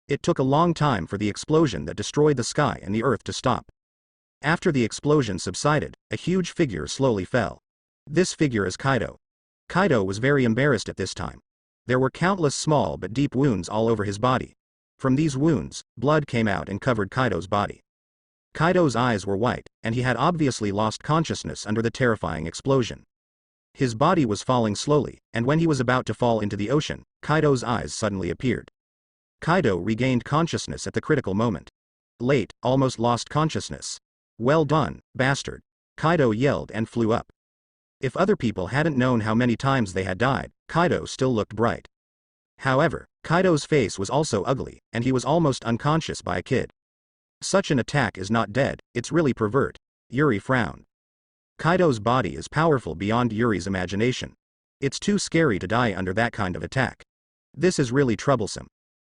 It took a long time for the explosion that destroyed the sky and the earth to stop. After the explosion subsided, a huge figure slowly fell. This figure is Kaido. Kaido was very embarrassed at this time. There were countless small but deep wounds all over his body. From these wounds, blood came out and covered Kaido's body. Kaido's eyes were white, and he had obviously lost consciousness under the terrifying explosion. His body was falling slowly, and when he was about to fall into the ocean, Kaido's eyes suddenly appeared. Kaido regained consciousness at the critical moment. Late, almost lost consciousness. Well done, bastard. Kaido yelled and flew up. If other people hadn't known how many times they had died, Kaido still looked bright. However, Kaido's face was also ugly, and he was almost unconscious by a kid. Such an attack is not dead, it's really pervert. Yuri frowned. Kaido's body is powerful beyond Yuri's imagination. It's too scary to die under that kind of attack. This is really troublesome.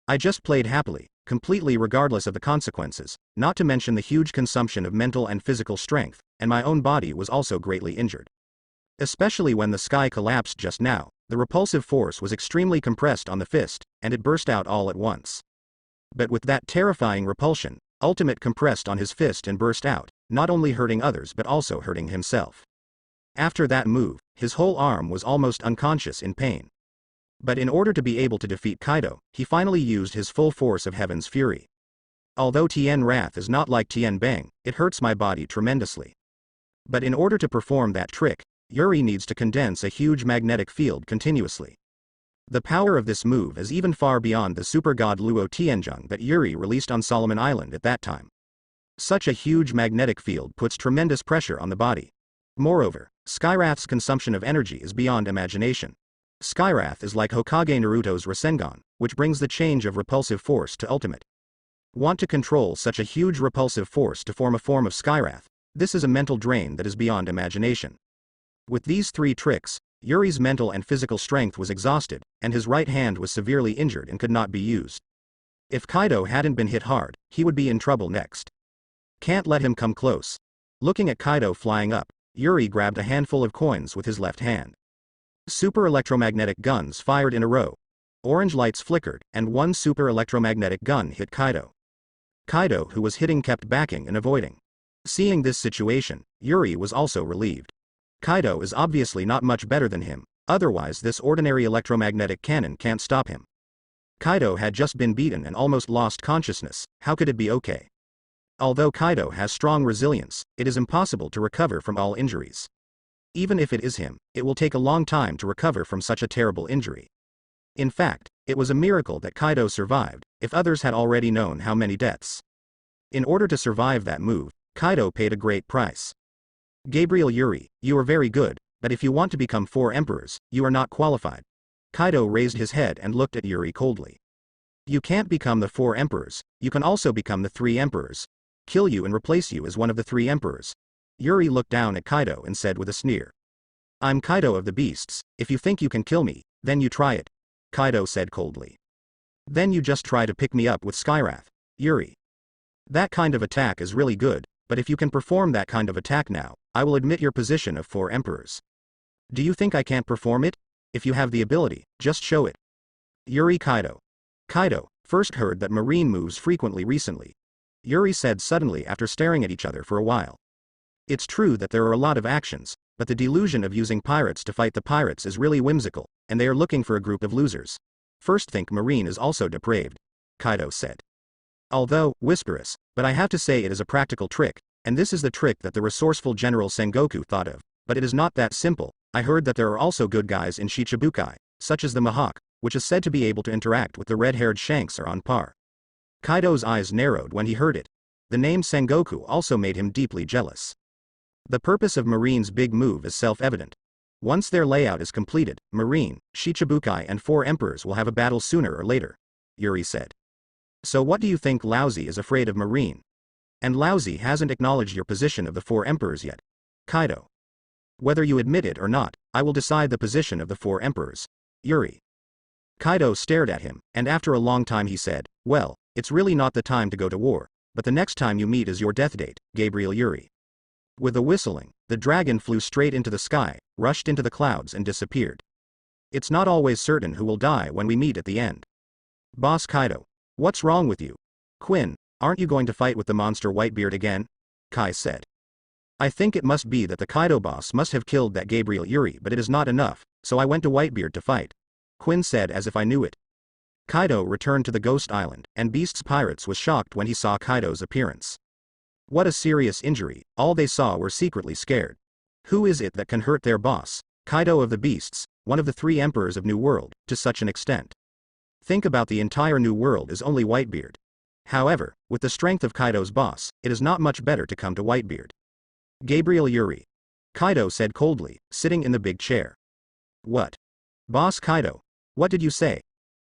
I just played happily, completely regardless of the consequences, not to mention the huge consumption of mental and physical strength, and my own body was also greatly injured. Especially when the sky collapsed just now, the repulsive force was extremely compressed on the fist, and it burst out all at once. But with that terrifying repulsion, Ultimate compressed on his fist and burst out, not only hurting others but also hurting himself. After that move, his whole arm was almost unconscious in pain. But in order to be able to defeat Kaido, he finally used his full force of Heaven's Fury. Although Tien Wrath is not like Tien Bang, it hurts my body tremendously. But in order to perform that trick, Yuri needs to condense a huge magnetic field continuously. The power of this move is even far beyond the super god Luo Tianzhong that Yuri released on Solomon Island at that time. Such a huge magnetic field puts tremendous pressure on the body. Moreover, Skywrath's consumption of energy is beyond imagination. Skywrath is like Hokage Naruto's Rasengan, which brings the change of repulsive force to ultimate. Want to control such a huge repulsive force to form a form of Skywrath? This is a mental drain that is beyond imagination. With these three tricks, Yuri's mental and physical strength was exhausted, and his right hand was severely injured and could not be used. If Kaido hadn't been hit hard, he would be in trouble next. Can't let him come close. Looking at Kaido flying up, Yuri grabbed a handful of coins with his left hand. Super electromagnetic guns fired in a row. Orange lights flickered, and one super electromagnetic gun hit Kaido. Kaido, who was hitting, kept backing and avoiding. Seeing this situation, Yuri was also relieved. Kaido is obviously not much better than him, otherwise this ordinary electromagnetic cannon can't stop him. Kaido had just been beaten and almost lost consciousness, how could it be okay? Although Kaido has strong resilience, it is impossible to recover from all injuries. Even if it is him, it will take a long time to recover from such a terrible injury. In fact, it was a miracle that Kaido survived, if others had already known how many deaths. In order to survive that move, Kaido paid a great price. Gabriel Yuri, you are very good, but if you want to become 4 emperors, you are not qualified. Kaido raised his head and looked at Yuri coldly. You can't become the 4 emperors, you can also become the 3 emperors. Kill you and replace you as one of the 3 emperors. Yuri looked down at Kaido and said with a sneer. I'm Kaido of the Beasts, if you think you can kill me, then you try it. Kaido said coldly. Then you just try to pick me up with Skywrath, Yuri. That kind of attack is really good, but if you can perform that kind of attack now, I will admit your position of 4 emperors. Do you think I can't perform it? If you have the ability, just show it. Yuri Kaido. Kaido, first heard that marine moves frequently recently. Yuri said suddenly after staring at each other for a while. It's true that there are a lot of actions, but the delusion of using pirates to fight the pirates is really whimsical, and they are looking for a group of losers. First think marine is also depraved. Kaido said. Although, whisperous, but I have to say it is a practical trick, and this is the trick that the resourceful General Sengoku thought of, but it is not that simple. I heard that there are also good guys in Shichibukai, such as the Mihawk, which is said to be able to interact with the red-haired Shanks are on par. Kaido's eyes narrowed when he heard it. The name Sengoku also made him deeply jealous. The purpose of Marine's big move is self-evident. Once their layout is completed, Marine, Shichibukai and 4 emperors will have a battle sooner or later, Yuri said. So what do you think? Lousy is afraid of Marine? And Lousy hasn't acknowledged your position of the 4 emperors yet. Kaido. Whether you admit it or not, I will decide the position of the 4 emperors. Yuri. Kaido stared at him, and after a long time he said, well, it's really not the time to go to war, but the next time you meet is your death date, Gabriel Yuri. With a whistling, the dragon flew straight into the sky, rushed into the clouds and disappeared. It's not always certain who will die when we meet at the end. Boss Kaido. What's wrong with you? Quinn, aren't you going to fight with the monster Whitebeard again? Kai said. I think it must be that the Kaido boss must have killed that Gabriel Yuri, but it is not enough, so I went to Whitebeard to fight. Quinn said as if I knew it. Kaido returned to the Ghost Island, and Beast's Pirates was shocked when he saw Kaido's appearance. What a serious injury, all they saw were secretly scared. Who is it that can hurt their boss, Kaido of the Beasts, one of the 3 emperors of New World, to such an extent? Think about the entire New World is only Whitebeard. However, with the strength of Kaido's boss, it is not much better to come to Whitebeard. Gabriel Yuri. Kaido said coldly, sitting in the big chair. What? Boss Kaido, what did you say?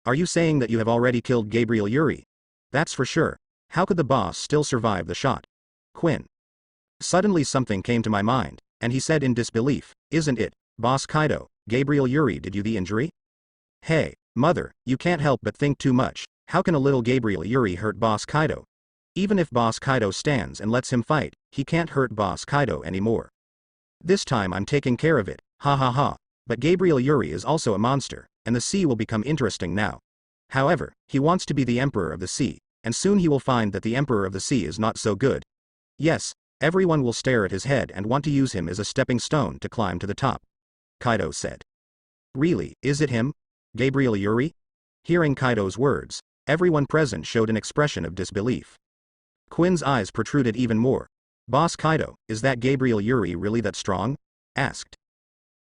Are you saying that you have already killed Gabriel Yuri? That's for sure. How could the boss still survive the shot? Quinn. Suddenly something came to my mind, and he said in disbelief, isn't it, Boss Kaido, Gabriel Yuri did you the injury? Hey, mother, you can't help but think too much. How can a little Gabriel Yuri hurt Boss Kaido? Even if Boss Kaido stands and lets him fight, he can't hurt Boss Kaido anymore. This time I'm taking care of it, ha ha ha. But Gabriel Yuri is also a monster, and the sea will become interesting now. However, he wants to be the Emperor of the Sea, and soon he will find that the Emperor of the Sea is not so good. Yes, everyone will stare at his head and want to use him as a stepping stone to climb to the top. Kaido said. Really, is it him? Gabriel Yuri? Hearing Kaido's words, everyone present showed an expression of disbelief. Quinn's eyes protruded even more. Boss Kaido, is that Gabriel Yuri really that strong? Asked.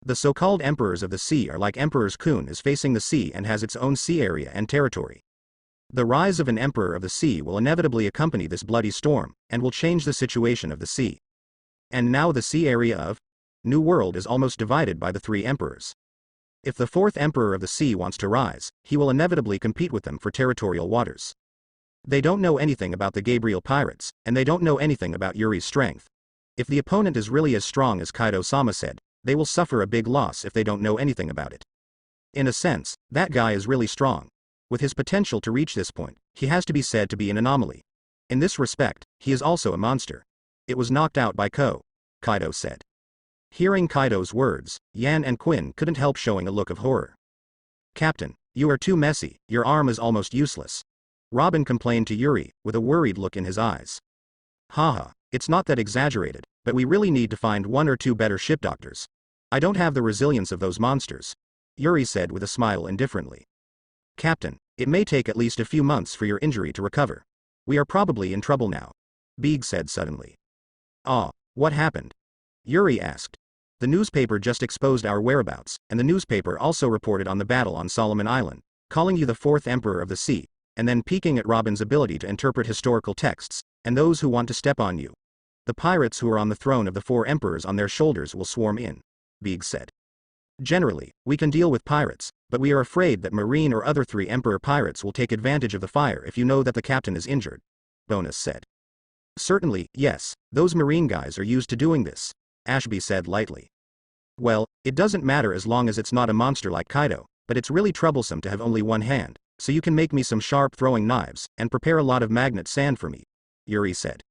The so-called emperors of the sea are like Emperor's Kun is facing the sea and has its own sea area and territory. The rise of an emperor of the sea will inevitably accompany this bloody storm, and will change the situation of the sea. And now the sea area of New World is almost divided by the 3 emperors. If the 4th emperor of the sea wants to rise, he will inevitably compete with them for territorial waters. They don't know anything about the Gabriel pirates, and they don't know anything about Yuri's strength. If the opponent is really as strong as Kaido-sama said, they will suffer a big loss if they don't know anything about it. In a sense, that guy is really strong. With his potential to reach this point, he has to be said to be an anomaly. In this respect, he is also a monster. It was knocked out by Kaido said. Hearing Kaido's words, Yan and Quinn couldn't help showing a look of horror. Captain, you are too messy, your arm is almost useless. Robin complained to Yuri, with a worried look in his eyes. Haha, it's not that exaggerated, but we really need to find 1 or 2 better ship doctors. I don't have the resilience of those monsters. Yuri said with a smile indifferently. Captain, it may take at least a few months for your injury to recover. We are probably in trouble now. Big said suddenly. Ah, what happened? Yuri asked. The newspaper just exposed our whereabouts, and the newspaper also reported on the battle on Solomon Island, calling you the 4th Emperor of the Sea, and then peeking at Robin's ability to interpret historical texts, and those who want to step on you. The pirates who are on the throne of the 4 emperors on their shoulders will swarm in, Big said. Generally, we can deal with pirates, but we are afraid that Marine or other 3 emperor pirates will take advantage of the fire if you know that the captain is injured, Bonus said. Certainly, yes, those Marine guys are used to doing this, Ashby said lightly. Well, it doesn't matter as long as it's not a monster like Kaido, but it's really troublesome to have only 1 hand, so you can make me some sharp throwing knives, and prepare a lot of magnet sand for me, Yuri said.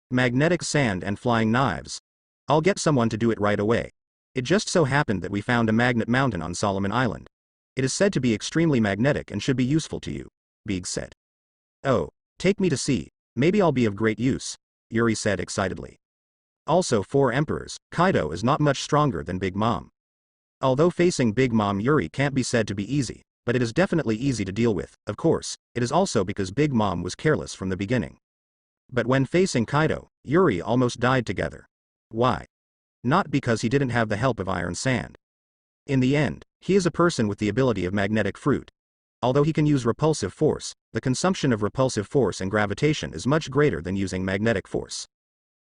Magnetic sand and flying knives. I'll get someone to do it right away. It just so happened that we found a magnet mountain on Solomon Island. It is said to be extremely magnetic and should be useful to you, Big said. Oh, take me to see, maybe I'll be of great use, Yuri said excitedly. Also 4 emperors, Kaido is not much stronger than Big Mom. Although facing Big Mom Yuri can't be said to be easy, but it is definitely easy to deal with, of course, it is also because Big Mom was careless from the beginning. But when facing Kaido, Yuri almost died together. Why? Not because he didn't have the help of iron sand. In the end, he is a person with the ability of magnetic fruit. Although he can use repulsive force, the consumption of repulsive force and gravitation is much greater than using magnetic force.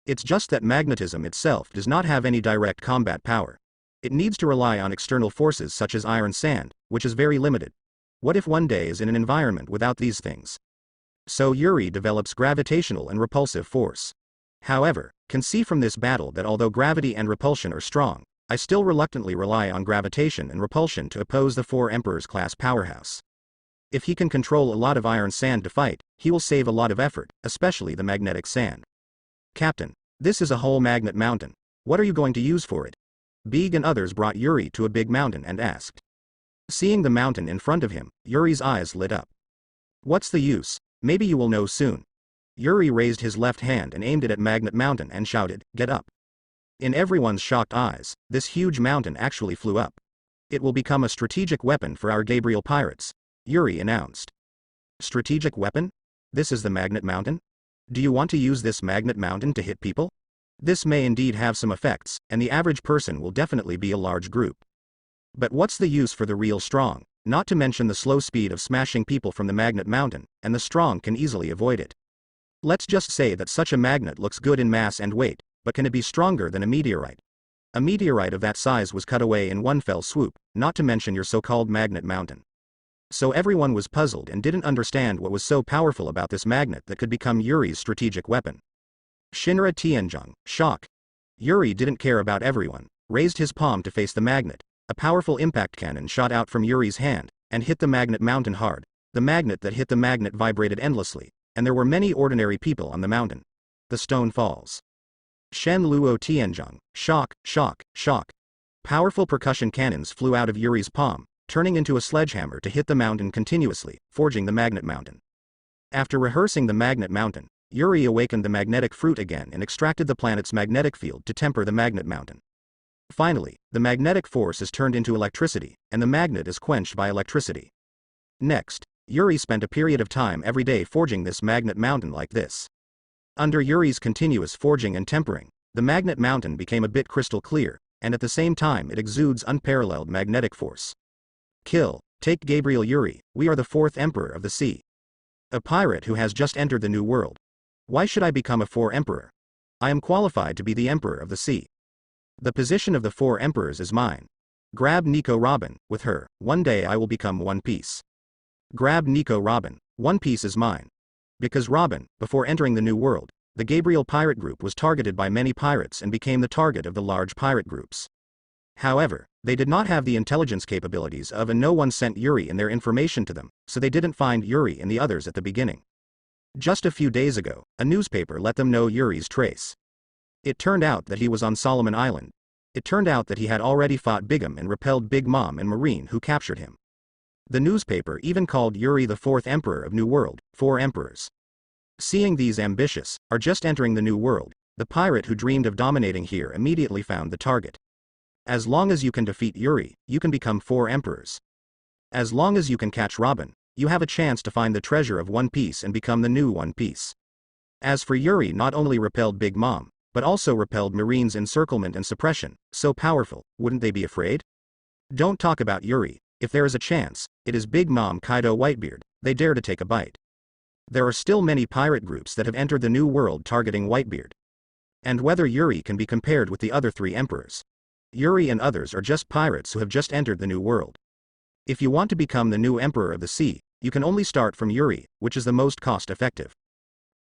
It's just that magnetism itself does not have any direct combat power. It needs to rely on external forces such as iron sand, which is very limited. What if one day is in an environment without these things? So Yuri develops gravitational and repulsive force. However, can see from this battle that although gravity and repulsion are strong, I still reluctantly rely on gravitation and repulsion to oppose the 4 Emperors class powerhouse. If he can control a lot of iron sand to fight, he will save a lot of effort, especially the magnetic sand. Captain, this is a whole magnet mountain. What are you going to use for it? Big and others brought Yuri to a big mountain and asked. Seeing the mountain in front of him, Yuri's eyes lit up. What's the use? Maybe you will know soon. Yuri raised his left hand and aimed it at Magnet Mountain and shouted, "Get up." In everyone's shocked eyes, this huge mountain actually flew up. It will become a strategic weapon for our Gabriel pirates, Yuri announced. Strategic weapon? This is the Magnet Mountain? Do you want to use this Magnet Mountain to hit people? This may indeed have some effects, and the average person will definitely be a large group. But what's the use for the real strong, not to mention the slow speed of smashing people from the Magnet Mountain, and the strong can easily avoid it. Let's just say that such a magnet looks good in mass and weight, but can it be stronger than a meteorite? A meteorite of that size was cut away in one fell swoop, not to mention your so-called Magnet Mountain. So everyone was puzzled and didn't understand what was so powerful about this magnet that could become Yuri's strategic weapon. Shinra Tianzhong, shock. Yuri didn't care about everyone, raised his palm to face the magnet. A powerful impact cannon shot out from Yuri's hand, and hit the Magnet Mountain hard. The magnet that hit the magnet vibrated endlessly, and there were many ordinary people on the mountain. The stone falls. Shen Luo Tianzhong, shock, shock, shock. Powerful percussion cannons flew out of Yuri's palm, turning into a sledgehammer to hit the mountain continuously, forging the Magnet Mountain. After rehearsing the Magnet Mountain, Yuri awakened the magnetic fruit again and extracted the planet's magnetic field to temper the Magnet Mountain. Finally, the magnetic force is turned into electricity, and the magnet is quenched by electricity. Next, Yuri spent a period of time every day forging this Magnet Mountain like this. Under Yuri's continuous forging and tempering, the Magnet Mountain became a bit crystal clear, and at the same time it exudes unparalleled magnetic force. Kill, take Gabriel Yuri, we are the fourth emperor of the sea. A pirate who has just entered the new world. Why should I become a four emperor? I am qualified to be the emperor of the sea. The position of the four emperors is mine. Grab Nico Robin, with her, one day I will become One Piece. Grab Nico Robin, One Piece is mine. Because Robin, before entering the new world, the Gabriel pirate group was targeted by many pirates and became the target of the large pirate groups. However, they did not have the intelligence capabilities of, and no one sent Yuri and their information to them, so they didn't find Yuri and the others at the beginning. Just a few days ago, a newspaper let them know Yuri's trace. It turned out that he was on Solomon Island. It turned out that he had already fought Bigum and repelled Big Mom and Marine who captured him. The newspaper even called Yuri the fourth emperor of New World, four emperors. Seeing these ambitious, are just entering the new world, the pirate who dreamed of dominating here immediately found the target. As long as you can defeat Yuri, you can become four emperors. As long as you can catch Robin, you have a chance to find the treasure of One Piece and become the new One Piece. As for Yuri, not only repelled Big Mom, but also repelled Marine's encirclement and suppression, so powerful, wouldn't they be afraid? Don't talk about Yuri, if there is a chance, it is Big Mom Kaido Whitebeard, they dare to take a bite. There are still many pirate groups that have entered the new world targeting Whitebeard. And whether Yuri can be compared with the other three emperors. Yuri and others are just pirates who have just entered the new world. If you want to become the new emperor of the sea, you can only start from Yuri, which is the most cost-effective.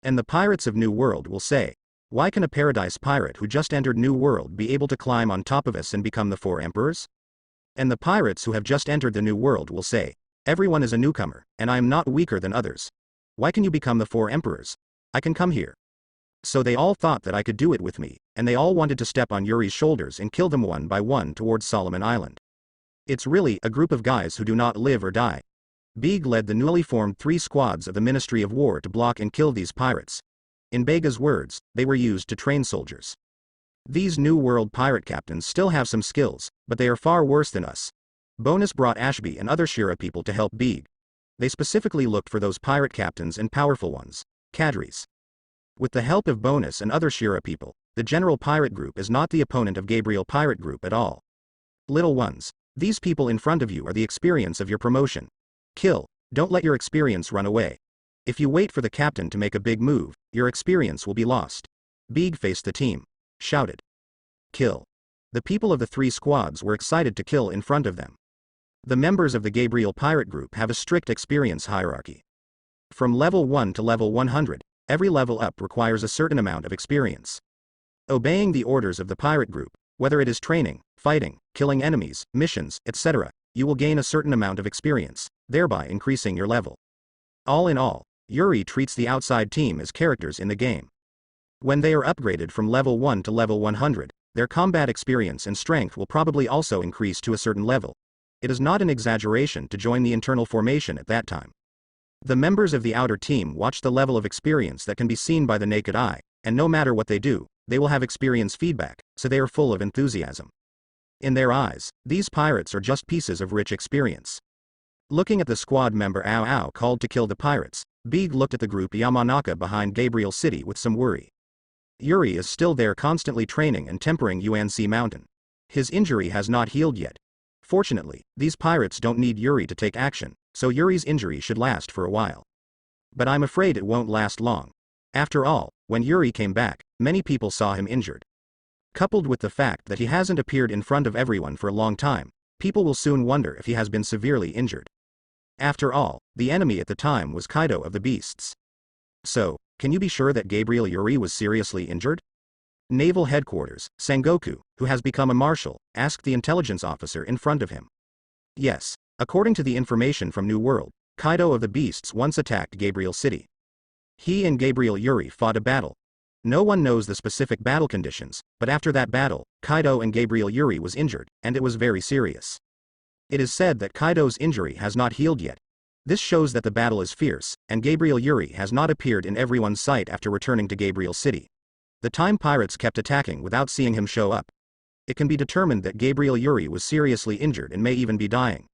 And the pirates of New World will say, why can a paradise pirate who just entered New World be able to climb on top of us and become the four emperors? And the pirates who have just entered the New World will say, everyone is a newcomer, and I am not weaker than others. Why can you become the four emperors? I can come here. So they all thought that I could do it with me, and they all wanted to step on Yuri's shoulders and kill them one by one towards Solomon Island. It's really a group of guys who do not live or die. Beeg led the newly formed 3 squads of the Ministry of War to block and kill these pirates. In Bega's words, they were used to train soldiers. These New World pirate captains still have some skills, but they are far worse than us. Bonus brought Ashby and other Shira people to help Beeg. They specifically looked for those pirate captains and powerful ones, cadres. With the help of Bonus and other Shira people, the General Pirate Group is not the opponent of Gabriel Pirate Group at all. Little ones, these people in front of you are the experience of your promotion. Kill, don't let your experience run away. If you wait for the captain to make a big move, your experience will be lost. Beeg faced the team. Shouted. Kill. The people of the 3 squads were excited to kill in front of them. The members of the Gabriel Pirate Group have a strict experience hierarchy. From level 1 to level 100, every level up requires a certain amount of experience. Obeying the orders of the pirate group, whether it is training, fighting, killing enemies, missions, etc., you will gain a certain amount of experience, thereby increasing your level. All in all, Yuri treats the outside team as characters in the game. When they are upgraded from level 1 to level 100, their combat experience and strength will probably also increase to a certain level. It is not an exaggeration to join the internal formation at that time. The members of the outer team watch the level of experience that can be seen by the naked eye, and no matter what they do, they will have experience feedback, so they are full of enthusiasm. In their eyes, these pirates are just pieces of rich experience. Looking at the squad member Ao Ao called to kill the pirates, Big looked at the group Yamanaka behind Gabriel City with some worry. Yuri is still there constantly training and tempering UNC Mountain. His injury has not healed yet. Fortunately, these pirates don't need Yuri to take action, so Yuri's injury should last for a while. But I'm afraid it won't last long. After all, when Yuri came back, many people saw him injured. Coupled with the fact that he hasn't appeared in front of everyone for a long time, people will soon wonder if he has been severely injured. After all, the enemy at the time was Kaido of the Beasts. So, can you be sure that Gabriel Yuri was seriously injured? Naval Headquarters, Sengoku, who has become a marshal, asked the intelligence officer in front of him. Yes, according to the information from New World, Kaido of the Beasts once attacked Gabriel City. He and Gabriel Yuri fought a battle. No one knows the specific battle conditions, but after that battle, Kaido and Gabriel Yuri was injured, and it was very serious. It is said that Kaido's injury has not healed yet. This shows that the battle is fierce, and Gabriel Yuri has not appeared in everyone's sight after returning to Gabriel City. The time pirates kept attacking without seeing him show up. It can be determined that Gabriel Yuri was seriously injured and may even be dying.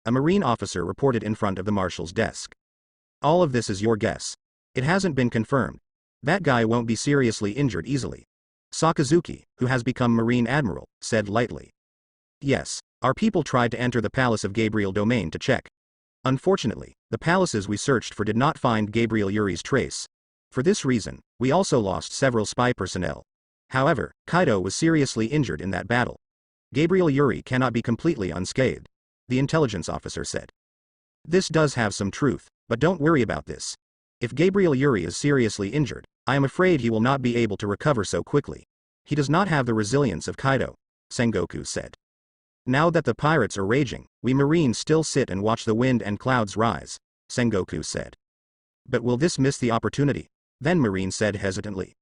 A marine officer reported in front of the marshal's desk. All of this is your guess. It hasn't been confirmed. That guy won't be seriously injured easily. Sakazuki, who has become Marine Admiral, said lightly. Yes, our people tried to enter the palace of Gabriel Domain to check. Unfortunately, the palaces we searched for did not find Gabriel Yuri's trace. For this reason, we also lost several spy personnel. However, Kaido was seriously injured in that battle. Gabriel Yuri cannot be completely unscathed, the intelligence officer said. This does have some truth, but don't worry about this. If Gabriel Yuri is seriously injured, I am afraid he will not be able to recover so quickly. He does not have the resilience of Kaido, Sengoku said. Now that the pirates are raging, we Marines still sit and watch the wind and clouds rise, Sengoku said. But will this miss the opportunity? Then Marine said hesitantly.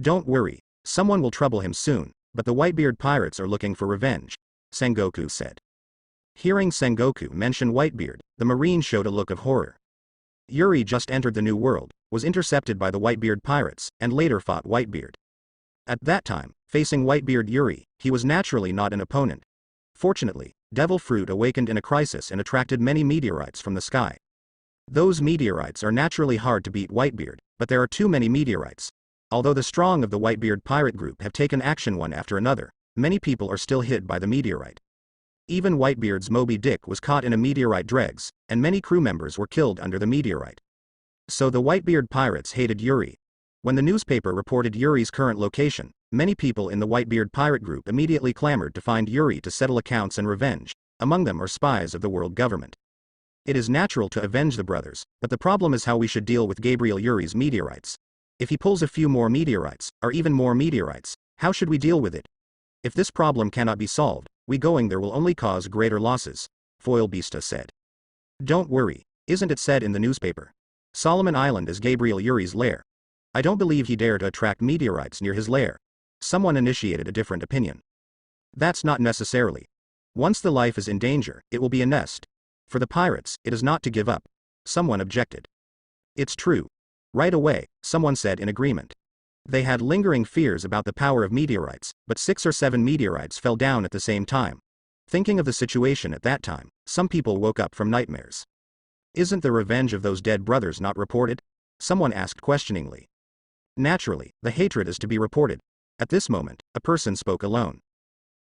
Don't worry, someone will trouble him soon, but the Whitebeard pirates are looking for revenge, Sengoku said. Hearing Sengoku mention Whitebeard, the Marine showed a look of horror. Yuri just entered the New World, was intercepted by the Whitebeard pirates, and later fought Whitebeard. At that time, facing Whitebeard Yuri, he was naturally not an opponent. Fortunately, Devil Fruit awakened in a crisis and attracted many meteorites from the sky. Those meteorites are naturally hard to beat Whitebeard, but there are too many meteorites. Although the strong of the Whitebeard pirate group have taken action one after another, many people are still hit by the meteorite. Even Whitebeard's Moby Dick was caught in a meteorite dregs, and many crew members were killed under the meteorite. So the Whitebeard pirates hated Yuri. When the newspaper reported Yuri's current location, many people in the Whitebeard pirate group immediately clamored to find Yuri to settle accounts and revenge. Among them are spies of the world government. It is natural to avenge the brothers, but the problem is how we should deal with Gabriel Yuri's meteorites. If he pulls a few more meteorites, or even more meteorites, how should we deal with it? If this problem cannot be solved, we going there will only cause greater losses, Foilbeasta said. Don't worry, isn't it said in the newspaper? Solomon Island is Gabriel Yuri's lair. I don't believe he dared to attract meteorites near his lair. Someone initiated a different opinion. That's not necessarily. Once the life is in danger, it will be a nest. For the pirates, it is not to give up. Someone objected. It's true. Right away, someone said in agreement. They had lingering fears about the power of meteorites, but 6 or 7 meteorites fell down at the same time. Thinking of the situation at that time, some people woke up from nightmares. Isn't the revenge of those dead brothers not reported? Someone asked questioningly. Naturally, the hatred is to be reported. At this moment, a person spoke alone.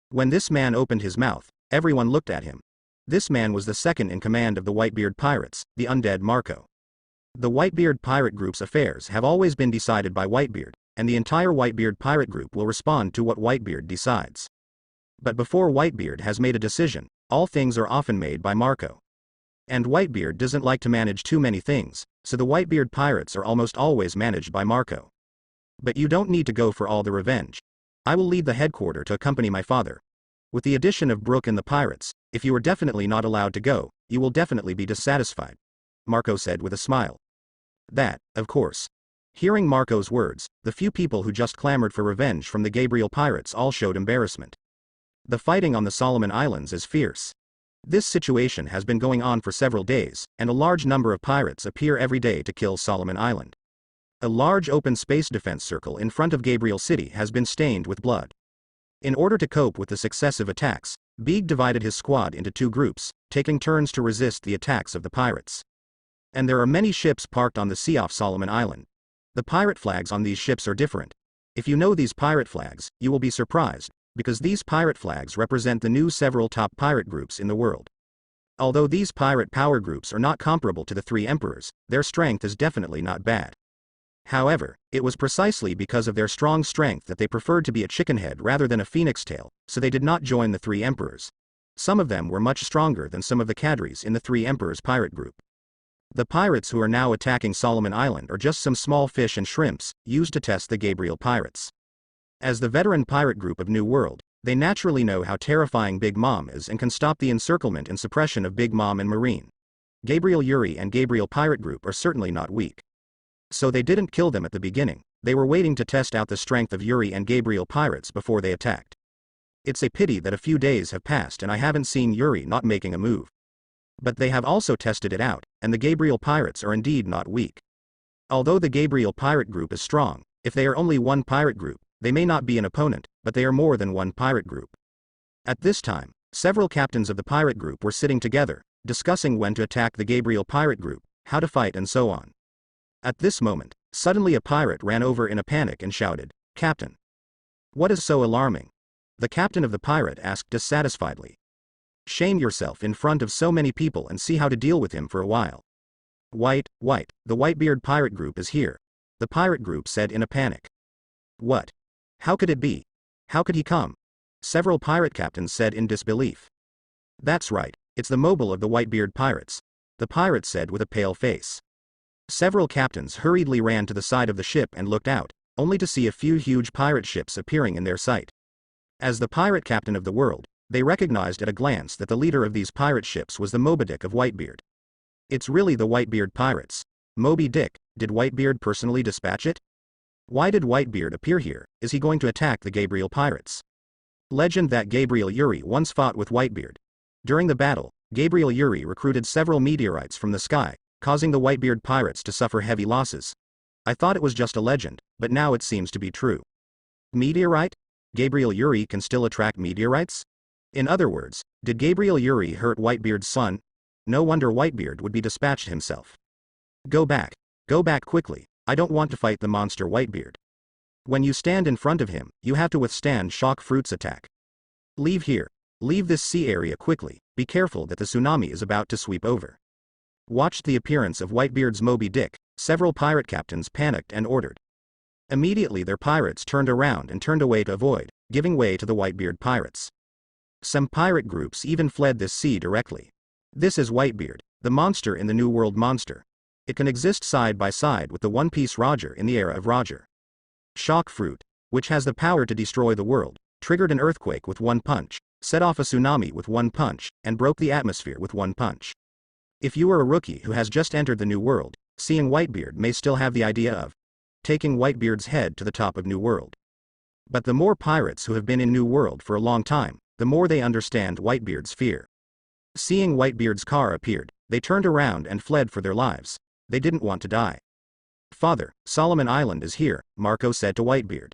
When this man opened his mouth, everyone looked at him. This man was the second in command of the Whitebeard pirates, the undead Marco. The Whitebeard pirate group's affairs have always been decided by Whitebeard, and the entire Whitebeard pirate group will respond to what Whitebeard decides. But before Whitebeard has made a decision, all things are often made by Marco. And Whitebeard doesn't like to manage too many things, so the Whitebeard pirates are almost always managed by Marco. But you don't need to go for all the revenge. I will leave the headquarters to accompany my father. With the addition of Brook and the pirates, if you are definitely not allowed to go, you will definitely be dissatisfied, Marco said with a smile. That, of course. Hearing Marco's words, the few people who just clamored for revenge from the Gabriel pirates all showed embarrassment. The fighting on the Solomon Islands is fierce. This situation has been going on for several days, and a large number of pirates appear every day to kill Solomon Island. A large open space defense circle in front of Gabriel City has been stained with blood. In order to cope with the successive attacks, Beeg divided his squad into 2 groups, taking turns to resist the attacks of the pirates. And there are many ships parked on the sea off Solomon Island. The pirate flags on these ships are different. If you know these pirate flags, you will be surprised, because these pirate flags represent the new several top pirate groups in the world. Although these pirate power groups are not comparable to the 3 emperors, their strength is definitely not bad. However, it was precisely because of their strong strength that they preferred to be a chickenhead rather than a phoenix tail, so they did not join the 3 emperors. Some of them were much stronger than some of the cadres in the 3 emperors pirate group. The pirates who are now attacking Solomon Island are just some small fish and shrimps, used to test the Gabriel pirates. As the veteran pirate group of New World, they naturally know how terrifying Big Mom is and can stop the encirclement and suppression of Big Mom and Marine. Gabriel Yuri and Gabriel pirate group are certainly not weak. So they didn't kill them at the beginning, they were waiting to test out the strength of Yuri and Gabriel pirates before they attacked. It's a pity that a few days have passed and I haven't seen Yuri not making a move. But they have also tested it out, and the Gabriel pirates are indeed not weak. Although the Gabriel pirate group is strong, if they are only one pirate group, they may not be an opponent, but they are more than one pirate group. At this time, several captains of the pirate group were sitting together, discussing when to attack the Gabriel pirate group, how to fight and so on. At this moment, suddenly a pirate ran over in a panic and shouted, "Captain! What is so alarming?" The captain of the pirate asked dissatisfiedly. "Shame yourself in front of so many people and see how to deal with him for a while." "White, the Whitebeard pirate group is here," the pirate group said in a panic. "What? How could it be? How could he come?" Several pirate captains said in disbelief. "That's right, it's the mobile of the Whitebeard pirates," the pirate said with a pale face. Several captains hurriedly ran to the side of the ship and looked out, only to see a few huge pirate ships appearing in their sight. As the pirate captain of the world, they recognized at a glance that the leader of these pirate ships was the Moby Dick of Whitebeard. It's really the Whitebeard pirates. Moby Dick, did Whitebeard personally dispatch it? Why did Whitebeard appear here? Is he going to attack the Gabriel pirates? Legend that Gabriel Yuri once fought with Whitebeard. During the battle, Gabriel Yuri recruited several meteorites from the sky, causing the Whitebeard pirates to suffer heavy losses. I thought it was just a legend, but now it seems to be true. Meteorite? Gabriel Yuri can still attract meteorites? In other words, did Gabriel Yuri hurt Whitebeard's son? No wonder Whitebeard would be dispatched himself. Go back quickly, I don't want to fight the monster Whitebeard. When you stand in front of him, you have to withstand Shock Fruit's attack. Leave here, leave this sea area quickly, be careful that the tsunami is about to sweep over. Watched the appearance of Whitebeard's Moby Dick, several pirate captains panicked and ordered. Immediately their pirates turned around and turned away to avoid giving way to the Whitebeard pirates. Some pirate groups even fled this sea directly. This is Whitebeard, the monster in the New World monster. It can exist side by side with the One Piece Roger in the era of Roger. Shock Fruit, which has the power to destroy the world, triggered an earthquake with one punch, set off a tsunami with one punch, and broke the atmosphere with one punch. If you are a rookie who has just entered the New World, seeing Whitebeard may still have the idea of taking Whitebeard's head to the top of New World. But the more pirates who have been in New World for a long time, the more they understand Whitebeard's fear. Seeing Whitebeard's car appeared, they turned around and fled for their lives. They didn't want to die. "Father, Solomon Island is here," Marco said to Whitebeard.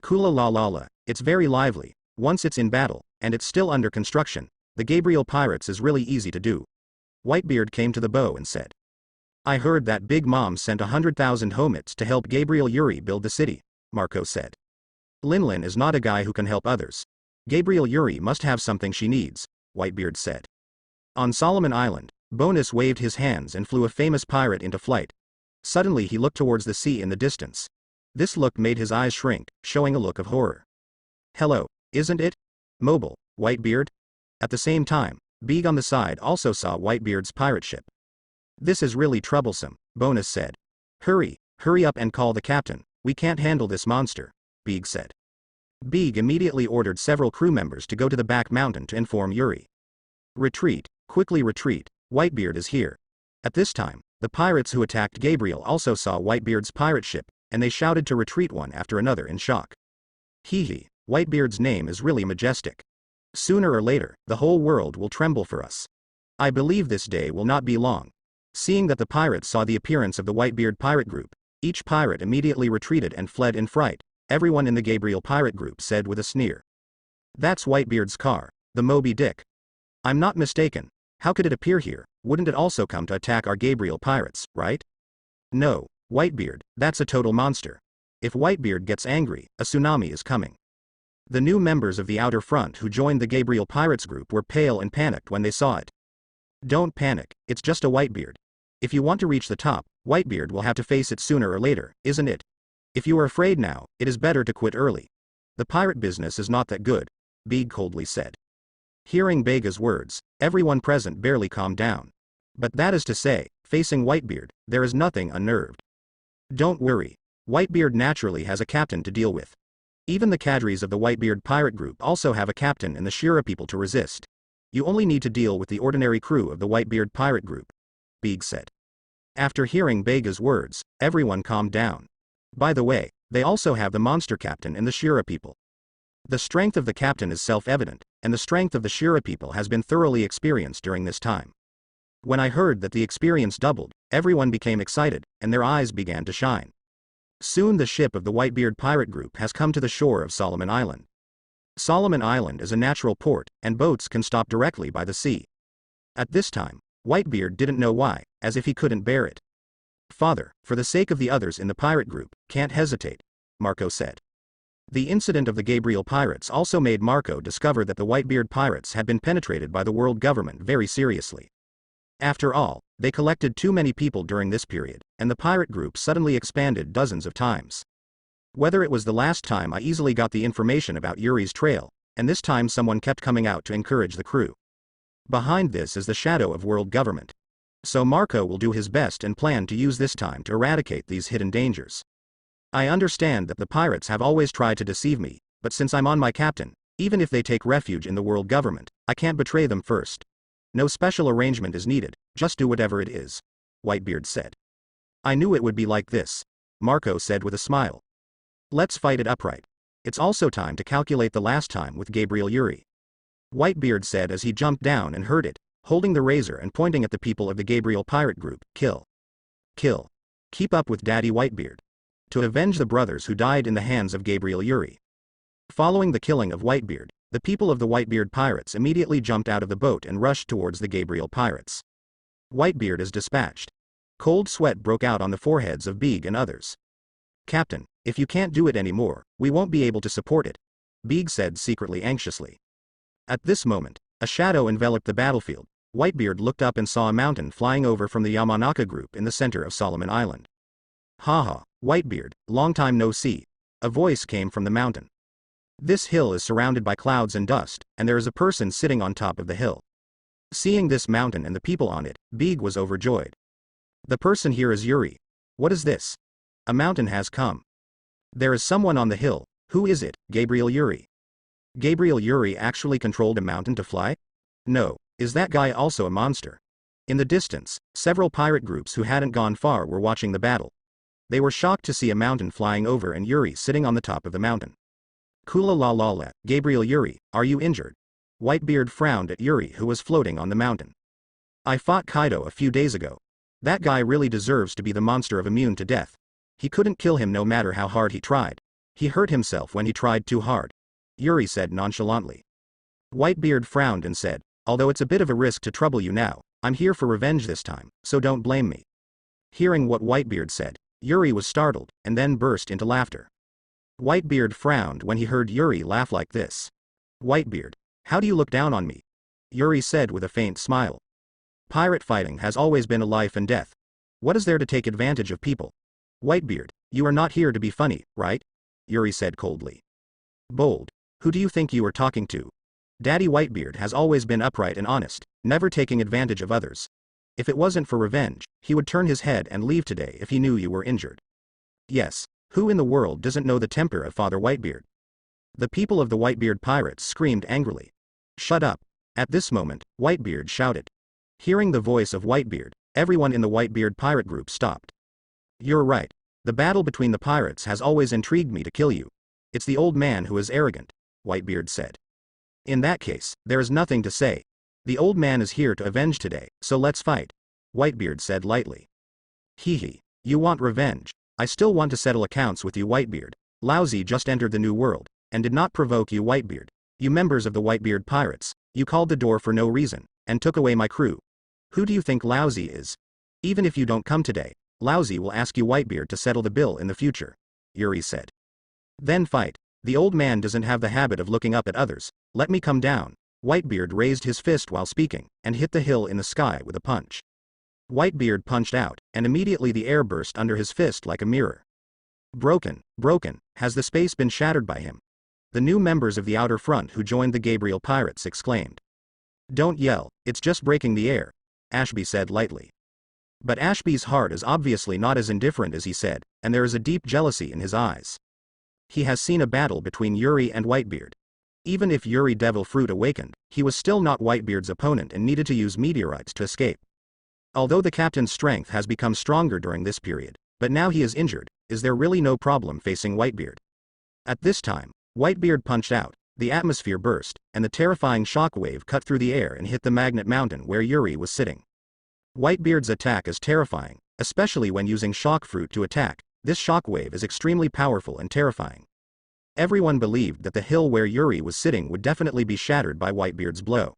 "Kula la la la, it's very lively. Once it's in battle, and it's still under construction, the Gabriel pirates is really easy to do." Whitebeard came to the bow and said, "I heard that Big Mom sent 100,000 homits to help Gabriel Yuri build the city," Marco said. "Linlin is not a guy who can help others. Gabriel Yuri must have something she needs," Whitebeard said. On Solomon Island, Bonus waved his hands and flew a famous pirate into flight. Suddenly he looked towards the sea in the distance. This look made his eyes shrink, showing a look of horror. "Hello, isn't it? Mobile, Whitebeard?" At the same time, Beeg on the side also saw Whitebeard's pirate ship. "This is really troublesome," Bonus said. Hurry up and call the captain, we can't handle this monster," Beeg said. Beeg immediately ordered several crew members to go to the back mountain to inform Yuri. "Retreat, quickly retreat, Whitebeard is here." At this time, the pirates who attacked Gabriel also saw Whitebeard's pirate ship, and they shouted to retreat one after another in shock. Hee hee, Whitebeard's name is really majestic. Sooner or later, the whole world will tremble for us. I believe this day will not be long. Seeing that the pirates saw the appearance of the Whitebeard pirate group, each pirate immediately retreated and fled in fright. Everyone in the Gabriel pirate group said with a sneer. That's Whitebeard's car, the Moby Dick. I'm not mistaken. How could it appear here? Wouldn't it also come to attack our Gabriel pirates, right? No, Whitebeard, that's a total monster. If Whitebeard gets angry, a tsunami is coming. The new members of the Outer Front who joined the Gabriel Pirates group were pale and panicked when they saw it. Don't panic, it's just a Whitebeard. If you want to reach the top, Whitebeard will have to face it sooner or later, isn't it? If you are afraid now, it is better to quit early. The pirate business is not that good, Big coldly said. Hearing Bega's words, everyone present barely calmed down. But that is to say, facing Whitebeard, there is nothing unnerved. Don't worry. Whitebeard naturally has a captain to deal with. Even the cadres of the Whitebeard pirate group also have a captain and the Shira people to resist. You only need to deal with the ordinary crew of the Whitebeard pirate group, Big said. After hearing Bega's words, everyone calmed down. By the way, they also have the monster captain and the Shira people. The strength of the captain is self-evident, and the strength of the Shira people has been thoroughly experienced during this time. When I heard that the experience doubled, everyone became excited, and their eyes began to shine. Soon the ship of the Whitebeard pirate group has come to the shore of Solomon Island. Solomon Island is a natural port, and boats can stop directly by the sea. At this time, Whitebeard didn't know why, as if he couldn't bear it. Father, for the sake of the others in the pirate group, can't hesitate, Marco said. The incident of the Gabriel pirates also made Marco discover that the Whitebeard pirates had been penetrated by the world government very seriously. After all, they collected too many people during this period, and the pirate group suddenly expanded dozens of times. Whether it was the last time I easily got the information about Yuri's trail, and this time someone kept coming out to encourage the crew. Behind this is the shadow of world government. So Marco will do his best and plan to use this time to eradicate these hidden dangers. I understand that the pirates have always tried to deceive me, but since I'm on my captain, even if they take refuge in the world government, I can't betray them first. No special arrangement is needed, just do whatever it is, Whitebeard said. I knew it would be like this, Marco said with a smile. Let's fight it upright. It's also time to calculate the last time with Gabriel Yuri. Whitebeard said as he jumped down and heard it, holding the razor and pointing at the people of the Gabriel pirate group. Kill. Kill. Keep up with Daddy Whitebeard. To avenge the brothers who died in the hands of Gabriel Yuri. Following the killing of Whitebeard, the people of the Whitebeard pirates immediately jumped out of the boat and rushed towards the Gabriel pirates. Whitebeard is dispatched. Cold sweat broke out on the foreheads of Big and others. Captain, if you can't do it anymore, we won't be able to support it, Big said secretly anxiously. At this moment, a shadow enveloped the battlefield. Whitebeard looked up and saw a mountain flying over from the Yamanaka group in the center of Solomon Island. Haha, Whitebeard, long time no see. A voice came from the mountain. This hill is surrounded by clouds and dust, and there is a person sitting on top of the hill. Seeing this mountain and the people on it, Big was overjoyed. The person here is Yuri. What is this? A mountain has come. There is someone on the hill. Who is it? Gabriel Yuri. Gabriel Yuri actually controlled a mountain to fly? No, is that guy also a monster? In the distance, several pirate groups who hadn't gone far were watching the battle. They were shocked to see a mountain flying over and Yuri sitting on the top of the mountain. Kula la la la, Gabriel Yuri, are you injured? Whitebeard frowned at Yuri who was floating on the mountain. I fought Kaido a few days ago. That guy really deserves to be the monster of immune to death. He couldn't kill him no matter how hard he tried. He hurt himself when he tried too hard, Yuri said nonchalantly. Whitebeard frowned and said, although it's a bit of a risk to trouble you now, I'm here for revenge this time, so don't blame me. Hearing what Whitebeard said, Yuri was startled, and then burst into laughter. Whitebeard frowned when he heard Yuri laugh like this. Whitebeard, how do you look down on me? Yuri said with a faint smile. Pirate fighting has always been a life and death. What is there to take advantage of people? Whitebeard, you are not here to be funny, right? Yuri said coldly. Bold, who do you think you are talking to? Daddy Whitebeard has always been upright and honest, never taking advantage of others. If it wasn't for revenge, he would turn his head and leave today if he knew you were injured. Yes, who in the world doesn't know the temper of Father Whitebeard? The people of the Whitebeard pirates screamed angrily. Shut up. At this moment, Whitebeard shouted. Hearing the voice of Whitebeard, everyone in the Whitebeard pirate group stopped. You're right. The battle between the pirates has always intrigued me to kill you. It's the old man who is arrogant, Whitebeard said. In that case, there is nothing to say. The old man is here to avenge today, so let's fight. Whitebeard said lightly. Hee. You want revenge. I still want to settle accounts with you, Whitebeard. Lousy just entered the new world, and did not provoke you, Whitebeard. You members of the Whitebeard pirates, you called the door for no reason, and took away my crew. Who do you think Lousy is? Even if you don't come today, Lousy will ask you, Whitebeard, to settle the bill in the future, Yuri said. Then fight. The old man doesn't have the habit of looking up at others. Let me come down. Whitebeard raised his fist while speaking, and hit the hill in the sky with a punch. Whitebeard punched out, and immediately the air burst under his fist like a mirror. Broken. Has the space been shattered by him? The new members of the outer front who joined the Gabriel pirates exclaimed. Don't yell, it's just breaking the air, Ashby said lightly. But Ashby's heart is obviously not as indifferent as he said, and there is a deep jealousy in his eyes. He has seen a battle between Yuri and Whitebeard. Even if Yuri Devil Fruit awakened, he was still not Whitebeard's opponent and needed to use meteorites to escape. Although the captain's strength has become stronger during this period, but now he is injured, is there really no problem facing Whitebeard? At this time, Whitebeard punched out, the atmosphere burst, and the terrifying shockwave cut through the air and hit the magnet mountain where Yuri was sitting. Whitebeard's attack is terrifying, especially when using shock fruit to attack. This shockwave is extremely powerful and terrifying. Everyone believed that the hill where Yuri was sitting would definitely be shattered by Whitebeard's blow.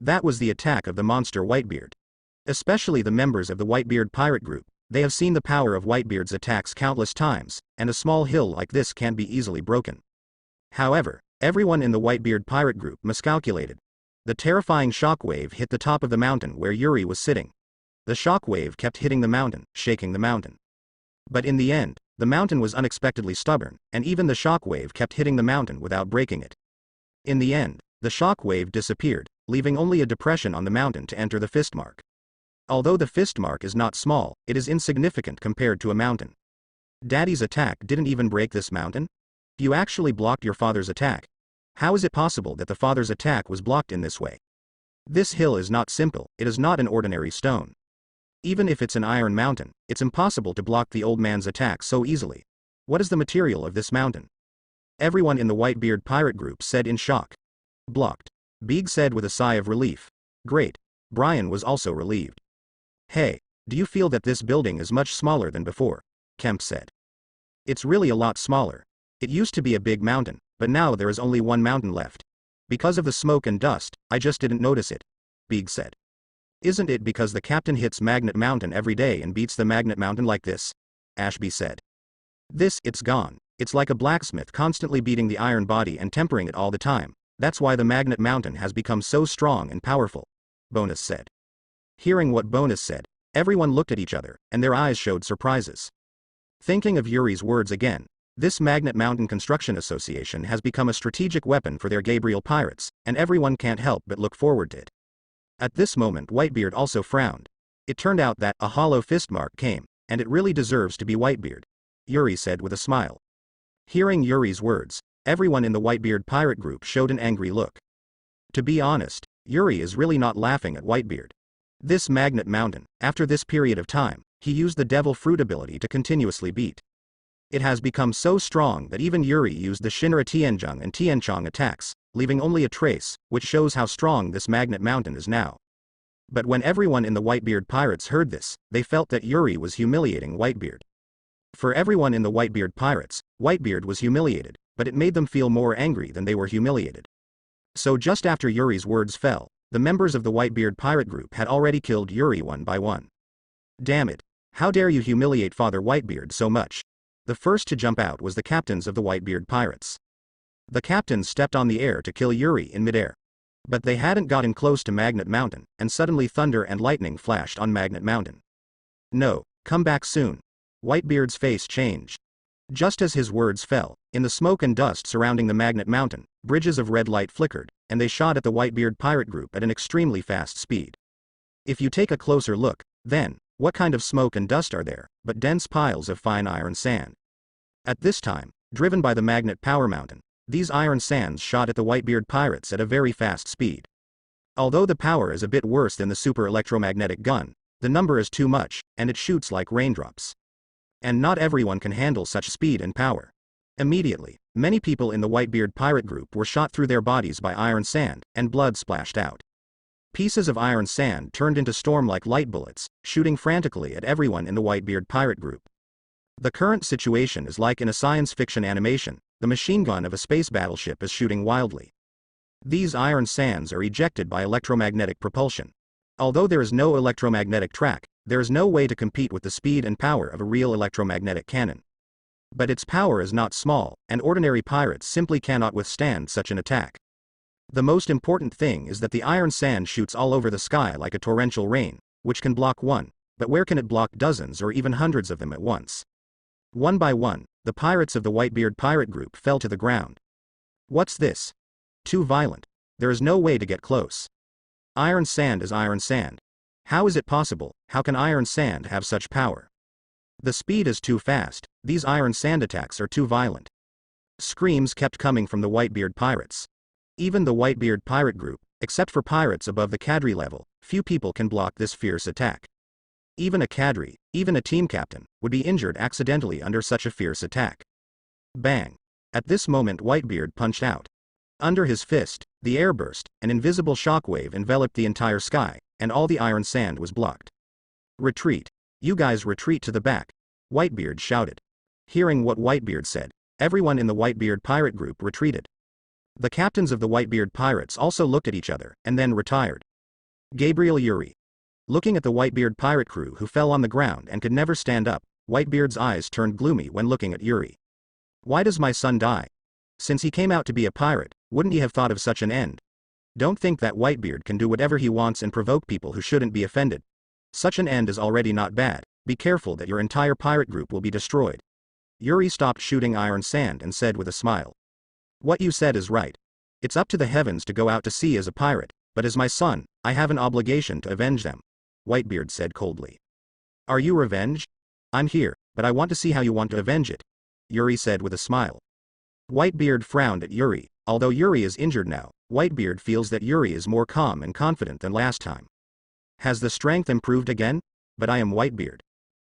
That was the attack of the monster Whitebeard. Especially the members of the Whitebeard pirate group, they have seen the power of Whitebeard's attacks countless times, and a small hill like this can't be easily broken. However, everyone in the Whitebeard pirate group miscalculated. The terrifying shockwave hit the top of the mountain where Yuri was sitting. The shockwave kept hitting the mountain, shaking the mountain. But in the end, the mountain was unexpectedly stubborn, and even the shockwave kept hitting the mountain without breaking it. In the end, the shockwave disappeared, leaving only a depression on the mountain to enter the fist mark. Although the fist mark is not small, it is insignificant compared to a mountain. Daddy's attack didn't even break this mountain? You actually blocked your father's attack. How is it possible that the father's attack was blocked in this way? This hill is not simple, it is not an ordinary stone. Even if it's an iron mountain, it's impossible to block the old man's attack so easily. What is the material of this mountain? Everyone in the Whitebeard pirate group said in shock. Blocked. Beeg said with a sigh of relief. Great. Brian was also relieved. Hey, do you feel that this building is much smaller than before? Kemp said. It's really a lot smaller. It used to be a big mountain, but now there is only one mountain left. Because of the smoke and dust, I just didn't notice it, Beeg said. Isn't it because the captain hits Magnet Mountain every day and beats the Magnet Mountain like this? Ashby said. It's gone. It's like a blacksmith constantly beating the iron body and tempering it all the time. That's why the Magnet Mountain has become so strong and powerful, Bonus said. Hearing what Bonus said, everyone looked at each other, and their eyes showed surprises. Thinking of Yuri's words again, this Magnet Mountain Construction Association has become a strategic weapon for their Gabriel pirates, and everyone can't help but look forward to it. At this moment Whitebeard also frowned. It turned out that a hollow fist mark came, and it really deserves to be Whitebeard, Yuri said with a smile. Hearing Yuri's words, everyone in the Whitebeard pirate group showed an angry look. To be honest, Yuri is really not laughing at Whitebeard. This Magnet Mountain, after this period of time, he used the Devil Fruit ability to continuously beat. It has become so strong that even Yuri used the Shinra Tianzhong and Tianchong attacks, leaving only a trace, which shows how strong this Magnet Mountain is now. But when everyone in the Whitebeard pirates heard this, they felt that Yuri was humiliating Whitebeard. For everyone in the Whitebeard pirates, Whitebeard was humiliated, but it made them feel more angry than they were humiliated. So just after Yuri's words fell, the members of the Whitebeard pirate group had already killed Yuri one by one. Damn it! How dare you humiliate Father Whitebeard so much? The first to jump out was the captains of the Whitebeard pirates. The captains stepped on the air to kill Yuri in midair. But they hadn't gotten close to Magnet Mountain, and suddenly thunder and lightning flashed on Magnet Mountain. No, come back soon. Whitebeard's face changed. Just as his words fell, in the smoke and dust surrounding the Magnet Mountain, bridges of red light flickered, and they shot at the Whitebeard pirate group at an extremely fast speed. If you take a closer look, then, what kind of smoke and dust are there, but dense piles of fine iron sand? At this time, driven by the Magnet Power Mountain, these iron sands shot at the Whitebeard pirates at a very fast speed. Although the power is a bit worse than the super electromagnetic gun, the number is too much, and it shoots like raindrops. And not everyone can handle such speed and power. Immediately, many people in the Whitebeard pirate group were shot through their bodies by iron sand, and blood splashed out. Pieces of iron sand turned into storm-like light bullets, shooting frantically at everyone in the Whitebeard pirate group. The current situation is like in a science fiction animation, the machine gun of a space battleship is shooting wildly. These iron sands are ejected by electromagnetic propulsion. Although there is no electromagnetic track, there is no way to compete with the speed and power of a real electromagnetic cannon. But its power is not small, and ordinary pirates simply cannot withstand such an attack. The most important thing is that the iron sand shoots all over the sky like a torrential rain, which can block one, but where can it block dozens or even hundreds of them at once? One by one, the pirates of the Whitebeard pirate group fell to the ground. What's this? Too violent. There is no way to get close. Iron sand is iron sand. How is it possible? How can iron sand have such power? The speed is too fast, these iron sand attacks are too violent. Screams kept coming from the Whitebeard pirates. Even the Whitebeard pirate group, except for pirates above the cadre level, few people can block this fierce attack. Even a cadre, even a team captain, would be injured accidentally under such a fierce attack. Bang! At this moment Whitebeard punched out. Under his fist, the air burst, an invisible shockwave enveloped the entire sky, and all the iron sand was blocked. Retreat! You guys retreat to the back! Whitebeard shouted. Hearing what Whitebeard said, everyone in the Whitebeard pirate group retreated. The captains of the Whitebeard pirates also looked at each other, and then retired. Gabriel Yuri. Looking at the Whitebeard pirate crew who fell on the ground and could never stand up, Whitebeard's eyes turned gloomy when looking at Yuri. Why does my son die? Since he came out to be a pirate, wouldn't he have thought of such an end? Don't think that Whitebeard can do whatever he wants and provoke people who shouldn't be offended. Such an end is already not bad, be careful that your entire pirate group will be destroyed. Yuri stopped shooting iron sand and said with a smile. What you said is right. It's up to the heavens to go out to sea as a pirate, but as my son, I have an obligation to avenge them. Whitebeard said coldly. Are you revenge? I'm here, but I want to see how you want to avenge it. Yuri said with a smile. Whitebeard frowned at Yuri. Although Yuri is injured now, Whitebeard feels that Yuri is more calm and confident than last time. Has the strength improved again? But I am Whitebeard.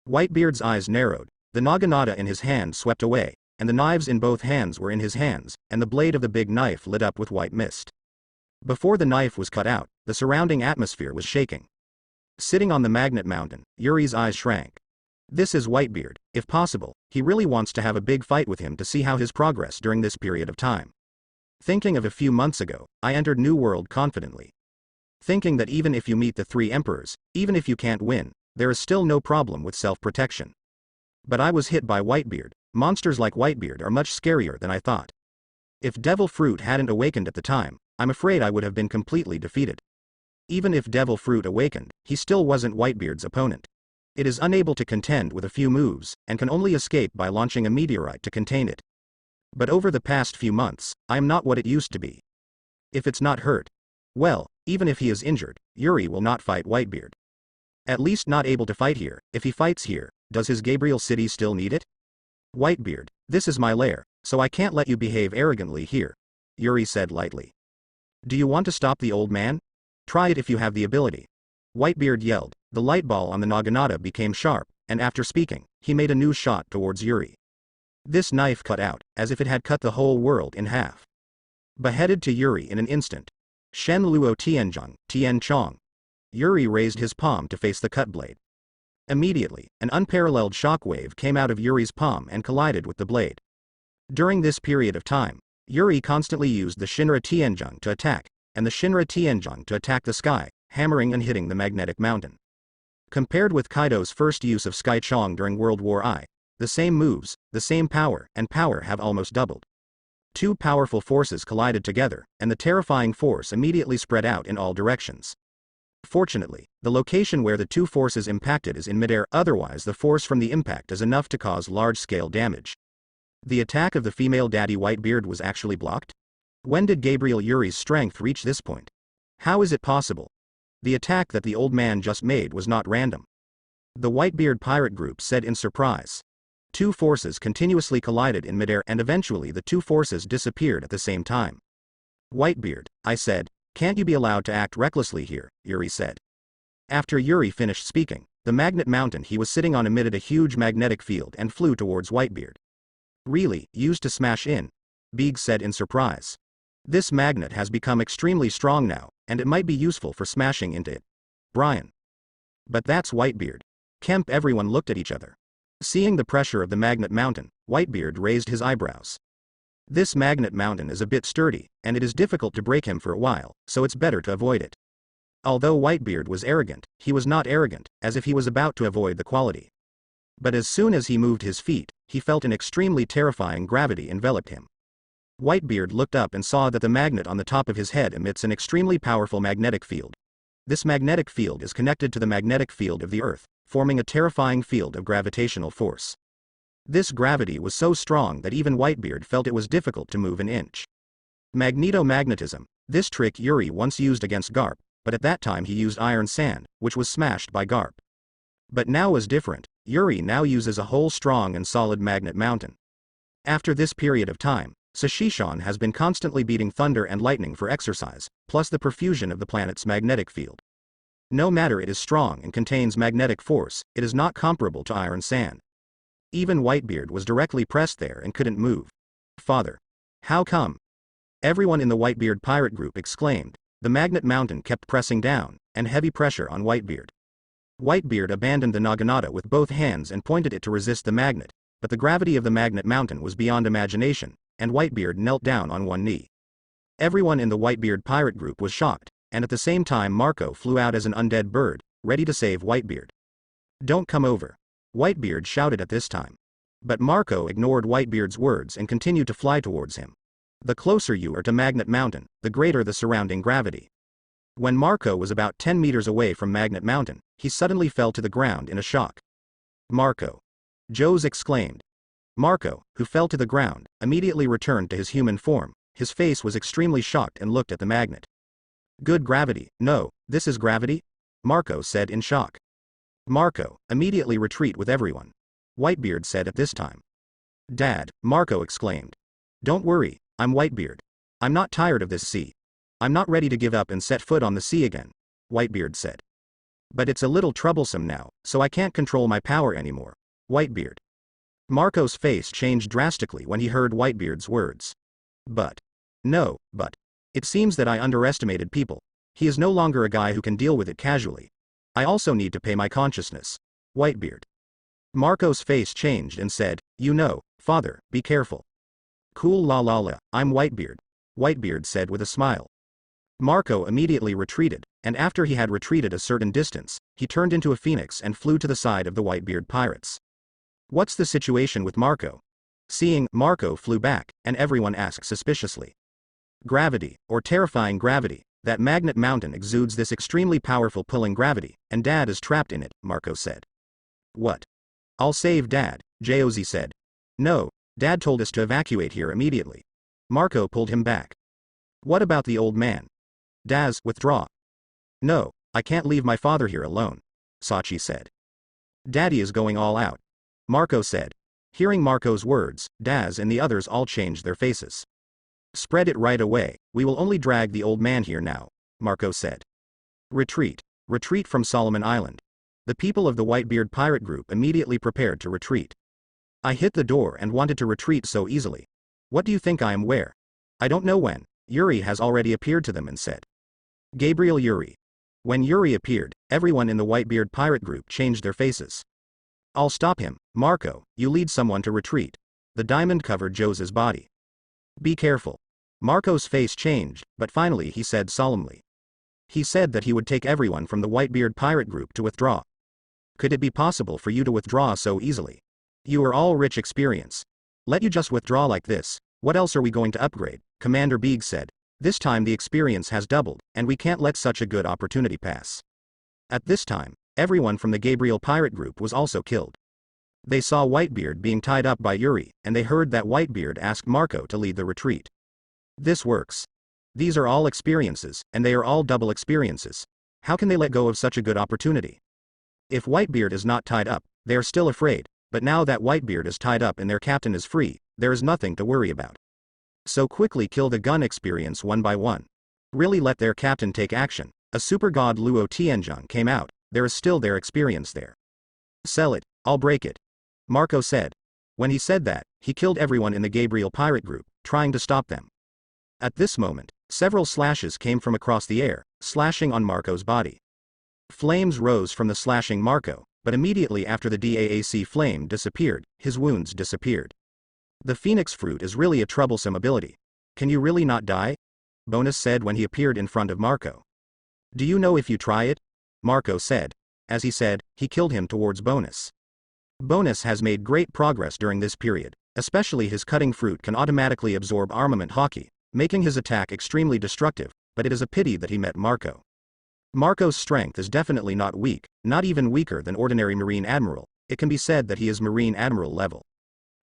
Whitebeard's eyes narrowed, the naginata in his hand swept away, and the knives in both hands were in his hands, and the blade of the big knife lit up with white mist. Before the knife was cut out, the surrounding atmosphere was shaking. Sitting on the magnet mountain, Yuri's eyes shrank. This is Whitebeard. If possible, he really wants to have a big fight with him to see how his progress during this period of time. Thinking of a few months ago, I entered New World confidently. Thinking that even if you meet the three emperors, even if you can't win, there is still no problem with self-protection. But I was hit by Whitebeard. Monsters like Whitebeard are much scarier than I thought. If Devil Fruit hadn't awakened at the time, I'm afraid I would have been completely defeated. Even if Devil Fruit awakened, he still wasn't Whitebeard's opponent. It is unable to contend with a few moves, and can only escape by launching a meteorite to contain it. But over the past few months, I am not what it used to be. If it's not hurt, well, even if he is injured, Yuri will not fight Whitebeard. At least not able to fight here. If he fights here, does his Gabriel city still need it? Whitebeard, this is my lair, so I can't let you behave arrogantly here, Yuri said lightly. Do you want to stop the old man? Try it if you have the ability. Whitebeard yelled. The light ball on the naginata became sharp, and after speaking, he made a new shot towards Yuri. This knife cut out, as if it had cut the whole world in half. Beheaded to Yuri in an instant. Shen Luo Tianzhong, Tian Chong. Yuri raised his palm to face the cut blade. Immediately, an unparalleled shockwave came out of Yuri's palm and collided with the blade. During this period of time, Yuri constantly used the Shinra Tianzhong to attack, and the Shinra Tianzhong to attack the sky, hammering and hitting the magnetic mountain. Compared with Kaido's first use of Sky Chong during World War I, the same moves, the same power, and power have almost doubled. Two powerful forces collided together, and the terrifying force immediately spread out in all directions. Fortunately, the location where the two forces impacted is in midair, otherwise the force from the impact is enough to cause large-scale damage. The attack of the female daddy Whitebeard was actually blocked? When did Gabriel Yuri's strength reach this point? How is it possible? The attack that the old man just made was not random. The Whitebeard pirate group said in surprise. Two forces continuously collided in midair and eventually the two forces disappeared at the same time. Whitebeard, I said, can't you be allowed to act recklessly here, Yuri said. After Yuri finished speaking, the magnet mountain he was sitting on emitted a huge magnetic field and flew towards Whitebeard. Really, used to smash in? Big said in surprise. This magnet has become extremely strong now, and it might be useful for smashing into it. Brian. But that's Whitebeard. Kemp. Everyone looked at each other. Seeing the pressure of the magnet mountain, Whitebeard raised his eyebrows. This magnet mountain is a bit sturdy, and it is difficult to break him for a while, so it's better to avoid it. Although Whitebeard was arrogant, he was not arrogant, as if he was about to avoid the quality. But as soon as he moved his feet, he felt an extremely terrifying gravity enveloped him. Whitebeard looked up and saw that the magnet on the top of his head emits an extremely powerful magnetic field. This magnetic field is connected to the magnetic field of the Earth, forming a terrifying field of gravitational force. This gravity was so strong that even Whitebeard felt it was difficult to move an inch. Magnetomagnetism. This trick Yuri once used against Garp, but at that time he used iron sand, which was smashed by Garp. But now was different. Yuri now uses a whole strong and solid magnet mountain. After this period of time, Sashishan has been constantly beating thunder and lightning for exercise, plus the perfusion of the planet's magnetic field. No matter it is strong and contains magnetic force, it is not comparable to iron sand. Even Whitebeard was directly pressed there and couldn't move. Father. How come? Everyone in the Whitebeard pirate group exclaimed. The magnet mountain kept pressing down, and heavy pressure on Whitebeard. Whitebeard abandoned the naginata with both hands and pointed it to resist the magnet, but the gravity of the magnet mountain was beyond imagination, and Whitebeard knelt down on one knee. Everyone in the Whitebeard pirate group was shocked, and at the same time Marco flew out as an undead bird, ready to save Whitebeard. Don't come over. Whitebeard shouted at this time. But Marco ignored Whitebeard's words and continued to fly towards him. The closer you are to Magnet Mountain, the greater the surrounding gravity. When Marco was about 10 meters away from Magnet Mountain, he suddenly fell to the ground in a shock. Marco. Jose exclaimed. Marco, who fell to the ground, immediately returned to his human form. His face was extremely shocked and looked at the magnet. Good gravity. No, this is gravity? Marco said in shock. Marco, immediately retreat with everyone. Whitebeard said at this time. Dad, Marco exclaimed. Don't worry, I'm Whitebeard. I'm not tired of this sea. I'm not ready to give up and set foot on the sea again, Whitebeard said. But it's a little troublesome now, so I can't control my power anymore, Whitebeard. Marco's face changed drastically when he heard Whitebeard's words. But. No, but. It seems that I underestimated people. He is no longer a guy who can deal with it casually. I also need to pay my consciousness. Whitebeard. Marco's face changed and said, You know, father, be careful. Cool la la la, I'm Whitebeard. Whitebeard said with a smile. Marco immediately retreated, and after he had retreated a certain distance, he turned into a phoenix and flew to the side of the Whitebeard pirates. What's the situation with Marco? Seeing Marco flew back, and everyone asked suspiciously. Gravity, or terrifying gravity. That magnet mountain exudes this extremely powerful pulling gravity, and Dad is trapped in it, Marco said. What? I'll save Dad, Jose said. No, Dad told us to evacuate here immediately. Marco pulled him back. What about the old man? Daz, withdraw. No, I can't leave my father here alone, Sachi said. Daddy is going all out, Marco said. Hearing Marco's words, Daz and the others all changed their faces. Spread it right away, we will only drag the old man here now, Marco said. Retreat. Retreat from Solomon Island. The people of the Whitebeard pirate group immediately prepared to retreat. I hit the door and wanted to retreat so easily. What do you think I am where? I don't know when. Yuri has already appeared to them and said. Gabriel Yuri. When Yuri appeared, everyone in the Whitebeard pirate group changed their faces. I'll stop him, Marco, you lead someone to retreat. The diamond covered Jose's body. Be careful. Marco's face changed, but finally he said solemnly. He said that he would take everyone from the Whitebeard pirate group to withdraw. Could it be possible for you to withdraw so easily? You are all rich experience. Let you just withdraw like this, what else are we going to upgrade? Commander Beeg said. This time the experience has doubled, and we can't let such a good opportunity pass. At this time, everyone from the Gabriel pirate group was also killed. They saw Whitebeard being tied up by Yuri, and they heard that Whitebeard asked Marco to lead the retreat. This works. These are all experiences, and they are all double experiences. How can they let go of such a good opportunity? If Whitebeard is not tied up, they are still afraid, but now that Whitebeard is tied up and their captain is free, there is nothing to worry about. So quickly kill the gun experience one by one. Really let their captain take action. A super god Luo Tianzheng came out, there is still their experience there. Sell it, I'll break it. Marco said. When he said that, he killed everyone in the Gabriel pirate group, trying to stop them. At this moment, several slashes came from across the air, slashing on Marco's body. Flames rose from the slashing Marco, but immediately after the DAAC flame disappeared, his wounds disappeared. The Phoenix Fruit is really a troublesome ability. Can you really not die? Bonus said when he appeared in front of Marco. Do you know if you try it? Marco said. As he said, he killed him towards Bonus. Bonus has made great progress during this period, especially his cutting fruit can automatically absorb armament hockey, making his attack extremely destructive, but it is a pity that he met Marco. Marco's strength is definitely not weak, not even weaker than ordinary Marine Admiral, it can be said that he is Marine Admiral level.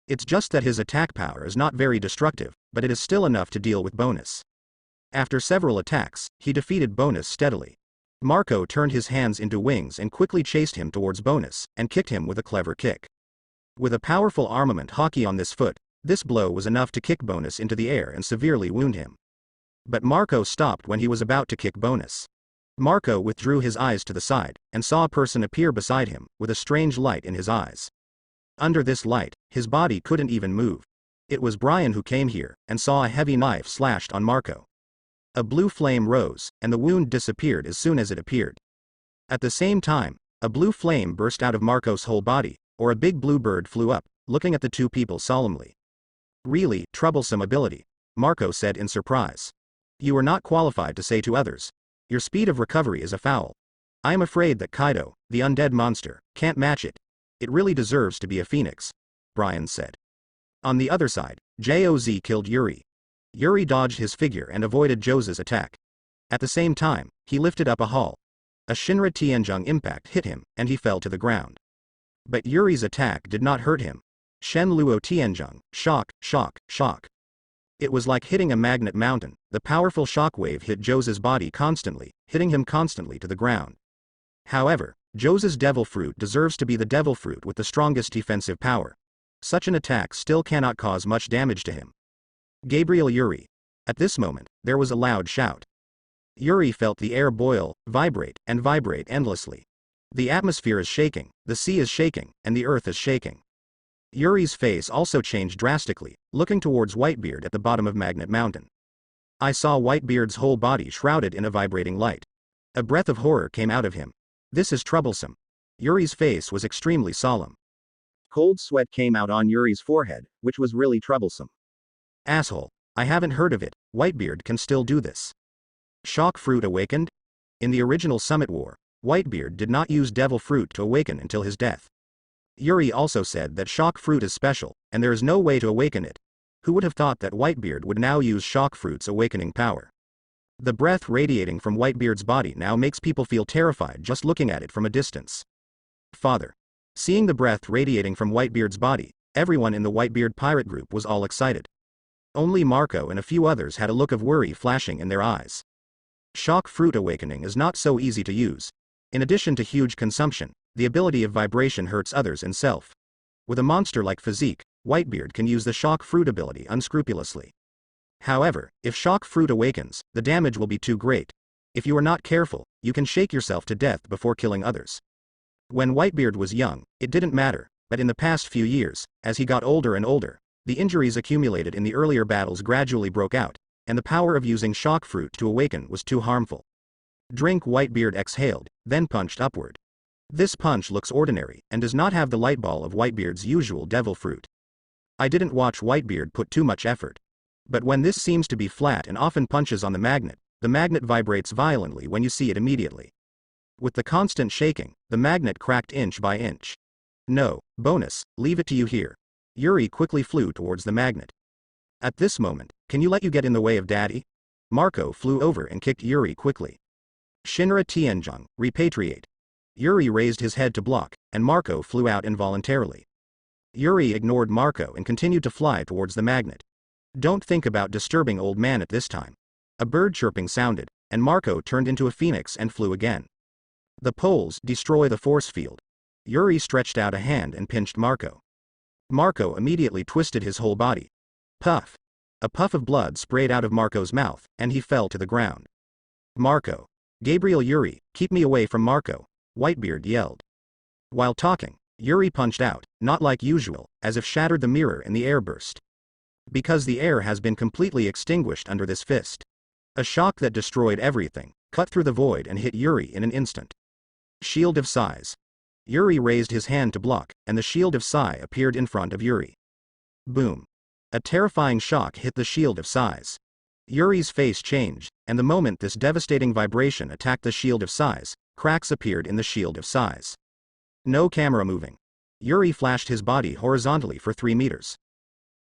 It's just that his attack power is not very destructive, but it is still enough to deal with Bonus. After several attacks, he defeated Bonus steadily. Marco turned his hands into wings and quickly chased him towards Bonus, and kicked him with a clever kick. With a powerful armament hockey on this foot, this blow was enough to kick Bonus into the air and severely wound him. But Marco stopped when he was about to kick Bonus. Marco withdrew his eyes to the side, and saw a person appear beside him, with a strange light in his eyes. Under this light, his body couldn't even move. It was Brian who came here, and saw a heavy knife slashed on Marco. A blue flame rose, and the wound disappeared as soon as it appeared. At the same time, a blue flame burst out of Marco's whole body, or a big blue bird flew up, looking at the two people solemnly. Really, troublesome ability, Marco said in surprise. You are not qualified to say to others. Your speed of recovery is a foul. I am afraid that Kaido, the undead monster, can't match it. It really deserves to be a phoenix, Brian said. On the other side, Joz killed Yuri. Yuri dodged his figure and avoided Joz's attack. At the same time, he lifted up a haul. A Shinra Tianjung impact hit him, and he fell to the ground. But Yuri's attack did not hurt him. Shen Luo Tianjung, shock, shock, shock. It was like hitting a magnet mountain. The powerful shockwave hit Joz's body constantly, hitting him constantly to the ground. However, Joz's devil fruit deserves to be the devil fruit with the strongest defensive power. Such an attack still cannot cause much damage to him. Gabriel Yuri. At this moment, there was a loud shout. Yuri felt the air boil, vibrate, and vibrate endlessly. The atmosphere is shaking, the sea is shaking, and the earth is shaking. Yuri's face also changed drastically, looking towards Whitebeard at the bottom of Magnet Mountain. I saw Whitebeard's whole body shrouded in a vibrating light. A breath of horror came out of him. This is troublesome. Yuri's face was extremely solemn. Cold sweat came out on Yuri's forehead, which was really troublesome. Asshole. I haven't heard of it. Whitebeard can still do this. Shock Fruit awakened? In the original Summit War, Whitebeard did not use Devil Fruit to awaken until his death. Yuri also said that Shock Fruit is special, and there is no way to awaken it. Who would have thought that Whitebeard would now use Shock Fruit's awakening power? The breath radiating from Whitebeard's body now makes people feel terrified just looking at it from a distance. Father. Seeing the breath radiating from Whitebeard's body, everyone in the Whitebeard pirate group was all excited. Only Marco and a few others had a look of worry flashing in their eyes. Shock Fruit awakening is not so easy to use. In addition to huge consumption, the ability of vibration hurts others and self. With a monster-like physique, Whitebeard can use the Shock Fruit ability unscrupulously. However, if Shock Fruit awakens, the damage will be too great. If you are not careful, you can shake yourself to death before killing others. When Whitebeard was young, it didn't matter, but in the past few years, as he got older and older, the injuries accumulated in the earlier battles gradually broke out, and the power of using Shock Fruit to awaken was too harmful. Drink. Whitebeard exhaled, then punched upward. This punch looks ordinary, and does not have the light ball of Whitebeard's usual devil fruit. I didn't watch Whitebeard put too much effort. But when this seems to be flat and often punches on the magnet vibrates violently when you see it immediately. With the constant shaking, the magnet cracked inch by inch. No, Bonus, leave it to you here. Yuri quickly flew towards the magnet. At this moment, can you let you get in the way of Daddy? Marco flew over and kicked Yuri quickly. Shinra Tianjung, repatriate. Yuri raised his head to block, and Marco flew out involuntarily. Yuri ignored Marco and continued to fly towards the magnet. Don't think about disturbing old man at this time. A bird chirping sounded, and Marco turned into a phoenix and flew again. The poles destroy the force field. Yuri stretched out a hand and pinched Marco. Marco immediately twisted his whole body. Puff. A puff of blood sprayed out of Marco's mouth, and he fell to the ground. Marco. Gabriel Yuri, keep me away from Marco, Whitebeard yelled. While talking, Yuri punched out, not like usual, as if shattered the mirror and the air burst. Because the air has been completely extinguished under this fist. A shock that destroyed everything, cut through the void and hit Yuri in an instant. Shield of Size. Yuri raised his hand to block, and the Shield of Sai appeared in front of Yuri. Boom. A terrifying shock hit the Shield of Size. Yuri's face changed, and the moment this devastating vibration attacked the Shield of Size, cracks appeared in the Shield of Size. No camera moving. Yuri flashed his body horizontally for 3 meters.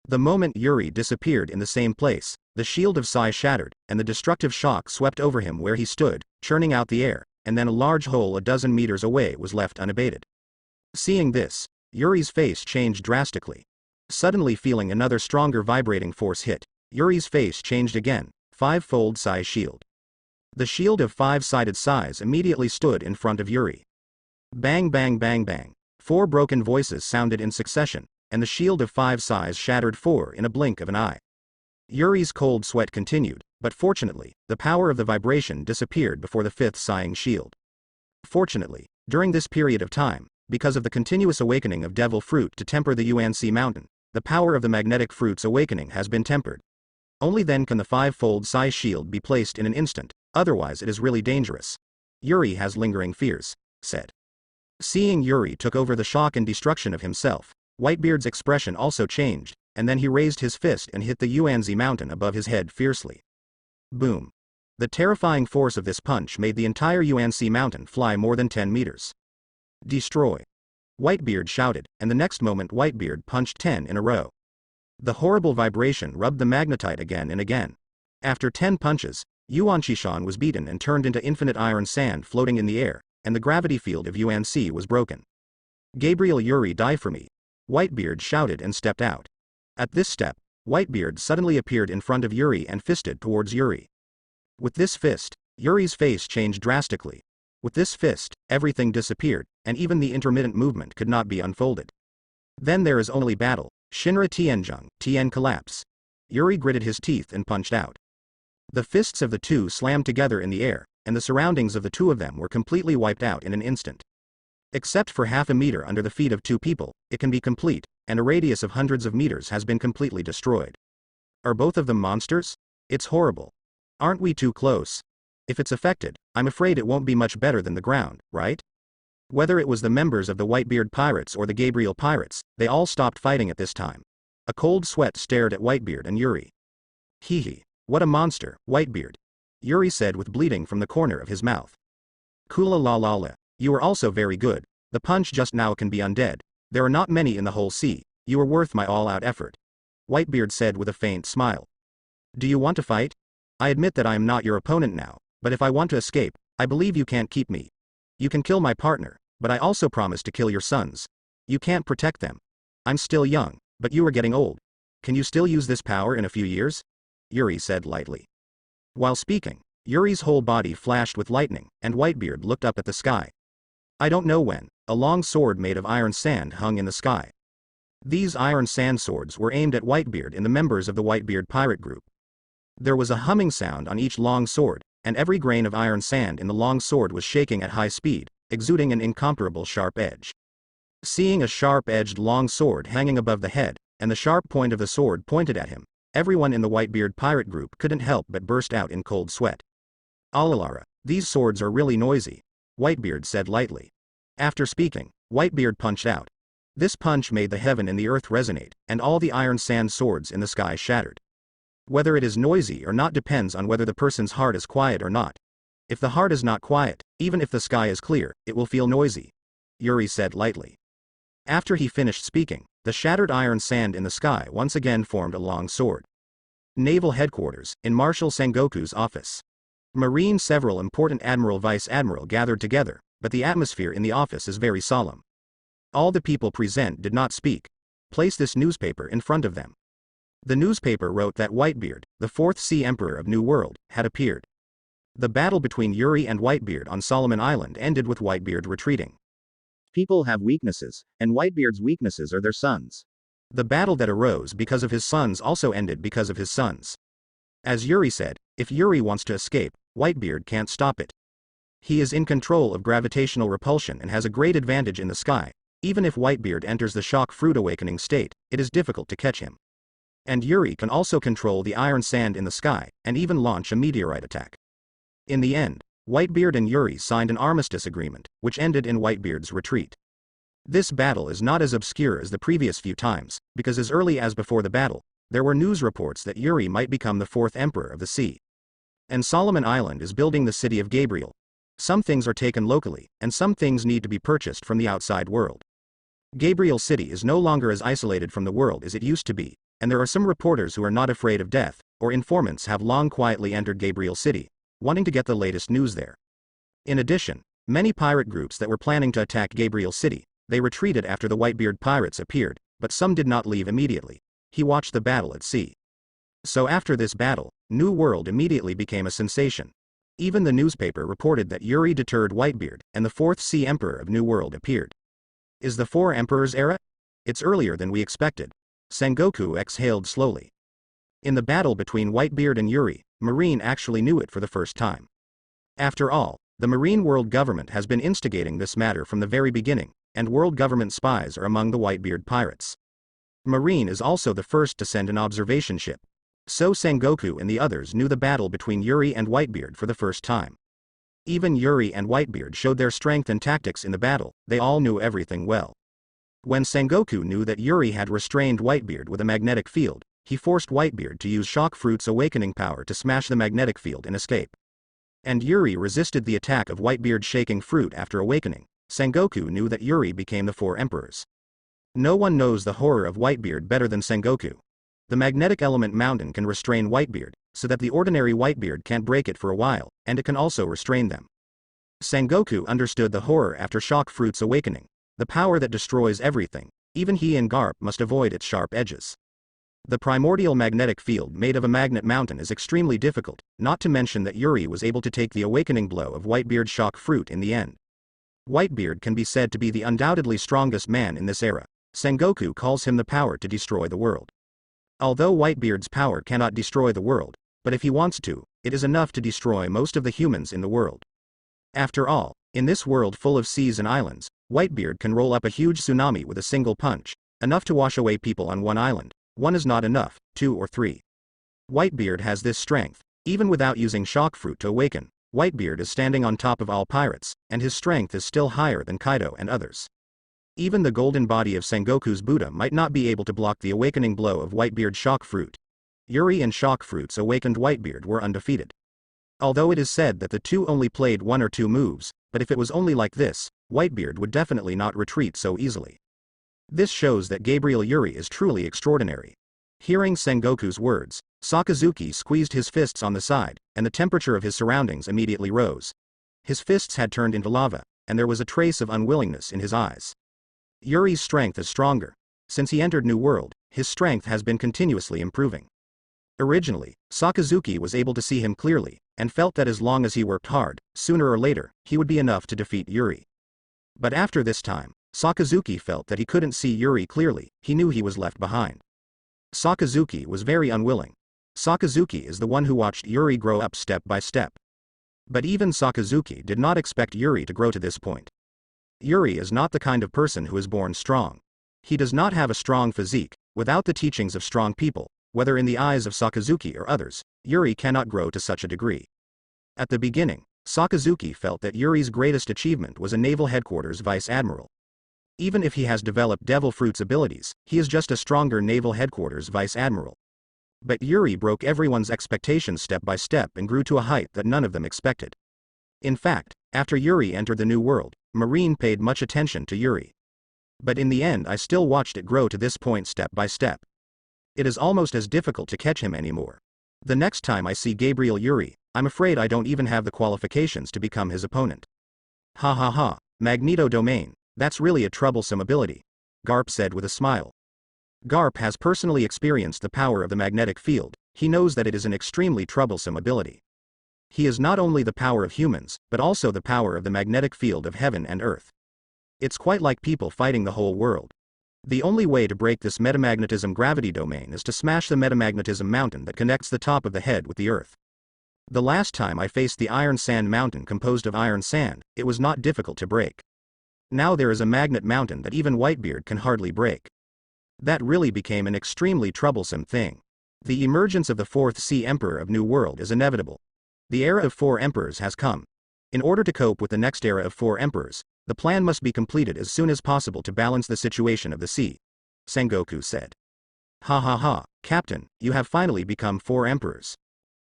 The moment Yuri disappeared in the same place, the Shield of Sai shattered, and the destructive shock swept over him where he stood, churning out the air, and then a large hole a dozen meters away was left unabated. Seeing this, Yuri's face changed drastically. Suddenly feeling another stronger vibrating force hit, Yuri's face changed again, 5-fold Sai shield. The shield of 5-sided Sais immediately stood in front of Yuri. Bang bang bang bang. 4 broken voices sounded in succession, and the shield of 5 Sais shattered 4 in a blink of an eye. Yuri's cold sweat continued, but fortunately, the power of the vibration disappeared before the 5th sighing shield. Fortunately, during this period of time, because of the continuous awakening of devil fruit to temper the UNC mountain, the power of the magnetic fruit's awakening has been tempered. Only then can the 5-fold Sai shield be placed in an instant, otherwise it is really dangerous. Yuri has lingering fears, said. Seeing Yuri took over the shock and destruction of himself, Whitebeard's expression also changed, and then he raised his fist and hit the UNZ mountain above his head fiercely. Boom. The terrifying force of this punch made the entire UNC mountain fly more than 10 meters. Destroy. Whitebeard shouted, and the next moment Whitebeard punched 10 in a row. The horrible vibration rubbed the magnetite again and again. After 10 punches, Yuanshishan was beaten and turned into infinite iron sand floating in the air, and the gravity field of UNC was broken. Gabriel Yuri, die for me. Whitebeard shouted and stepped out. At this step, Whitebeard suddenly appeared in front of Yuri and fisted towards Yuri. With this fist, Yuri's face changed drastically. With this fist, everything disappeared, and even the intermittent movement could not be unfolded. Then there is only battle. Shinra Tianjung, Tien collapse. Yuri gritted his teeth and punched out. The fists of the two slammed together in the air, and the surroundings of the two of them were completely wiped out in an instant. Except for half a meter under the feet of 2 people, it can be complete, and a radius of hundreds of meters has been completely destroyed. Are both of them monsters? It's horrible. Aren't we too close? If it's affected, I'm afraid it won't be much better than the ground, right? Whether it was the members of the Whitebeard pirates or the Gabriel pirates, they all stopped fighting at this time. A cold sweat stared at Whitebeard and Yuri. Hee hee, what a monster, Whitebeard. Yuri said with bleeding from the corner of his mouth. Kula la la la, you are also very good. The punch just now can be undead. There are not many in the whole sea. You are worth my all-out effort. Whitebeard said with a faint smile. Do you want to fight? I admit that I am not your opponent now, but if I want to escape, I believe you can't keep me. You can kill my partner, but I also promise to kill your sons. You can't protect them. I'm still young, but you are getting old. Can you still use this power in a few years? Yuri said lightly. While speaking, Yuri's whole body flashed with lightning, and Whitebeard looked up at the sky. I don't know when, a long sword made of iron sand hung in the sky. These iron sand swords were aimed at Whitebeard and the members of the Whitebeard pirate group. There was a humming sound on each long sword, and every grain of iron sand in the long sword was shaking at high speed, exuding an incomparable sharp edge. Seeing a sharp-edged long sword hanging above the head, and the sharp point of the sword pointed at him, everyone in the Whitebeard pirate group couldn't help but burst out in cold sweat. Alalara, these swords are really noisy, Whitebeard said lightly. After speaking, Whitebeard punched out. This punch made the heaven and the earth resonate, and all the iron sand swords in the sky shattered. Whether it is noisy or not depends on whether the person's heart is quiet or not. If the heart is not quiet, even if the sky is clear, it will feel noisy, Yuri said lightly. After he finished speaking, the shattered iron sand in the sky once again formed a long sword. Naval Headquarters, in Marshal Sengoku's office. Marine several important Admiral Vice Admiral gathered together, but the atmosphere in the office is very solemn. All the people present did not speak. Place this newspaper in front of them. The newspaper wrote that Whitebeard, the 4th Sea Emperor of New World, had appeared. The battle between Yuri and Whitebeard on Solomon Island ended with Whitebeard retreating. People have weaknesses, and Whitebeard's weaknesses are their sons. The battle that arose because of his sons also ended because of his sons. As Yuri said, if Yuri wants to escape, Whitebeard can't stop it. He is in control of gravitational repulsion and has a great advantage in the sky, Even if Whitebeard enters the shock fruit awakening state, it is difficult to catch him. And Yuri can also control the iron sand in the sky, and even launch a meteorite attack. In the end, Whitebeard and Yuri signed an armistice agreement, which ended in Whitebeard's retreat. This battle is not as obscure as the previous few times, because as early as before the battle, there were news reports that Yuri might become the fourth emperor of the sea. And Solomon Island is building the city of Gabriel. Some things are taken locally, and some things need to be purchased from the outside world. Gabriel City is no longer as isolated from the world as it used to be, and there are some reporters who are not afraid of death, or informants have long quietly entered Gabriel City, wanting to get the latest news there. In addition, many pirate groups that were planning to attack Gabriel City, they retreated after the Whitebeard pirates appeared, but some did not leave immediately. He watched the battle at sea. So after this battle, New World immediately became a sensation. Even the newspaper reported that Yuri deterred Whitebeard, and the fourth Sea Emperor of New World appeared. Is the Four Emperors era? It's earlier than we expected. Sengoku exhaled slowly. In the battle between Whitebeard and Yuri, Marine actually knew it for the first time. After all, the Marine World Government has been instigating this matter from the very beginning, and World Government spies are among the Whitebeard pirates. Marine is also the first to send an observation ship. So Sengoku and the others knew the battle between Yuri and Whitebeard for the first time. Even Yuri and Whitebeard showed their strength and tactics in the battle, they all knew everything well. When Sengoku knew that Yuri had restrained Whitebeard with a magnetic field, he forced Whitebeard to use Shock Fruit's awakening power to smash the magnetic field and escape. And Yuri resisted the attack of Whitebeard's shaking fruit after awakening. Sengoku knew that Yuri became the Four Emperors. No one knows the horror of Whitebeard better than Sengoku. The magnetic element mountain can restrain Whitebeard, so that the ordinary Whitebeard can't break it for a while, and it can also restrain them. Sengoku understood the horror after Shock Fruit's awakening. The power that destroys everything, even he and Garp must avoid its sharp edges. The primordial magnetic field made of a magnet mountain is extremely difficult, not to mention that Yuri was able to take the awakening blow of Whitebeard's Shock Fruit in the end. Whitebeard can be said to be the undoubtedly strongest man in this era. Sengoku calls him the power to destroy the world. Although Whitebeard's power cannot destroy the world, but if he wants to, it is enough to destroy most of the humans in the world. After all, in this world full of seas and islands, Whitebeard can roll up a huge tsunami with a single punch, enough to wash away people on one island. One is not enough, 2 or 3. Whitebeard has this strength. Even without using Shock Fruit to awaken, Whitebeard is standing on top of all pirates, and his strength is still higher than Kaido and others. Even the golden body of Sengoku's Buddha might not be able to block the awakening blow of Whitebeard's Shock Fruit. Yuri and Shock Fruit's awakened Whitebeard were undefeated. Although it is said that the two only played 1 or 2 moves, but if it was only like this, Whitebeard would definitely not retreat so easily. This shows that Gabriel Yuri is truly extraordinary. Hearing Sengoku's words, Sakazuki squeezed his fists on the side, and the temperature of his surroundings immediately rose. His fists had turned into lava, and there was a trace of unwillingness in his eyes. Yuri's strength is stronger. Since he entered New World, his strength has been continuously improving. Originally, Sakazuki was able to see him clearly, and felt that as long as he worked hard, sooner or later, he would be enough to defeat Yuri. But after this time, Sakazuki felt that he couldn't see Yuri clearly, he knew he was left behind. Sakazuki was very unwilling. Sakazuki is the one who watched Yuri grow up step by step. But even Sakazuki did not expect Yuri to grow to this point. Yuri is not the kind of person who is born strong. He does not have a strong physique. Without the teachings of strong people, whether in the eyes of Sakazuki or others, Yuri cannot grow to such a degree. At the beginning, Sakazuki felt that Yuri's greatest achievement was a naval headquarters vice admiral. Even if he has developed Devil Fruit's abilities, he is just a stronger naval headquarters vice admiral. But Yuri broke everyone's expectations step by step and grew to a height that none of them expected. In fact, after Yuri entered the New World, Marine paid much attention to Yuri. But in the end I still watched it grow to this point step by step. It is almost as difficult to catch him anymore. The next time I see Gabriel Yuri, I'm afraid I don't even have the qualifications to become his opponent. Ha ha ha, Magneto Domain, that's really a troublesome ability, Garp said with a smile. Garp has personally experienced the power of the magnetic field, he knows that it is an extremely troublesome ability. He is not only the power of humans, but also the power of the magnetic field of heaven and earth. It's quite like people fighting the whole world. The only way to break this metamagnetism gravity domain is to smash the metamagnetism mountain that connects the top of the head with the earth. The last time I faced the iron sand mountain composed of iron sand, it was not difficult to break. Now there is a magnet mountain that even Whitebeard can hardly break. That really became an extremely troublesome thing. The emergence of the fourth Sea Emperor of New World is inevitable. The era of 4 emperors has come. In order to cope with the next era of 4 emperors, the plan must be completed as soon as possible to balance the situation of the sea. Sengoku said. Ha ha ha, Captain, you have finally become 4 emperors.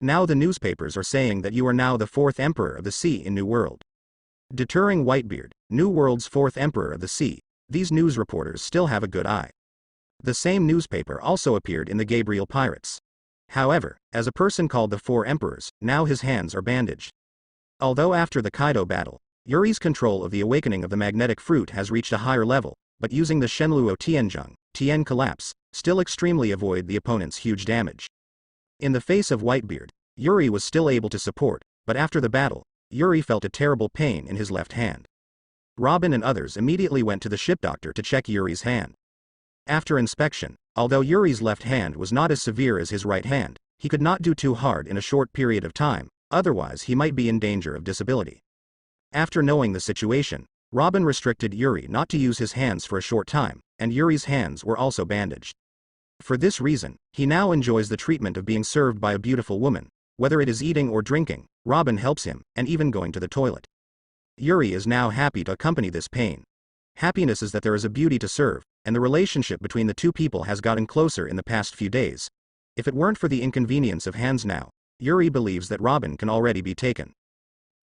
Now the newspapers are saying that you are now the 4th emperor of the sea in New World. Deterring Whitebeard, New World's 4th emperor of the sea, these news reporters still have a good eye. The same newspaper also appeared in the Gabriel Pirates. However, as a person called the 4 emperors, now his hands are bandaged. Although after the Kaido battle, Yuri's control of the awakening of the magnetic fruit has reached a higher level, but using the Shenluo Tianzheng, Tien collapse, still extremely avoid the opponent's huge damage. In the face of Whitebeard, Yuri was still able to support, but after the battle, Yuri felt a terrible pain in his left hand. Robin and others immediately went to the ship doctor to check Yuri's hand. After inspection, although Yuri's left hand was not as severe as his right hand, he could not do too hard in a short period of time, otherwise he might be in danger of disability. After knowing the situation, Robin restricted Yuri not to use his hands for a short time, and Yuri's hands were also bandaged. For this reason, he now enjoys the treatment of being served by a beautiful woman. Whether it is eating or drinking, Robin helps him, and even going to the toilet. Yuri is now happy to accompany this pain. Happiness is that there is a beauty to serve, and the relationship between the two people has gotten closer in the past few days. If it weren't for the inconvenience of hands now, Yuri believes that Robin can already be taken.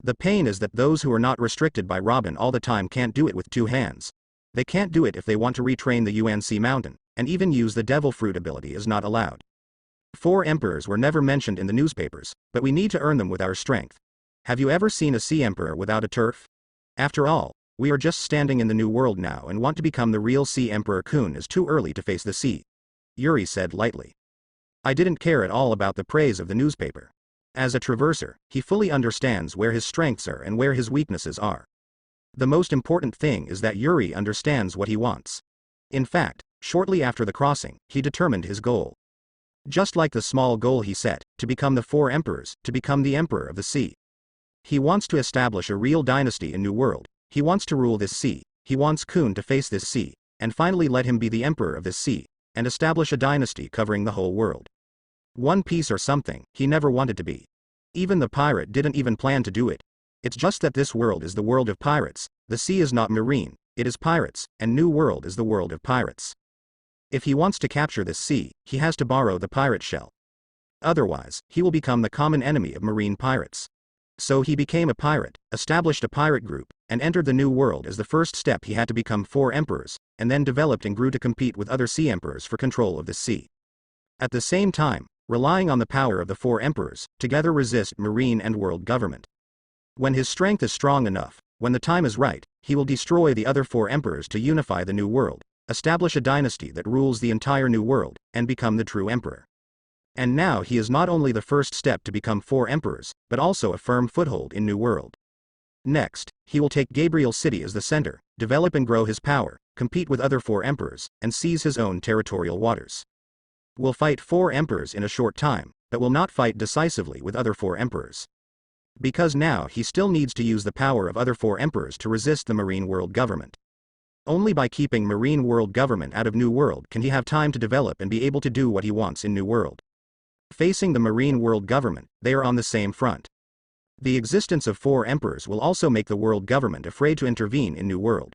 The pain is that those who are not restricted by Robin all the time can't do it with 2 hands. They can't do it if they want to retrain the UNC mountain, and even use the devil fruit ability is not allowed. 4 emperors were never mentioned in the newspapers, but we need to earn them with our strength. Have you ever seen a sea emperor without a turf? After all, we are just standing in the new world now and want to become the real sea emperor. Kun is too early to face the sea. Yuri said lightly. I didn't care at all about the praise of the newspaper. As a traverser, he fully understands where his strengths are and where his weaknesses are. The most important thing is that Yuri understands what he wants. In fact, shortly after the crossing, he determined his goal. Just like the small goal he set, to become the 4 emperors, to become the emperor of the sea. He wants to establish a real dynasty in New World, he wants to rule this sea, he wants Kun to face this sea, and finally let him be the emperor of this sea, and establish a dynasty covering the whole world. One Piece or something, he never wanted to be. Even the pirate didn't even plan to do it. It's just that this world is the world of pirates, the sea is not marine, it is pirates, and New World is the world of pirates. If he wants to capture this sea, he has to borrow the pirate shell. Otherwise, he will become the common enemy of marine pirates. So he became a pirate, established a pirate group, and entered the New World as the first step. He had to become 4 emperors, and then developed and grew to compete with other sea emperors for control of the sea. At the same time, relying on the power of the 4 emperors, together resist marine and world government. When his strength is strong enough, when the time is right, he will destroy the other 4 emperors to unify the New World, establish a dynasty that rules the entire New World, and become the true emperor. And now he is not only the first step to become 4 emperors, but also a firm foothold in New World. Next, he will take Gabriel City as the center, develop and grow his power, compete with other 4 emperors, and seize his own territorial waters. Will fight 4 emperors in a short time, but will not fight decisively with other 4 emperors. Because now he still needs to use the power of other 4 emperors to resist the marine world government. Only by keeping marine world government out of New World can he have time to develop and be able to do what he wants in New World. Facing the marine world government, they are on the same front. The existence of 4 emperors will also make the world government afraid to intervene in New World.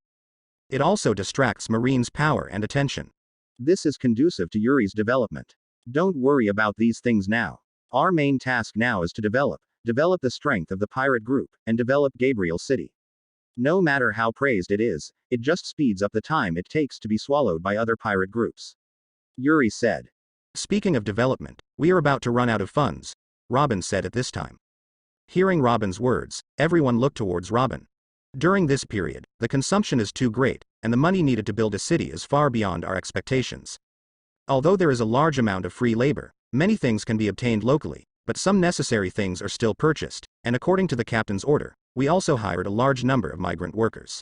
It also distracts Marine's power and attention. This is conducive to Yuri's development. Don't worry about these things now. Our main task now is to develop the strength of the pirate group, and develop Gabriel City. No matter how praised it is, it just speeds up the time it takes to be swallowed by other pirate groups. Yuri said. Speaking of development, we are about to run out of funds, Robin said at this time. Hearing Robin's words, everyone looked towards Robin. During this period, the consumption is too great, and the money needed to build a city is far beyond our expectations. Although there is a large amount of free labor, many things can be obtained locally, but some necessary things are still purchased, and according to the captain's order, we also hired a large number of migrant workers.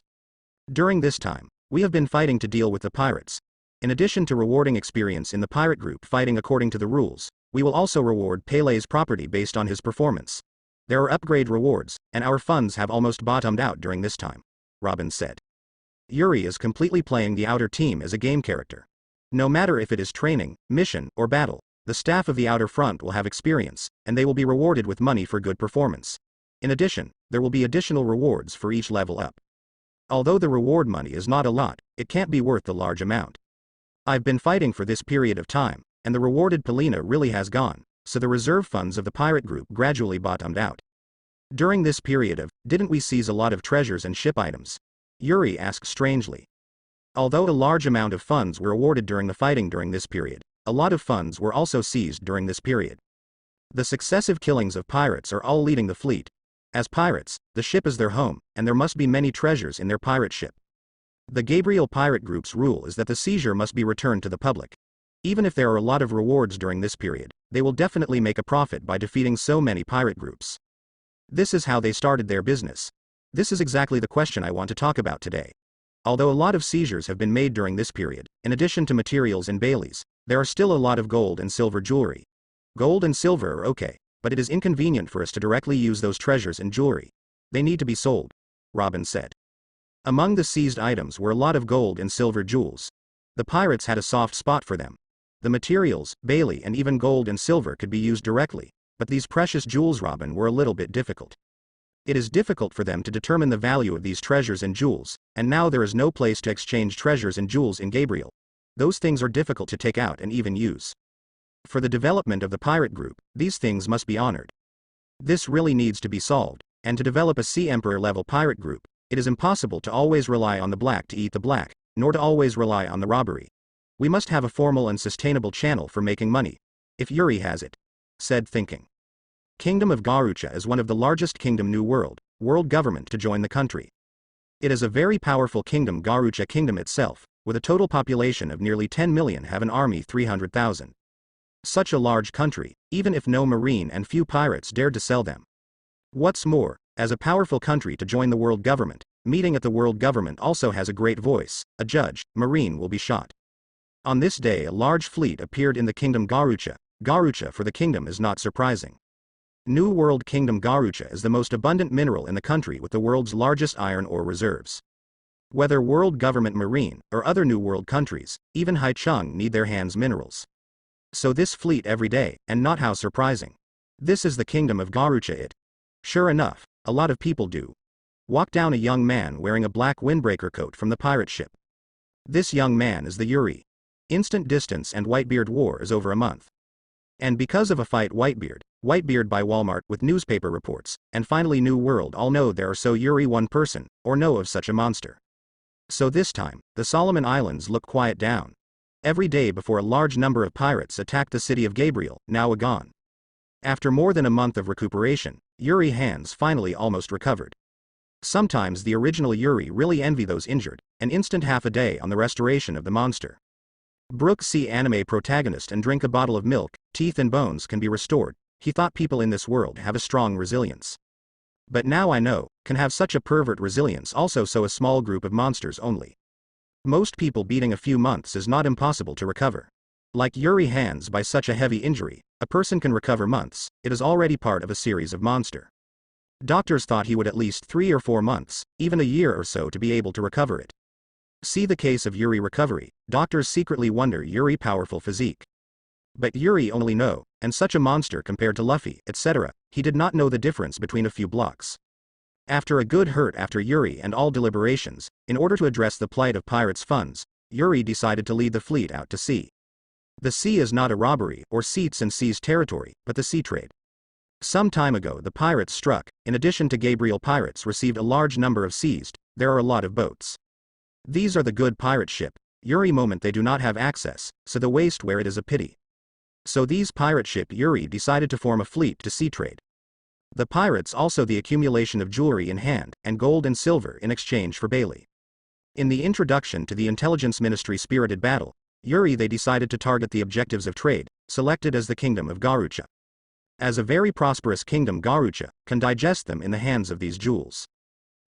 During this time, we have been fighting to deal with the pirates. In addition to rewarding experience in the pirate group fighting according to the rules, we will also reward Pele's property based on his performance. There are upgrade rewards, and our funds have almost bottomed out during this time, Robin said. Yuri is completely playing the outer team as a game character. No matter if it is training, mission, or battle, the staff of the outer front will have experience, and they will be rewarded with money for good performance. In addition, there will be additional rewards for each level up. Although the reward money is not a lot, it can't be worth the large amount. I've been fighting for this period of time, and the rewarded Polina really has gone, so the reserve funds of the pirate group gradually bottomed out. During this period didn't we seize a lot of treasures and ship items? Yuri asked strangely. Although a large amount of funds were awarded during the fighting during this period, a lot of funds were also seized during this period. The successive killings of pirates are all leading the fleet. As pirates, the ship is their home, and there must be many treasures in their pirate ship. The Gabriel pirate group's rule is that the seizure must be returned to the public. Even if there are a lot of rewards during this period, they will definitely make a profit by defeating so many pirate groups. This is how they started their business. This is exactly the question I want to talk about today. Although a lot of seizures have been made during this period, in addition to materials and Baileys, there are still a lot of gold and silver jewelry. Gold and silver are okay, but it is inconvenient for us to directly use those treasures and jewelry. They need to be sold, Robin said. Among the seized items were a lot of gold and silver jewels. The pirates had a soft spot for them. The materials, Bailey, and even gold and silver could be used directly, but these precious jewels, Robin, were a little bit difficult. It is difficult for them to determine the value of these treasures and jewels, and now there is no place to exchange treasures and jewels in Gabriel. Those things are difficult to take out and even use. For the development of the pirate group, these things must be honored. This really needs to be solved, and to develop a Sea Emperor level pirate group, it is impossible to always rely on the black to eat the black, nor to always rely on the robbery. We must have a formal and sustainable channel for making money. If Yuri has it, said thinking. Kingdom of Garucha is one of the largest kingdom New World government to join the country. It is a very powerful kingdom. Garucha kingdom itself, with a total population of nearly 10 million, have an army 300,000. Such a large country, even if no marine and few pirates dared to sell them. What's more, as a powerful country to join the world government, meeting at the world government also has a great voice. A judge, marine will be shot. On this day a large fleet appeared in the kingdom Garucha. Garucha for the kingdom is not surprising. New World Kingdom Garucha is the most abundant mineral in the country with the world's largest iron ore reserves. Whether world government marine, or other New World countries, even Haicheng need their hands minerals. So this fleet every day, and not how surprising. This is the kingdom of Garucha. Sure enough, a lot of people do. Walk down a young man wearing a black windbreaker coat from the pirate ship. This young man is the Yuri. Instant distance and Whitebeard war is over a month. And because of a fight Whitebeard by Walmart with newspaper reports, and finally New World all know there are so Yuri one person, or know of such a monster. So this time, the Solomon Islands look quiet down. Every day before a large number of pirates attacked the city of Gabriel, now gone. After more than a month of recuperation, Yuri hands finally almost recovered. Sometimes the original Yuri really envy those injured, an instant half a day on the restoration of the monster. Brooke see anime protagonist and drink a bottle of milk, teeth and bones can be restored. He thought people in this world have a strong resilience. But now I know, can have such a pervert resilience also, so a small group of monsters only. Most people beating a few months is not impossible to recover. Like Yuri hands by such a heavy injury, a person can recover months, it is already part of a series of monster. Doctors thought he would at least 3 or 4 months, even a year or so to be able to recover it. See the case of Yuri recovery, doctors secretly wonder Yuri powerful physique. But Yuri only know, and such a monster compared to Luffy, etc., he did not know the difference between a few blocks. After a good hurt after Yuri and all deliberations, in order to address the plight of pirates' funds, Yuri decided to lead the fleet out to sea. The sea is not a robbery or seats and seas territory, but the sea trade. Some time ago the pirates struck, in addition to Gabriel pirates received a large number of seized, there are a lot of boats. These are the good pirate ship, Yuri moment they do not have access, so the waste where it is a pity. So these pirate ship Yuri decided to form a fleet to sea trade. The pirates also the accumulation of jewelry in hand, and gold and silver in exchange for Bailey. In the introduction to the Intelligence Ministry Spirited Battle, Yuri they decided to target the objectives of trade, selected as the kingdom of Garucha. As a very prosperous kingdom Garucha, can digest them in the hands of these jewels.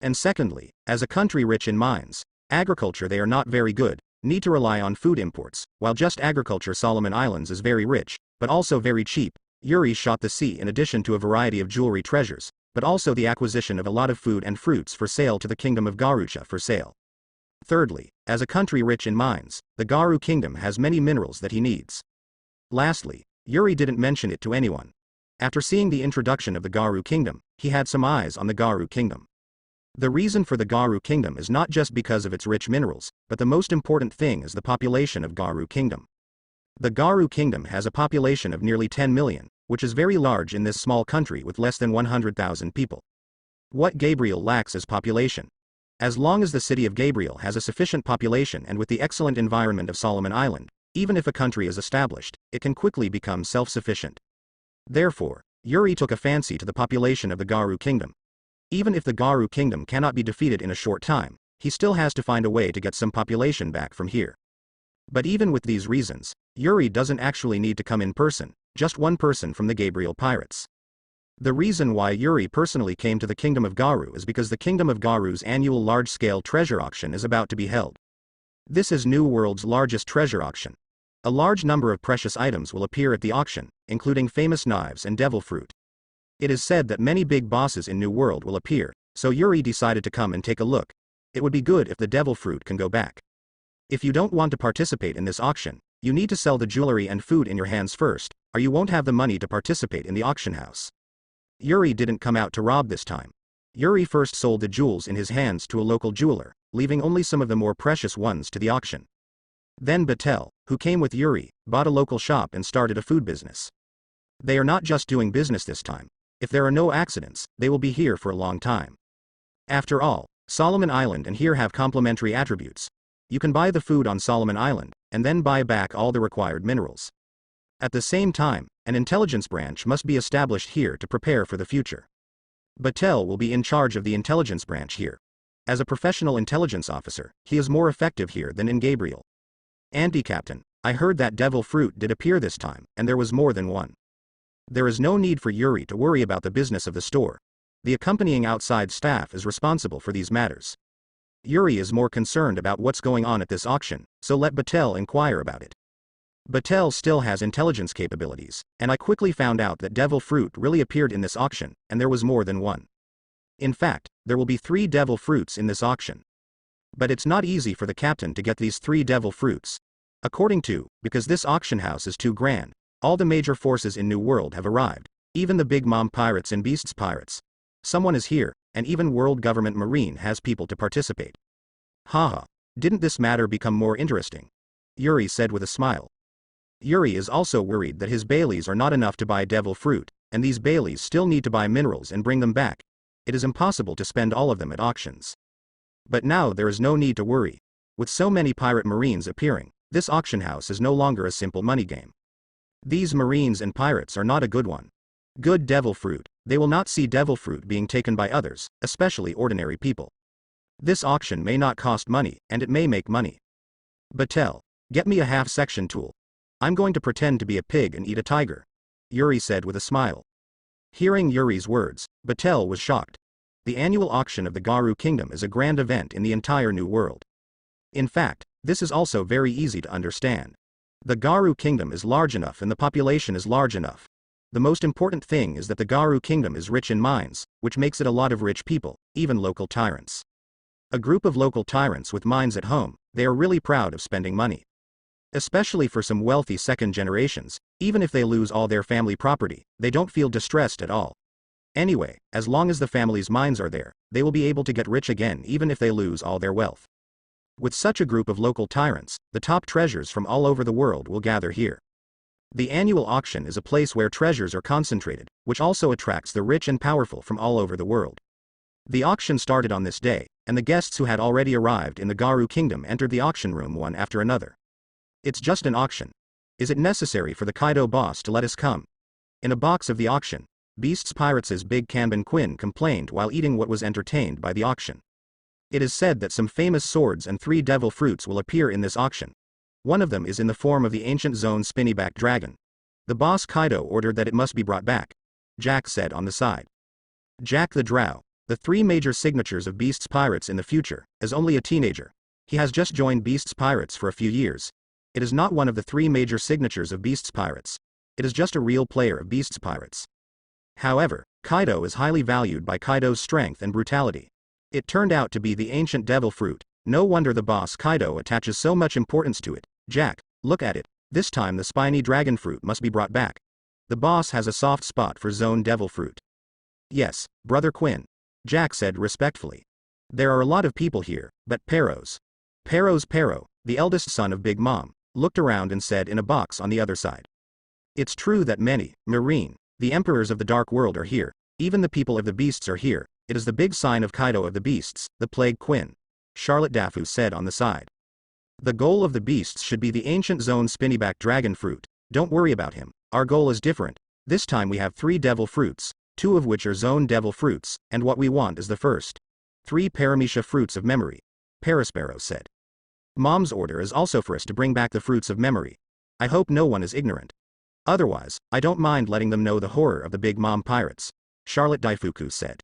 And secondly, as a country rich in mines, agriculture they are not very good, need to rely on food imports, while just agriculture Solomon Islands is very rich, but also very cheap. Yuri shot the sea in addition to a variety of jewelry treasures, but also the acquisition of a lot of food and fruits for sale to the kingdom of Garucha for sale. Thirdly, as a country rich in mines, the Garu kingdom has many minerals that he needs. Lastly, Yuri didn't mention it to anyone. After seeing the introduction of the Garu kingdom, he had some eyes on the Garu kingdom. The reason for the Garu kingdom is not just because of its rich minerals, but the most important thing is the population of Garu kingdom. The Garu kingdom has a population of nearly 10 million, which is very large in this small country with less than 100,000 people. What Gabriel lacks is population. As long as the city of Gabriel has a sufficient population and with the excellent environment of Solomon Island, even if a country is established, it can quickly become self-sufficient. Therefore, Yuri took a fancy to the population of the Garu kingdom. Even if the Garu kingdom cannot be defeated in a short time, he still has to find a way to get some population back from here. But even with these reasons, Yuri doesn't actually need to come in person, just one person from the Gabriel pirates. The reason why Yuri personally came to the Kingdom of Garu is because the Kingdom of Garu's annual large-scale treasure auction is about to be held. This is New World's largest treasure auction. A large number of precious items will appear at the auction, including famous knives and devil fruit. It is said that many big bosses in New World will appear, so Yuri decided to come and take a look. It would be good if the devil fruit can go back. If you don't want to participate in this auction, you need to sell the jewelry and food in your hands first, or you won't have the money to participate in the auction house. Yuri didn't come out to rob this time. Yuri first sold the jewels in his hands to a local jeweler, leaving only some of the more precious ones to the auction. Then Batel, who came with Yuri, bought a local shop and started a food business. They are not just doing business this time. If there are no accidents, they will be here for a long time. After all, Solomon Island and here have complementary attributes. You can buy the food on Solomon Island, and then buy back all the required minerals. At the same time, an intelligence branch must be established here to prepare for the future. Batel will be in charge of the intelligence branch here. As a professional intelligence officer, he is more effective here than in Gabriel. Anti-Captain, I heard that devil fruit did appear this time, and there was more than one. There is no need for Yuri to worry about the business of the store. The accompanying outside staff is responsible for these matters. Yuri is more concerned about what's going on at this auction, so let Batel inquire about it. Batel still has intelligence capabilities, and I quickly found out that devil fruit really appeared in this auction, and there was more than one. In fact, there will be 3 devil fruits in this auction. But it's not easy for the captain to get these 3 devil fruits. Because this auction house is too grand, all the major forces in New World have arrived, even the Big Mom pirates and Beasts pirates. Someone is here, and even World Government Marine has people to participate. Haha, didn't this matter become more interesting? Yuri said with a smile. Yuri is also worried that his Baileys are not enough to buy devil fruit, and these Baileys still need to buy minerals and bring them back. It is impossible to spend all of them at auctions. But now there is no need to worry. With so many pirate marines appearing, this auction house is no longer a simple money game. These marines and pirates are not a good one. Good devil fruit, they will not see devil fruit being taken by others, especially ordinary people. This auction may not cost money, and it may make money. Batel, get me a half-section tool. I'm going to pretend to be a pig and eat a tiger. Yuri said with a smile. Hearing Yuri's words, Batel was shocked. The annual auction of the Garu Kingdom is a grand event in the entire New World. In fact, this is also very easy to understand. The Garu Kingdom is large enough and the population is large enough. The most important thing is that the Garu Kingdom is rich in mines, which makes it a lot of rich people, even local tyrants. A group of local tyrants with mines at home, they are really proud of spending money. Especially for some wealthy second generations, even if they lose all their family property, they don't feel distressed at all. Anyway, as long as the family's mines are there, they will be able to get rich again even if they lose all their wealth. With such a group of local tyrants, the top treasures from all over the world will gather here. The annual auction is a place where treasures are concentrated, which also attracts the rich and powerful from all over the world. The auction started on this day, and the guests who had already arrived in the Garu Kingdom entered the auction room one after another. It's just an auction. Is it necessary for the Kaido boss to let us come? In a box of the auction, Beasts Pirates' Big Kanban Quinn complained while eating what was entertained by the auction. It is said that some famous swords and 3 devil fruits will appear in this auction. One of them is in the form of the ancient zone spinnyback dragon. The boss Kaido ordered that it must be brought back, Jack said on the side. Jack the Drow, the 3 major signatures of Beasts Pirates in the future, is only a teenager. He has just joined Beasts Pirates for a few years. It is not one of the 3 major signatures of Beasts Pirates. It is just a real player of Beasts Pirates. However, Kaido is highly valued by Kaido's strength and brutality. It turned out to be the ancient devil fruit, No wonder the boss Kaido attaches so much importance to it. Jack, look at it. This time the spiny dragon fruit must be brought back. The boss has a soft spot for zone devil fruit. Yes, Brother Quinn. Jack said respectfully. There are a lot of people here, but Pero, the eldest son of Big Mom, looked around and said in a box on the other side. It's true that many, Marine, the emperors of the dark world are here, even the people of the beasts are here. It is the big sign of Kaido of the beasts, the plague Quinn. Charlotte Dafu said on the side. The goal of the beasts should be the ancient zone spinnyback dragon fruit. Don't worry about him, our goal is different. This time we have 3 devil fruits, 2 of which are zone devil fruits, and what we want is the first 3 Paramecia fruits of memory. Paraspero said. Mom's order is also for us to bring back the fruits of memory. I hope no one is ignorant. Otherwise, I don't mind letting them know the horror of the Big Mom pirates. Charlotte Daifuku said.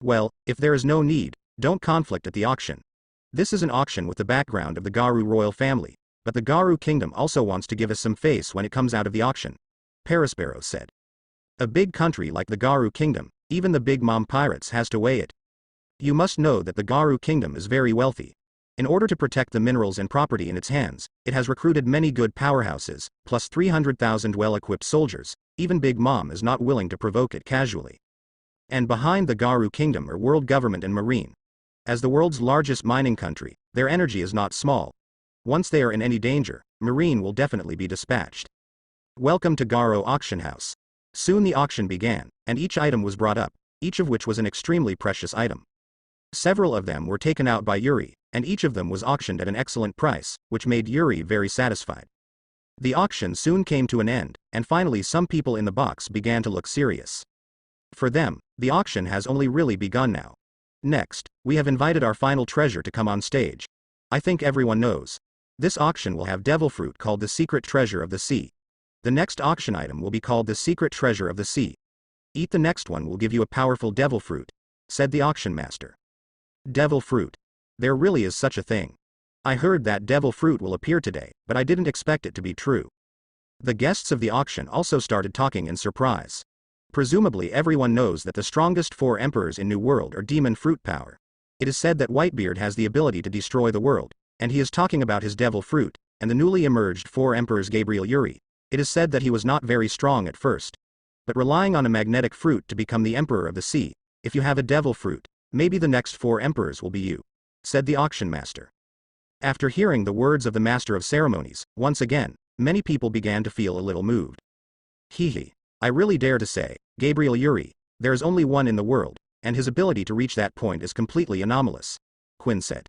Well, if there is no need, don't conflict at the auction. This is an auction with the background of the Garu royal family, but the Garu kingdom also wants to give us some face when it comes out of the auction. Paraspero said. A big country like the Garu kingdom, even the Big Mom pirates has to weigh it. You must know that the Garu kingdom is very wealthy. In order to protect the minerals and property in its hands, it has recruited many good powerhouses, plus 300,000 well-equipped soldiers. Even Big Mom is not willing to provoke it casually. And behind the Garu kingdom are world government and marine. As the world's largest mining country, their energy is not small. Once they are in any danger, marine will definitely be dispatched. Welcome to Garu auction house. Soon the auction began, and each item was brought up, each of which was an extremely precious item. Several of them were taken out by Yuri, and each of them was auctioned at an excellent price, which made Yuri very satisfied. The auction soon came to an end, and finally some people in the box began to look serious. For them, the auction has only really begun now. Next, we have invited our final treasure to come on stage. I think everyone knows. This auction will have devil fruit called the secret treasure of the sea. The next auction item will be called the secret treasure of the sea. Eat the next one will give you a powerful devil fruit, said the auction master. Devil fruit. There really is such a thing. I heard that devil fruit will appear today, but I didn't expect it to be true. The guests of the auction also started talking in surprise. Presumably everyone knows that the strongest 4 emperors in New World are demon fruit power. It is said that Whitebeard has the ability to destroy the world, and he is talking about his devil fruit, and the newly emerged 4 emperors Gabriel Yuri. It is said that he was not very strong at first, but relying on a magnetic fruit to become the emperor of the sea. If you have a devil fruit, maybe the next 4 emperors will be you, said the auction master. After hearing the words of the master of ceremonies, once again, many people began to feel a little moved. Hee. I really dare to say, Gabriel Yuri, there is only one in the world, and his ability to reach that point is completely anomalous, Quinn said.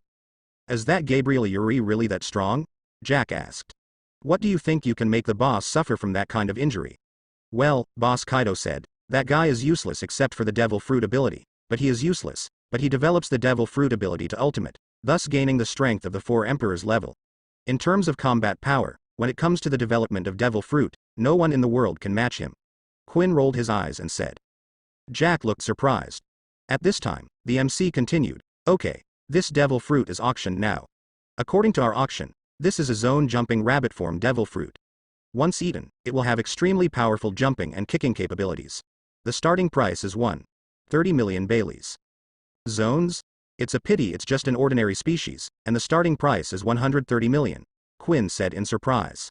Is that Gabriel Yuri really that strong? Jack asked. What do you think you can make the boss suffer from that kind of injury? Well, Boss Kaido said, that guy is useless except for the devil fruit ability, but he is useless, but he develops the devil fruit ability to ultimate, thus gaining the strength of the 4 emperors level. In terms of combat power, when it comes to the development of devil fruit, no one in the world can match him. Quinn rolled his eyes and said. Jack looked surprised. At this time, the MC continued, okay, this devil fruit is auctioned now. According to our auction, this is a zone-jumping rabbit form devil fruit. Once eaten, it will have extremely powerful jumping and kicking capabilities. The starting price is 1.30 million Baileys. Zones? It's a pity it's just an ordinary species, and the starting price is 130 million, Quinn said in surprise.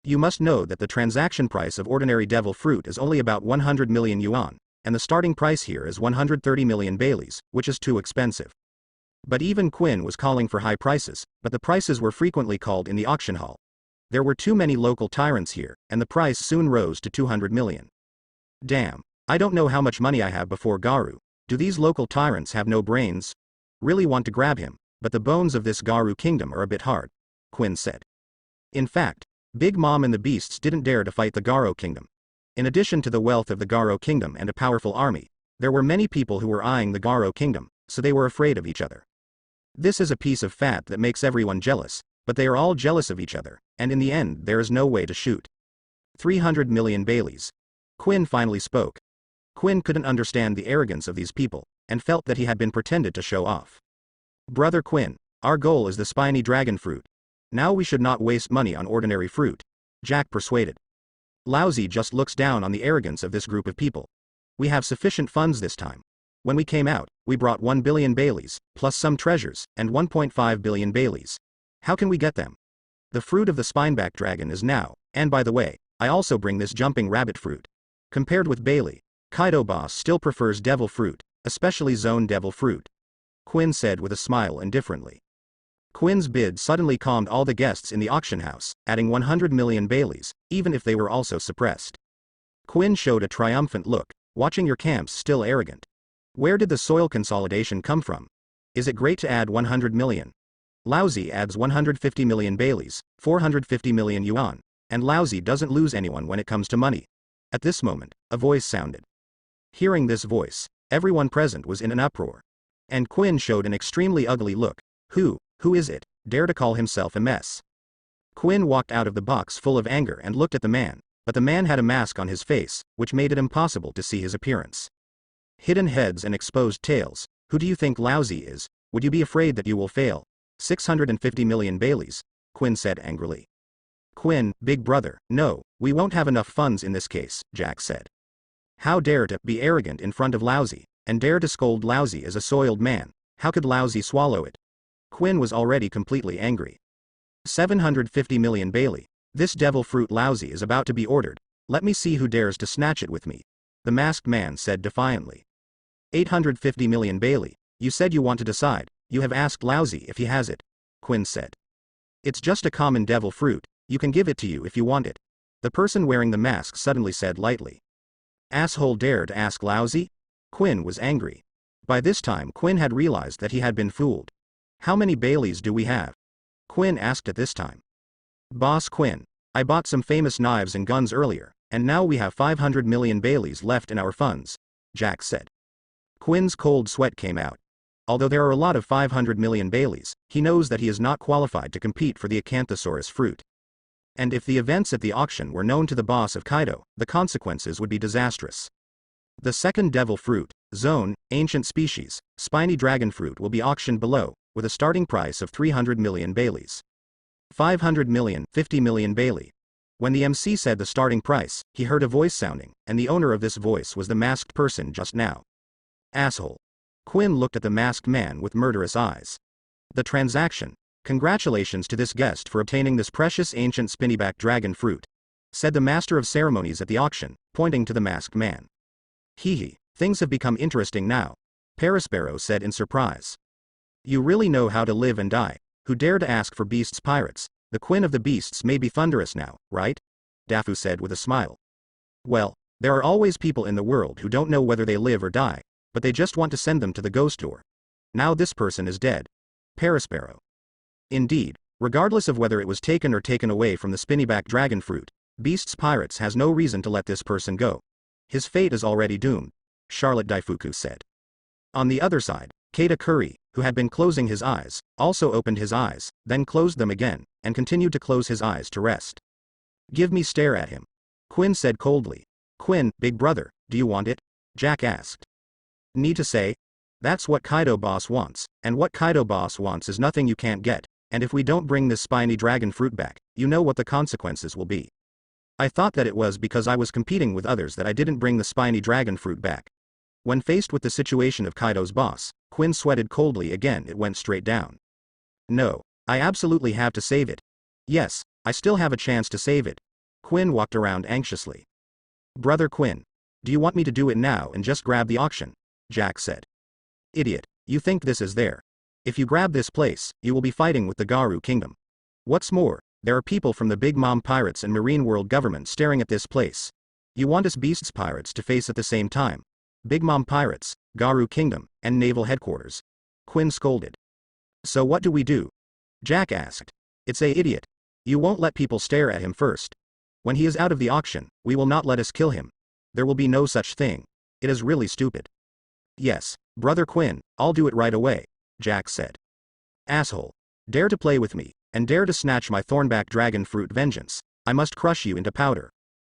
You must know that the transaction price of ordinary devil fruit is only about 100 million yuan, and the starting price here is 130 million Baileys, which is too expensive. But even Quinn was calling for high prices, but the prices were frequently called in the auction hall. There were too many local tyrants here, and the price soon rose to 200 million. Damn, I don't know how much money I have before Garu. Do these local tyrants have no brains? Really want to grab him, but the bones of this Garu kingdom are a bit hard, Quinn said. In fact, Big Mom and the beasts didn't dare to fight the Garu kingdom. In addition to the wealth of the Garu kingdom and a powerful army, there were many people who were eyeing the Garu kingdom, so they were afraid of each other. This is a piece of fat that makes everyone jealous, but they are all jealous of each other, and in the end there is no way to shoot. 300 million Baileys. Quinn finally spoke. Quinn couldn't understand the arrogance of these people, and felt that he had been pretended to show off. Brother Quinn, our goal is the spiny dragon fruit. Now we should not waste money on ordinary fruit, Jack persuaded. Lousy just looks down on the arrogance of this group of people. We have sufficient funds this time. When we came out, we brought 1 billion Baileys, plus some treasures, and 1.5 billion Baileys. How can we get them? The fruit of the spineback dragon is now, and by the way, I also bring this jumping rabbit fruit. Compared with Bailey, Kaido boss still prefers devil fruit, especially zone devil fruit. Quinn said with a smile indifferently. Quinn's bid suddenly calmed all the guests in the auction house, adding 100 million Baileys, even if they were also suppressed. Quinn showed a triumphant look, watching your camps still arrogant. Where did the soil consolidation come from? Is it great to add 100 million? Lousy adds 150 million Baileys, 450 million yuan, and Lousy doesn't lose anyone when it comes to money. At this moment, a voice sounded. Hearing this voice, everyone present was in an uproar. And Quinn showed an extremely ugly look. Who is it, dare to call himself a mess? Quinn walked out of the box full of anger and looked at the man, but the man had a mask on his face, which made it impossible to see his appearance. Hidden heads and exposed tails, who do you think Lousy is? Would you be afraid that you will fail? 650 million Baileys, Quinn said angrily. Quinn, big brother, no, we won't have enough funds in this case, Jack said. How dare to be arrogant in front of Lousy, and dare to scold Lousy as a soiled man? How could Lousy swallow it? Quinn was already completely angry. 750 million Bailey. This devil fruit Lousy is about to be ordered. Let me see who dares to snatch it with me. The masked man said defiantly. 850 million Bailey. You said you want to decide. You have asked Lousy if he has it. Quinn said. It's just a common devil fruit. You can give it to you if you want it. The person wearing the mask suddenly said lightly. Asshole dare to ask Lousy? Quinn was angry. By this time Quinn had realized that he had been fooled. How many Baileys do we have? Quinn asked at this time. Boss Quinn, I bought some famous knives and guns earlier, and now we have 500 million Baileys left in our funds, Jack said. Quinn's cold sweat came out. Although there are a lot of 500 million Baileys, he knows that he is not qualified to compete for the Acanthosaurus fruit. And if the events at the auction were known to the boss of Kaido, the consequences would be disastrous. The second devil fruit, zone, ancient species, spiny dragon fruit will be auctioned below, with a starting price of 300 million Baileys. 500 million, 50 million Bailey. When the MC said the starting price, he heard a voice sounding, and the owner of this voice was the masked person just now. Asshole. Quinn looked at the masked man with murderous eyes. The transaction. Congratulations to this guest for obtaining this precious ancient spinnyback dragon fruit, said the master of ceremonies at the auction, pointing to the masked man. Hee, things have become interesting now, Perispero said in surprise. You really know how to live and die. Who dare to ask for beasts pirates? The Queen of the Beasts may be thunderous now, right? Dafu said with a smile. Well, there are always people in the world who don't know whether they live or die, but they just want to send them to the ghost door. Now this person is dead. Perispero. Indeed, regardless of whether it was taken or taken away from the spinnyback dragon fruit, Beasts Pirates has no reason to let this person go. His fate is already doomed, Charlotte Daifuku said. On the other side, Keita Curry, who had been closing his eyes, also opened his eyes, then closed them again, and continued to close his eyes to rest. Give me stare at him. Quinn said coldly. Quinn, big brother, do you want it? Jack asked. Need to say? That's what Kaido boss wants, and what Kaido boss wants is nothing you can't get, and if we don't bring this spiny dragon fruit back, you know what the consequences will be. I thought that it was because I was competing with others that I didn't bring the spiny dragon fruit back. When faced with the situation of Kaido's boss, Quinn sweated coldly again. It went straight down. No, I absolutely have to save it. Yes, I still have a chance to save it. Quinn walked around anxiously. Brother Quinn, do you want me to do it now and just grab the auction? Jack said. Idiot, you think this is there. If you grab this place, you will be fighting with the Garu kingdom. What's more, there are people from the Big Mom Pirates and Marine World government staring at this place. You want us Beasts Pirates to face at the same time. Big Mom Pirates, Garu Kingdom, and Naval Headquarters. Quinn scolded. So what do we do? Jack asked. It's a idiot. You won't let people stare at him first. When he is out of the auction, we will not let us kill him. There will be no such thing. It is really stupid. Yes, brother Quinn, I'll do it right away, Jack said. Asshole. Dare to play with me, and dare to snatch my thornback dragon fruit vengeance. I must crush you into powder.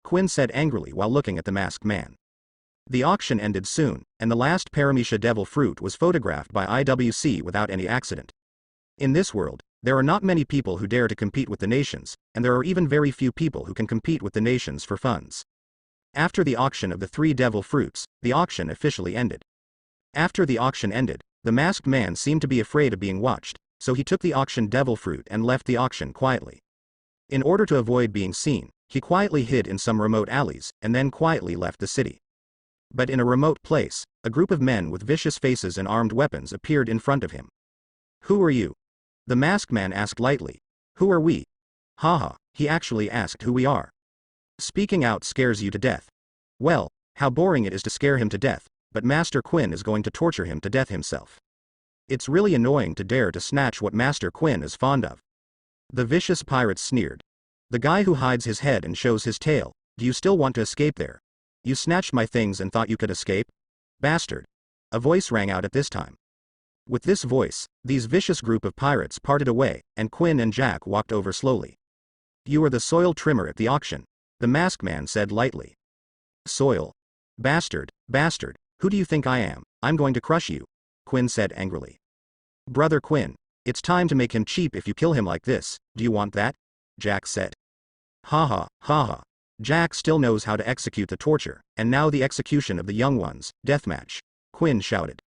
Quinn said angrily while looking at the masked man. The auction ended soon, and the last Paramecia devil fruit was photographed by IWC without any accident. In this world, there are not many people who dare to compete with the nations, and there are even very few people who can compete with the nations for funds. After the auction of the 3 devil fruits, the auction officially ended. After the auction ended, the masked man seemed to be afraid of being watched, so he took the auction devil fruit and left the auction quietly. In order to avoid being seen, he quietly hid in some remote alleys, and then quietly left the city. But in a remote place, a group of men with vicious faces and armed weapons appeared in front of him. "Who are you?" The masked man asked lightly. "Who are we?" Haha, he actually asked who we are. Speaking out scares you to death. Well, how boring it is to scare him to death, but Master Quinn is going to torture him to death himself. It's really annoying to dare to snatch what Master Quinn is fond of. The vicious pirates sneered. "The guy who hides his head and shows his tail, do you still want to escape there? You snatched my things and thought you could escape? Bastard." A voice rang out at this time. With this voice, these vicious group of pirates parted away, and Quinn and Jack walked over slowly. "You are the soil trimmer at the auction," the masked man said lightly. "Soil? Bastard, bastard, who do you think I am? I'm going to crush you," Quinn said angrily. "Brother Quinn, it's time to make him cheap if you kill him like this, do you want that?" Jack said. Haha, haha. Jack still knows how to execute the torture, and now the execution of the young ones, deathmatch, Quinn shouted.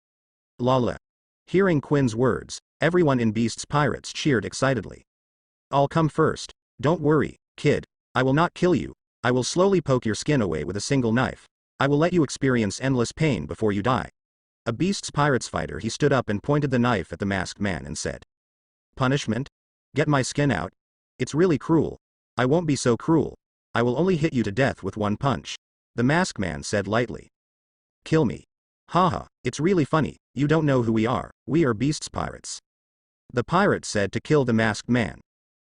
Lala. Hearing Quinn's words, everyone in Beast's Pirates cheered excitedly. "I'll come first. Don't worry, kid. I will not kill you. I will slowly poke your skin away with a single knife. I will let you experience endless pain before you die." A Beast's Pirates fighter, he stood up and pointed the knife at the masked man and said. "Punishment? Get my skin out? It's really cruel. I won't be so cruel. I will only hit you to death with one punch," the masked man said lightly. "Kill me. Haha, it's really funny, you don't know who we are Beast's Pirates." The pirate said to kill the masked man.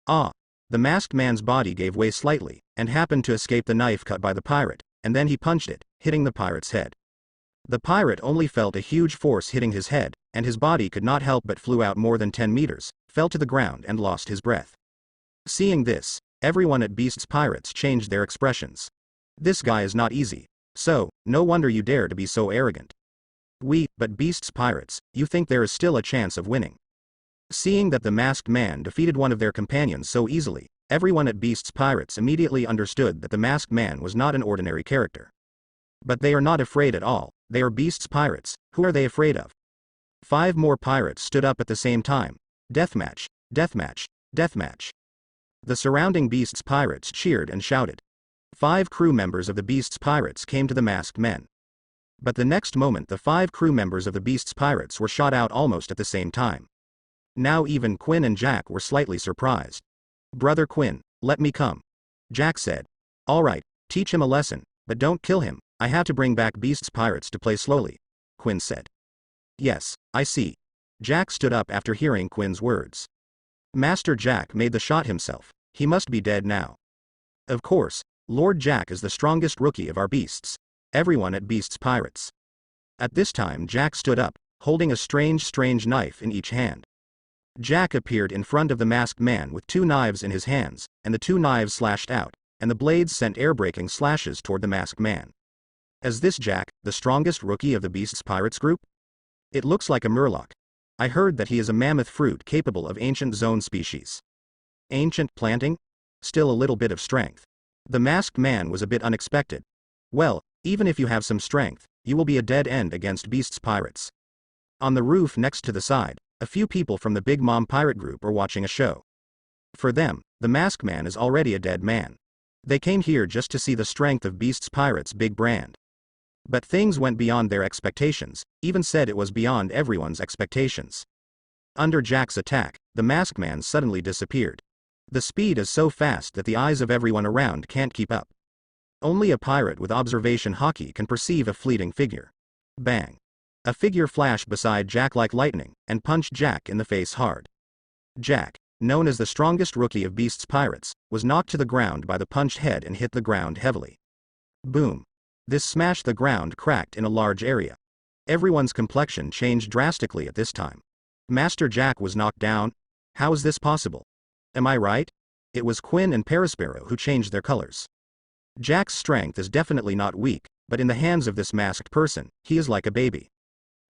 Ah. The masked man's body gave way slightly, and happened to escape the knife cut by the pirate, and then he punched it, hitting the pirate's head. The pirate only felt a huge force hitting his head, and his body could not help but flew out more than 10 meters, fell to the ground and lost his breath. Seeing this, everyone at Beast's Pirates changed their expressions. This guy is not easy. So, no wonder you dare to be so arrogant. But Beast's Pirates, you think there is still a chance of winning. Seeing that the masked man defeated one of their companions so easily, everyone at Beast's Pirates immediately understood that the masked man was not an ordinary character. But they are not afraid at all, they are Beast's Pirates, who are they afraid of? 5 more pirates stood up at the same time. Deathmatch, deathmatch, deathmatch. The surrounding Beast's Pirates cheered and shouted. 5 crew members of the Beast's Pirates came to the masked men. But the next moment the 5 crew members of the Beast's Pirates were shot out almost at the same time. Now even Quinn and Jack were slightly surprised. "Brother Quinn, let me come," Jack said. "All right, teach him a lesson, but don't kill him. I have to bring back Beast's Pirates to play slowly," Quinn said. "Yes, I see." Jack stood up after hearing Quinn's words. Master Jack made the shot himself. He must be dead now. Of course, Lord Jack is the strongest rookie of our beasts. Everyone at Beast's Pirates. At this time Jack stood up, holding a strange knife in each hand. Jack appeared in front of the masked man with 2 knives in his hands, and the 2 knives slashed out, and the blades sent air-breaking slashes toward the masked man. Is this Jack, the strongest rookie of the Beast's Pirates group? It looks like a murloc. I heard that he is a mammoth fruit capable of ancient zone species. Ancient planting? Still a little bit of strength. The masked man was a bit unexpected. Well, even if you have some strength, you will be a dead end against Beast's Pirates. On the roof next to the side, a few people from the Big Mom pirate group are watching a show. For them, the masked man is already a dead man. They came here just to see the strength of Beast's Pirates' big brand. But things went beyond their expectations, even said it was beyond everyone's expectations. Under Jack's attack, the masked man suddenly disappeared. The speed is so fast that the eyes of everyone around can't keep up. Only a pirate with observation hockey can perceive a fleeting figure. Bang. A figure flashed beside Jack like lightning, and punched Jack in the face hard. Jack, known as the strongest rookie of Beast's Pirates, was knocked to the ground by the punched head and hit the ground heavily. Boom. This smashed the ground cracked in a large area. Everyone's complexion changed drastically at this time. Master Jack was knocked down? How is this possible? Am I right? It was Quinn and Perisparrow who changed their colors. Jack's strength is definitely not weak, but in the hands of this masked person, he is like a baby.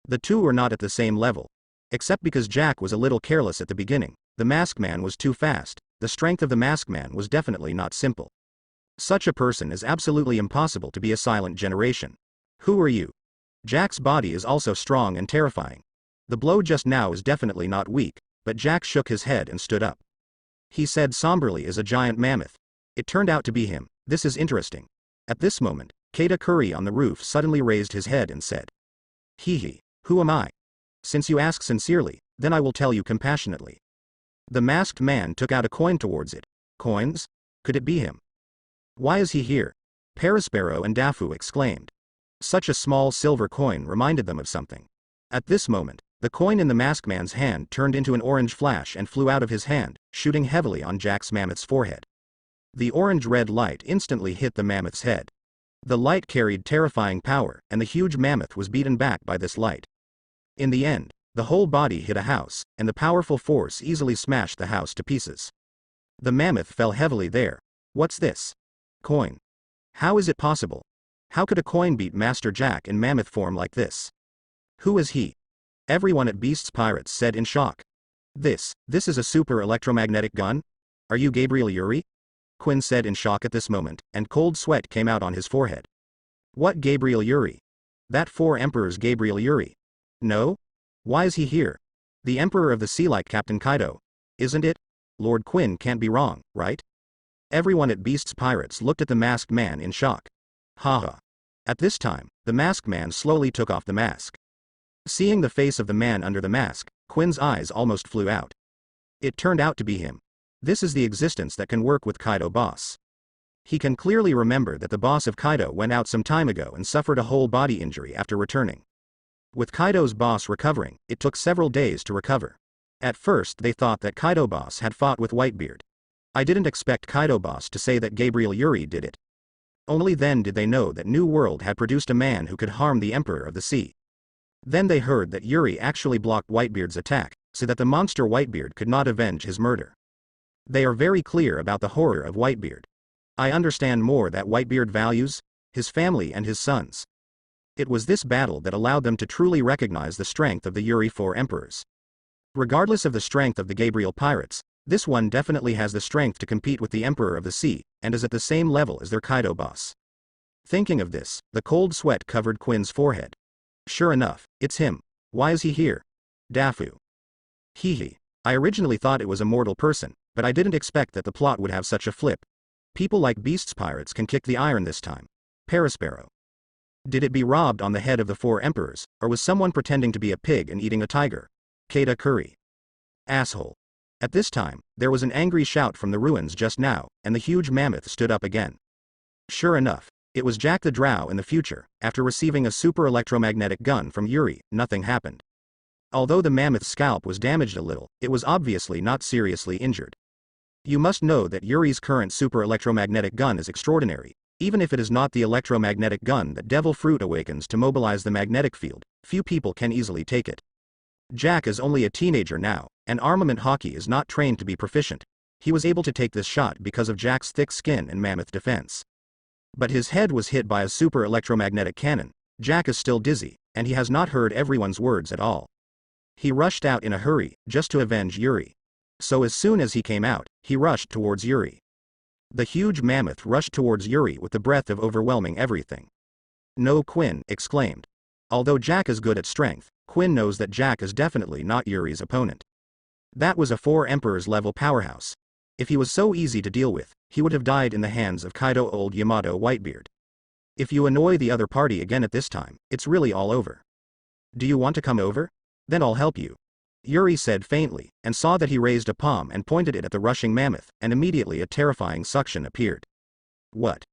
The two are not at the same level. Except because Jack was a little careless at the beginning, the masked man was too fast, the strength of the masked man was definitely not simple. Such a person is absolutely impossible to be a silent generation. Who are you? Jack's body is also strong and terrifying. The blow just now is definitely not weak, but Jack shook his head and stood up. He said somberly as a giant mammoth. It turned out to be him. This is interesting. At this moment, Kaido on the roof suddenly raised his head and said, "Hee, who am I? Since you ask sincerely, then I will tell you compassionately." The masked man took out a coin towards it. Coins? Could it be him? Why is he here? Perispero and Dafu exclaimed. Such a small silver coin reminded them of something. At this moment, the coin in the masked man's hand turned into an orange flash and flew out of his hand, shooting heavily on Jack's mammoth's forehead. The orange-red light instantly hit the mammoth's head. The light carried terrifying power, and the huge mammoth was beaten back by this light. In the end, the whole body hit a house, and the powerful force easily smashed the house to pieces. The mammoth fell heavily there. What's this? Coin. How is it possible? How could a coin beat Master Jack in mammoth form like this? Who is he? Everyone at Beast's Pirates said in shock. This is a super electromagnetic gun? Are you Gabriel Yuri? Quinn said in shock at this moment, and cold sweat came out on his forehead. What Gabriel Yuri? That Four Emperors Gabriel Yuri. No? Why is he here? The Emperor of the Sea like Captain Kaido. Isn't it? Lord Quinn can't be wrong, right? Everyone at Beast's Pirates looked at the masked man in shock. Haha. At this time, the masked man slowly took off the mask. Seeing the face of the man under the mask, Quinn's eyes almost flew out. It turned out to be him. This is the existence that can work with Kaido boss. He can clearly remember that the boss of Kaido went out some time ago and suffered a whole body injury after returning. With Kaido's boss recovering, it took several days to recover. At first they thought that Kaido boss had fought with Whitebeard. I didn't expect Kaido boss to say that Gabriel Yuri did it. Only then did they know that New World had produced a man who could harm the Emperor of the Sea. Then they heard that Yuri actually blocked Whitebeard's attack, so that the monster Whitebeard could not avenge his murder. They are very clear about the horror of Whitebeard. I understand more that Whitebeard values his family and his sons. It was this battle that allowed them to truly recognize the strength of the Yuri Four Emperors. Regardless of the strength of the Gabriel Pirates, this one definitely has the strength to compete with the Emperor of the Sea, and is at the same level as their Kaido boss. Thinking of this, the cold sweat covered Quinn's forehead. Sure enough, it's him. Why is he here? Dafu. Hee. I originally thought it was a mortal person, but I didn't expect that the plot would have such a flip. People like Beast's Pirates can kick the iron this time. Perispero. Did it be robbed on the head of the Four Emperors, or was someone pretending to be a pig and eating a tiger? Kata Curry. Asshole. At this time, there was an angry shout from the ruins just now, and the huge mammoth stood up again. Sure enough, it was Jack the Drow in the future. After receiving a super electromagnetic gun from Yuri, nothing happened. Although the mammoth's scalp was damaged a little, it was obviously not seriously injured. You must know that Yuri's current super electromagnetic gun is extraordinary. Even if it is not the electromagnetic gun that Devil Fruit awakens to mobilize the magnetic field, few people can easily take it. Jack is only a teenager now, and armament hockey is not trained to be proficient. He was able to take this shot because of Jack's thick skin and mammoth defense. But his head was hit by a super electromagnetic cannon. Jack is still dizzy, and he has not heard everyone's words at all. He rushed out in a hurry, just to avenge Yuri. So as soon as he came out, he rushed towards Yuri. The huge mammoth rushed towards Yuri with the breath of overwhelming everything. No, Quinn exclaimed. Although Jack is good at strength, Quinn knows that Jack is definitely not Yuri's opponent. That was a Four Emperors level powerhouse. If he was so easy to deal with, he would have died in the hands of Kaido old Yamato Whitebeard. If you annoy the other party again at this time, it's really all over. Do you want to come over? Then I'll help you. Yuri said faintly, and saw that he raised a palm and pointed it at the rushing mammoth, and immediately a terrifying suction appeared. What?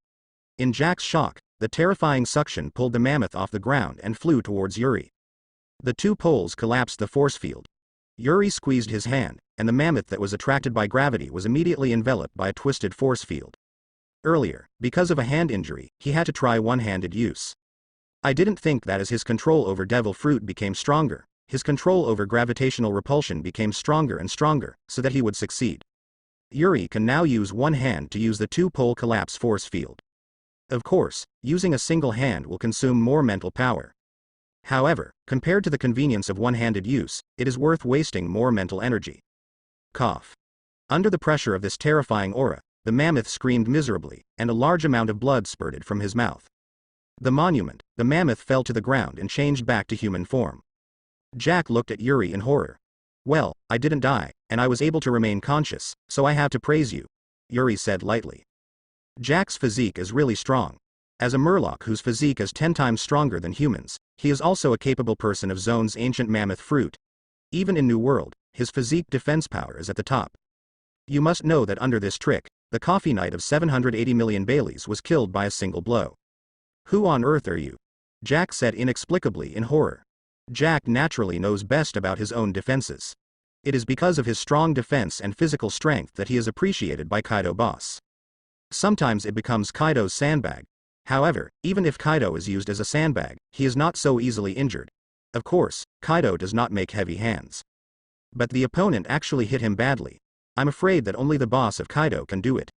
In Jack's shock, the terrifying suction pulled the mammoth off the ground and flew towards Yuri. The two poles collapsed the force field. Yuri squeezed his hand, and the mammoth that was attracted by gravity was immediately enveloped by a twisted force field. Earlier, because of a hand injury, he had to try one-handed use. I didn't think that as his control over Devil Fruit became stronger, his control over gravitational repulsion became stronger and stronger, so that he would succeed. Yuri can now use one hand to use the two-pole collapse force field. Of course, using a single hand will consume more mental power. However, compared to the convenience of one-handed use, it is worth wasting more mental energy. Cough. Under the pressure of this terrifying aura, the mammoth screamed miserably, and a large amount of blood spurted from his mouth. The monument, the mammoth fell to the ground and changed back to human form. Jack looked at Yuri in horror. Well, I didn't die, and I was able to remain conscious, so I have to praise you, Yuri said lightly. Jack's physique is really strong. As a murloc whose physique is 10 times stronger than humans, he is also a capable person of Zone's ancient mammoth fruit. Even in New World, his physique defense power is at the top. You must know that under this trick, the coffee knight of 780 million Baileys was killed by a single blow. Who on earth are you? Jack said inexplicably in horror. Jack naturally knows best about his own defenses. It is because of his strong defense and physical strength that he is appreciated by Kaido boss. Sometimes it becomes Kaido's sandbag. However, even if Kaido is used as a sandbag, he is not so easily injured. Of course, Kaido does not make heavy hands. But the opponent actually hit him badly. I'm afraid that only the boss of Kaido can do it.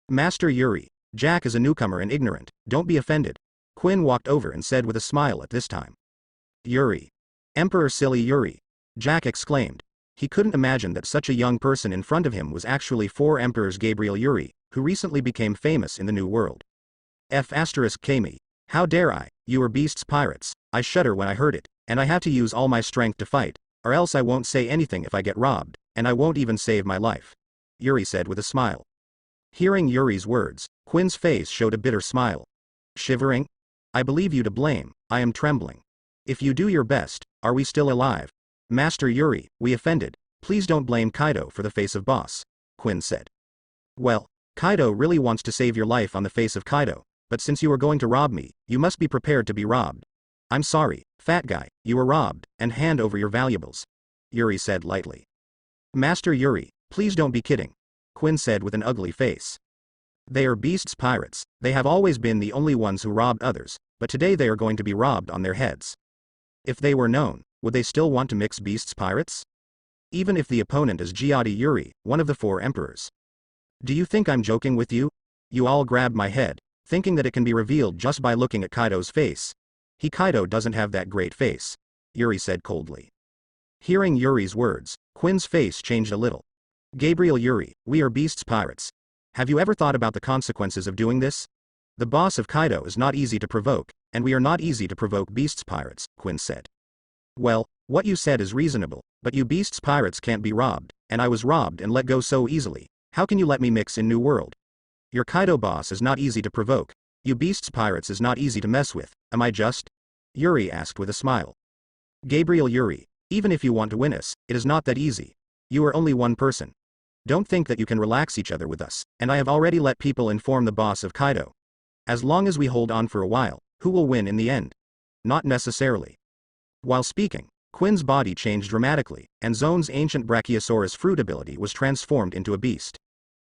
Master Yuri, Jack is a newcomer and ignorant, don't be offended. Quinn walked over and said with a smile at this time. Yuri. Emperor silly Yuri. Jack exclaimed. He couldn't imagine that such a young person in front of him was actually 4 Emperors Gabriel Yuri, who recently became famous in the New World. Kami. How dare I, you are beasts pirates, I shudder when I heard it, and I have to use all my strength to fight, or else I won't say anything if I get robbed, and I won't even save my life. Yuri said with a smile. Hearing Yuri's words, Quinn's face showed a bitter smile. Shivering? I believe you to blame, I am trembling. If you do your best, are we still alive? Master Yuri, we offended, please don't blame Kaido for the face of boss, Quinn said. Well, Kaido really wants to save your life on the face of Kaido, but since you are going to rob me, you must be prepared to be robbed. I'm sorry, fat guy, you were robbed, and hand over your valuables. Yuri said lightly. Master Yuri, please don't be kidding, Quinn said with an ugly face. They are beasts pirates, they have always been the only ones who robbed others, but today they are going to be robbed on their heads. If they were known, would they still want to mix beasts pirates? Even if the opponent is Giadi Yuri, one of the 4 emperors. Do you think I'm joking with you? You all grabbed my head, thinking that it can be revealed just by looking at Kaido's face. Kaido doesn't have that great face, Yuri said coldly. Hearing Yuri's words, Quinn's face changed a little. Gabriel Yuri, we are beasts pirates. Have you ever thought about the consequences of doing this? The boss of Kaido is not easy to provoke, and we are not easy to provoke beasts pirates, Quinn said. Well, what you said is reasonable, but you beasts pirates can't be robbed, and I was robbed and let go so easily. How can you let me mix in New World? Your Kaido boss is not easy to provoke. You beasts pirates is not easy to mess with, am I just? Yuri asked with a smile. Gabriel Yuri, even if you want to win us, it is not that easy. You are only one person. Don't think that you can relax each other with us, and I have already let people inform the boss of Kaido. As long as we hold on for a while, who will win in the end? Not necessarily. While speaking, Quinn's body changed dramatically, and Zone's ancient Brachiosaurus fruit ability was transformed into a beast.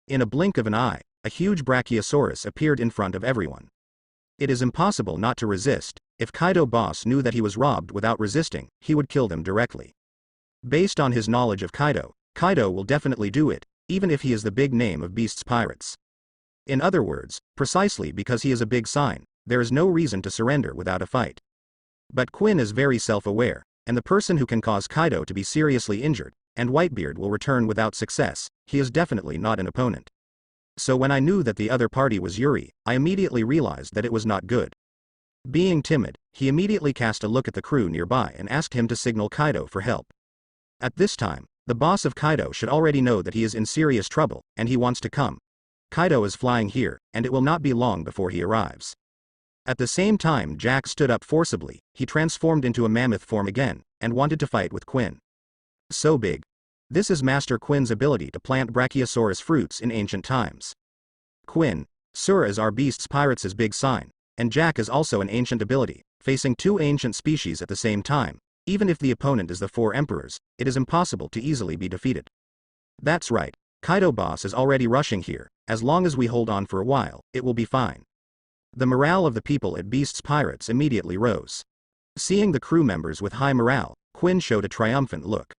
In a blink of an eye, a huge Brachiosaurus appeared in front of everyone. It is impossible not to resist. If Kaido boss knew that he was robbed without resisting, he would kill them directly. Based on his knowledge of Kaido, Kaido will definitely do it, even if he is the big name of beasts pirates. In other words, precisely because he is a big sign, there is no reason to surrender without a fight. But Quinn is very self-aware, and the person who can cause Kaido to be seriously injured, and Whitebeard will return without success, he is definitely not an opponent. So when I knew that the other party was Yuri, I immediately realized that it was not good. Being timid, he immediately cast a look at the crew nearby and asked him to signal Kaido for help. At this time, the boss of Kaido should already know that he is in serious trouble, and he wants to come. Kaido is flying here, and it will not be long before he arrives. At the same time Jack stood up forcibly, he transformed into a mammoth form again, and wanted to fight with Quinn. So big. This is Master Quinn's ability to plant Brachiosaurus fruits in ancient times. Quinn, Sir is our beasts pirates' big sign, and Jack is also an ancient ability, facing 2 ancient species at the same time. Even if the opponent is the 4 emperors, it is impossible to easily be defeated. That's right, Kaido boss is already rushing here, as long as we hold on for a while, it will be fine. The morale of the people at Beasts Pirates immediately rose. Seeing the crew members with high morale, Quinn showed a triumphant look.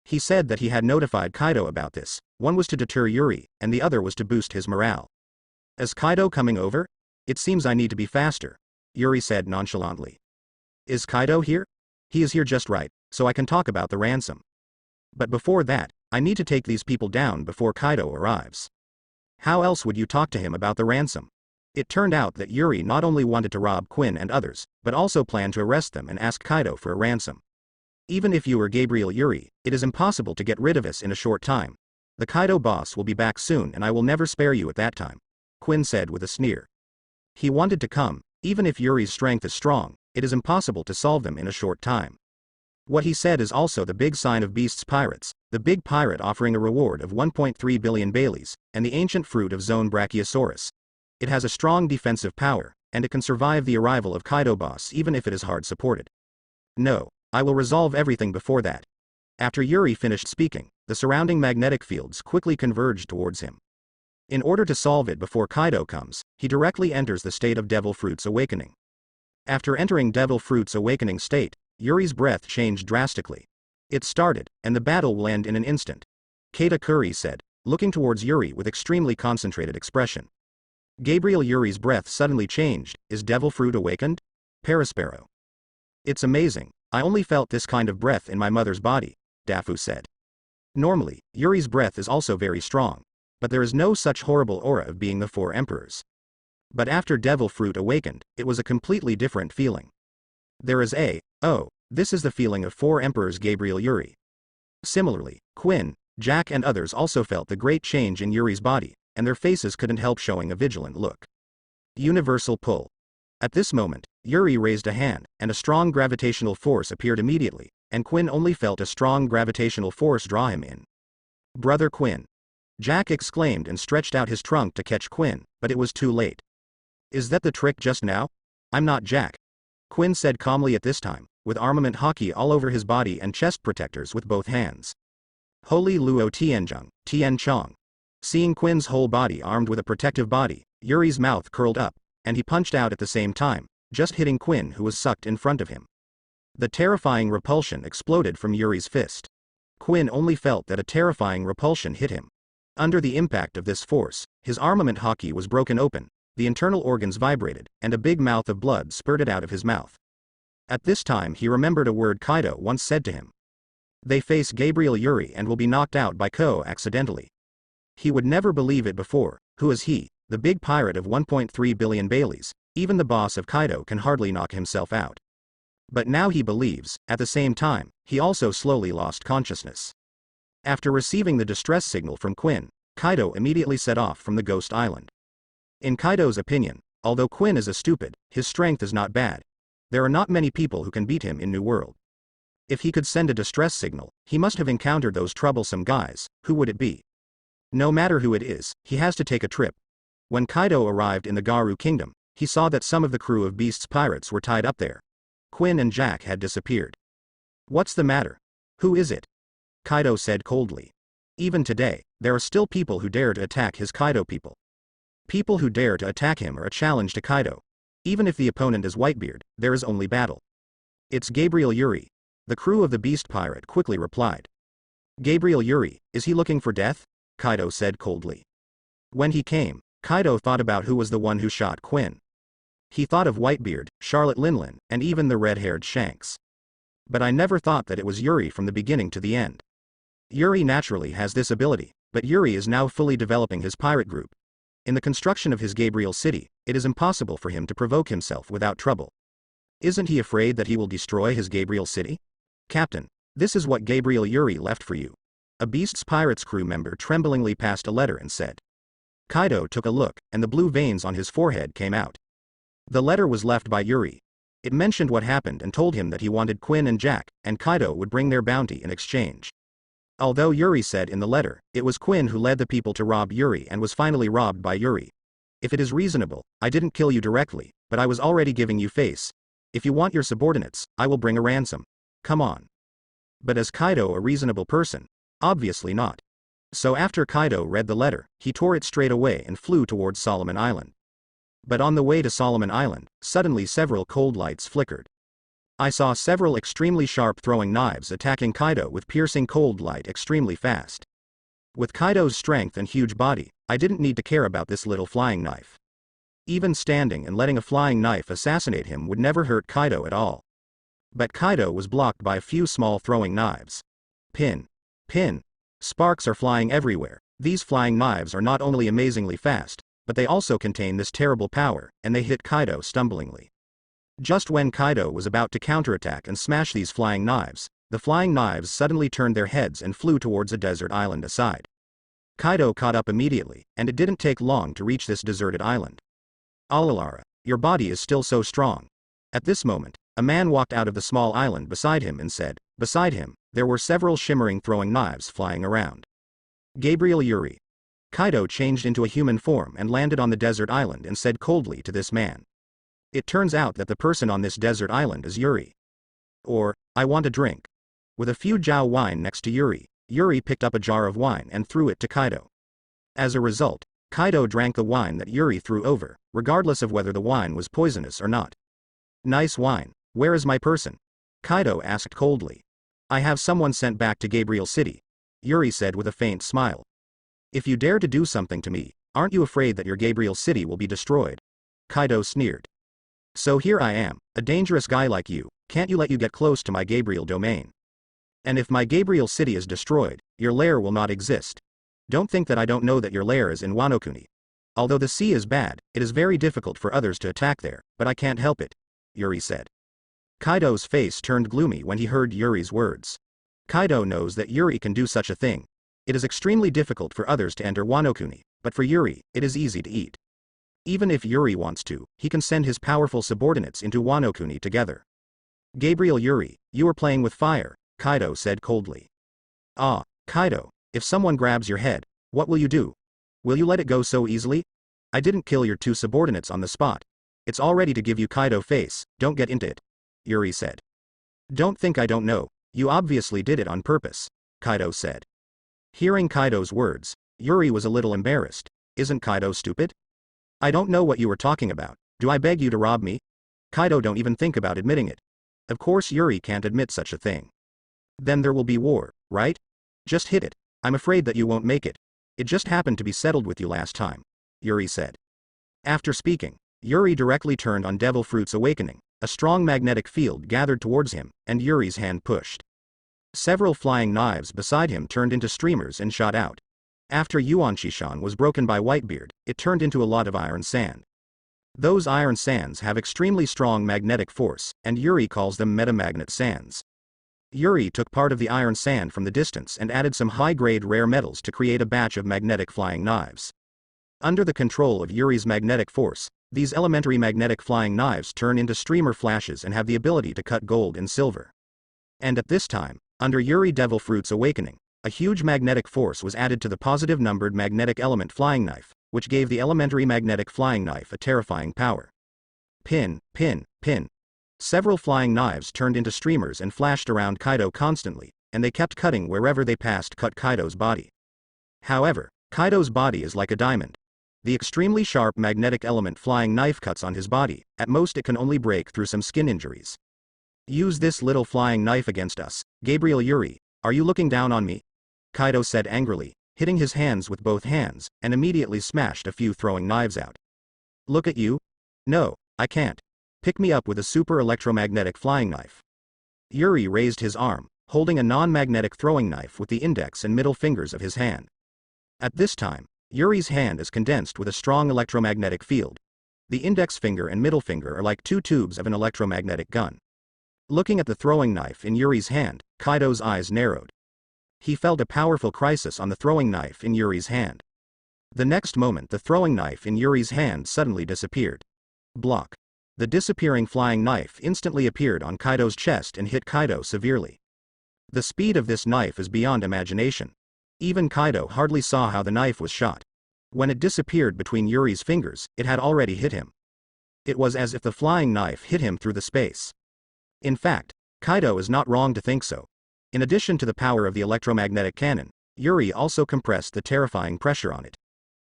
He said that he had notified Kaido about this, one was to deter Yuri, and the other was to boost his morale. Is Kaido coming over? It seems I need to be faster, Yuri said nonchalantly. Is Kaido here? He is here just right, so I can talk about the ransom. But before that, I need to take these people down before Kaido arrives. How else would you talk to him about the ransom? It turned out that Yuri not only wanted to rob Quinn and others, but also planned to arrest them and ask Kaido for a ransom. Even if you are Gabriel Yuri, it is impossible to get rid of us in a short time. The Kaido boss will be back soon and I will never spare you at that time, Quinn said with a sneer. He wanted to come, even if Yuri's strength is strong, it is impossible to solve them in a short time. What he said is also the big sign of Beast's pirates, the big pirate offering a reward of 1.3 billion Baileys, and the ancient fruit of Zone Brachiosaurus. It has a strong defensive power, and it can survive the arrival of Kaido boss even if it is hard supported. No, I will resolve everything before that. After Yuri finished speaking, the surrounding magnetic fields quickly converged towards him. In order to solve it before Kaido comes, he directly enters the state of Devil Fruit's awakening. After entering Devil Fruit's awakening state, Yuri's breath changed drastically. It started, and the battle will end in an instant, Katakuri said, looking towards Yuri with extremely concentrated expression. Gabriel Yuri's breath suddenly changed. Is Devil Fruit awakened? Perispero. It's amazing, I only felt this kind of breath in my mother's body, Dafu said. Normally, Yuri's breath is also very strong. But there is no such horrible aura of being the Four Emperors. But after Devil Fruit awakened, it was a completely different feeling. There is this is the feeling of Four Emperors Gabriel Yuri. Similarly, Quinn, Jack and others also felt the great change in Yuri's body, and their faces couldn't help showing a vigilant look. Universal pull. At this moment, Yuri raised a hand, and a strong gravitational force appeared immediately, and Quinn only felt a strong gravitational force draw him in. Brother Quinn. Jack exclaimed and stretched out his trunk to catch Quinn, but it was too late. Is that the trick just now? I'm not Jack. Quinn said calmly at this time, with armament hockey all over his body and chest protectors with both hands. Holy Luo Tien Chong. Seeing Quinn's whole body armed with a protective body, Yuri's mouth curled up, and he punched out at the same time, just hitting Quinn who was sucked in front of him. The terrifying repulsion exploded from Yuri's fist. Quinn only felt that a terrifying repulsion hit him. Under the impact of this force, his armament hockey was broken open, the internal organs vibrated, and a big mouth of blood spurted out of his mouth. At this time he remembered a word Kaido once said to him. They face Gabriel Yuri and will be knocked out by Ko accidentally. He would never believe it before. Who is he, the big pirate of 1.3 billion Baileys? Even the boss of Kaido can hardly knock himself out. But now he believes. At the same time, he also slowly lost consciousness. After receiving the distress signal from Quinn, Kaido immediately set off from the Ghost Island. In Kaido's opinion, although Quinn is a stupid, his strength is not bad. There are not many people who can beat him in New World. If he could send a distress signal, he must have encountered those troublesome guys. Who would it be? No matter who it is, he has to take a trip. When Kaido arrived in the Garu kingdom, he saw that some of the crew of Beast's pirates were tied up there. Quinn and Jack had disappeared. What's the matter? Who is it? Kaido said coldly. Even today, there are still people who dare to attack his Kaido people. People who dare to attack him are a challenge to Kaido. Even if the opponent is Whitebeard, there is only battle. It's Gabriel Yuri. The crew of the Beast Pirate quickly replied. Gabriel Yuri, is he looking for death? Kaido said coldly. When he came, Kaido thought about who was the one who shot Quinn. He thought of Whitebeard, Charlotte Linlin, and even the red-haired Shanks. But I never thought that it was Yuri from the beginning to the end. Yuri naturally has this ability, but Yuri is now fully developing his pirate group. In the construction of his Gabriel city, it is impossible for him to provoke himself without trouble. Isn't he afraid that he will destroy his Gabriel city? Captain, this is what Gabriel Yuri left for you. A Beast's Pirates crew member tremblingly passed a letter and said. Kaido took a look, and the blue veins on his forehead came out. The letter was left by Yuri. It mentioned what happened and told him that he wanted Quinn and Jack, and Kaido would bring their bounty in exchange. Although Yuri said in the letter, it was Quinn who led the people to rob Yuri and was finally robbed by Yuri. If it is reasonable, I didn't kill you directly, but I was already giving you face. If you want your subordinates, I will bring a ransom. Come on. But is Kaido a reasonable person? Obviously not. So after Kaido read the letter, he tore it straight away and flew towards Solomon Island. But on the way to Solomon Island, suddenly several cold lights flickered. I saw several extremely sharp throwing knives attacking Kaido with piercing cold light extremely fast. With Kaido's strength and huge body, I didn't need to care about this little flying knife. Even standing and letting a flying knife assassinate him would never hurt Kaido at all. But Kaido was blocked by a few small throwing knives. Pin. Pin. Sparks are flying everywhere. These flying knives are not only amazingly fast, but they also contain this terrible power, and they hit Kaido stumblingly. Just when Kaido was about to counterattack and smash these flying knives, the flying knives suddenly turned their heads and flew towards a desert island aside. Kaido caught up immediately, and it didn't take long to reach this deserted island. Alalara, your body is still so strong. At this moment, a man walked out of the small island beside him and said, beside him, there were several shimmering throwing knives flying around. Gabriel Yuri. Kaido changed into a human form and landed on the desert island and said coldly to this man. It turns out that the person on this desert island is Yuri. Or, I want a drink. With a few jiao wine next to Yuri, Yuri picked up a jar of wine and threw it to Kaido. As a result, Kaido drank the wine that Yuri threw over, regardless of whether the wine was poisonous or not. Nice wine. Where is my person? Kaido asked coldly. I have someone sent back to Gabriel City, Yuri said with a faint smile. If you dare to do something to me, aren't you afraid that your Gabriel City will be destroyed? Kaido sneered. So here I am, a dangerous guy like you, can't you let you get close to my Gabriel domain? And if my Gabriel City is destroyed, your lair will not exist. Don't think that I don't know that your lair is in Wano-kuni. Although the sea is bad, it is very difficult for others to attack there, but I can't help it, Yuri said. Kaido's face turned gloomy when he heard Yuri's words. Kaido knows that Yuri can do such a thing. It is extremely difficult for others to enter Wano-kuni, but for Yuri, it is easy to eat. Even if Yuri wants to, he can send his powerful subordinates into Wano-kuni together. Gabriel Yuri, you are playing with fire, Kaido said coldly. Ah, Kaido, if someone grabs your head, what will you do? Will you let it go so easily? I didn't kill your two subordinates on the spot. It's all ready to give you Kaido face, don't get into it, Yuri said. Don't think I don't know, you obviously did it on purpose, Kaido said. Hearing Kaido's words, Yuri was a little embarrassed. Isn't Kaido stupid? I don't know what you were talking about, do I beg you to rob me? Kaido don't even think about admitting it. Of course Yuri can't admit such a thing. Then there will be war, right? Just hit it, I'm afraid that you won't make it. It just happened to be settled with you last time, Yuri said. After speaking, Yuri directly turned on Devil Fruit's awakening. A strong magnetic field gathered towards him, and Yuri's hand pushed. Several flying knives beside him turned into streamers and shot out. After Yuan Shishan was broken by Whitebeard, it turned into a lot of iron sand. Those iron sands have extremely strong magnetic force, and Yuri calls them metamagnet sands. Yuri took part of the iron sand from the distance and added some high-grade rare metals to create a batch of magnetic flying knives. Under the control of Yuri's magnetic force, these elementary magnetic flying knives turn into streamer flashes and have the ability to cut gold and silver. And at this time, under Yuri Devil Fruit's awakening, a huge magnetic force was added to the positive numbered magnetic element flying knife, which gave the elementary magnetic flying knife a terrifying power. Pin, pin, pin. Several flying knives turned into streamers and flashed around Kaido constantly, and they kept cutting wherever they passed cut Kaido's body. However, Kaido's body is like a diamond. The extremely sharp magnetic element flying knife cuts on his body, at most it can only break through some skin injuries. Use this little flying knife against us, Gabriel Yuri, are you looking down on me? Kaido said angrily, hitting his hands with both hands, and immediately smashed a few throwing knives out. Look at you? No, I can't. Pick me up with a super electromagnetic flying knife. Yuri raised his arm, holding a non-magnetic throwing knife with the index and middle fingers of his hand. At this time, Yuri's hand is condensed with a strong electromagnetic field. The index finger and middle finger are like two tubes of an electromagnetic gun. Looking at the throwing knife in Yuri's hand, Kaido's eyes narrowed. He felt a powerful crisis on the throwing knife in Yuri's hand. The next moment the throwing knife in Yuri's hand suddenly disappeared. Block. The disappearing flying knife instantly appeared on Kaido's chest and hit Kaido severely. The speed of this knife is beyond imagination. Even Kaido hardly saw how the knife was shot. When it disappeared between Yuri's fingers, it had already hit him. It was as if the flying knife hit him through the space. In fact, Kaido is not wrong to think so. In addition to the power of the electromagnetic cannon, Yuri also compressed the terrifying pressure on it.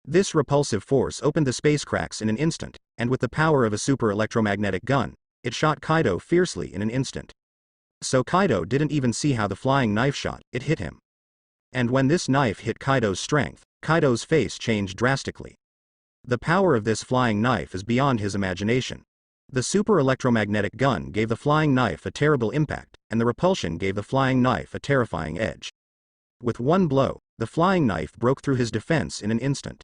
This repulsive force opened the space cracks in an instant, and with the power of a super electromagnetic gun, it shot Kaido fiercely in an instant. So Kaido didn't even see how the flying knife shot, it hit him. And when this knife hit Kaido's strength, Kaido's face changed drastically. The power of this flying knife is beyond his imagination. The super electromagnetic gun gave the flying knife a terrible impact, and the repulsion gave the flying knife a terrifying edge. With one blow, the flying knife broke through his defense in an instant.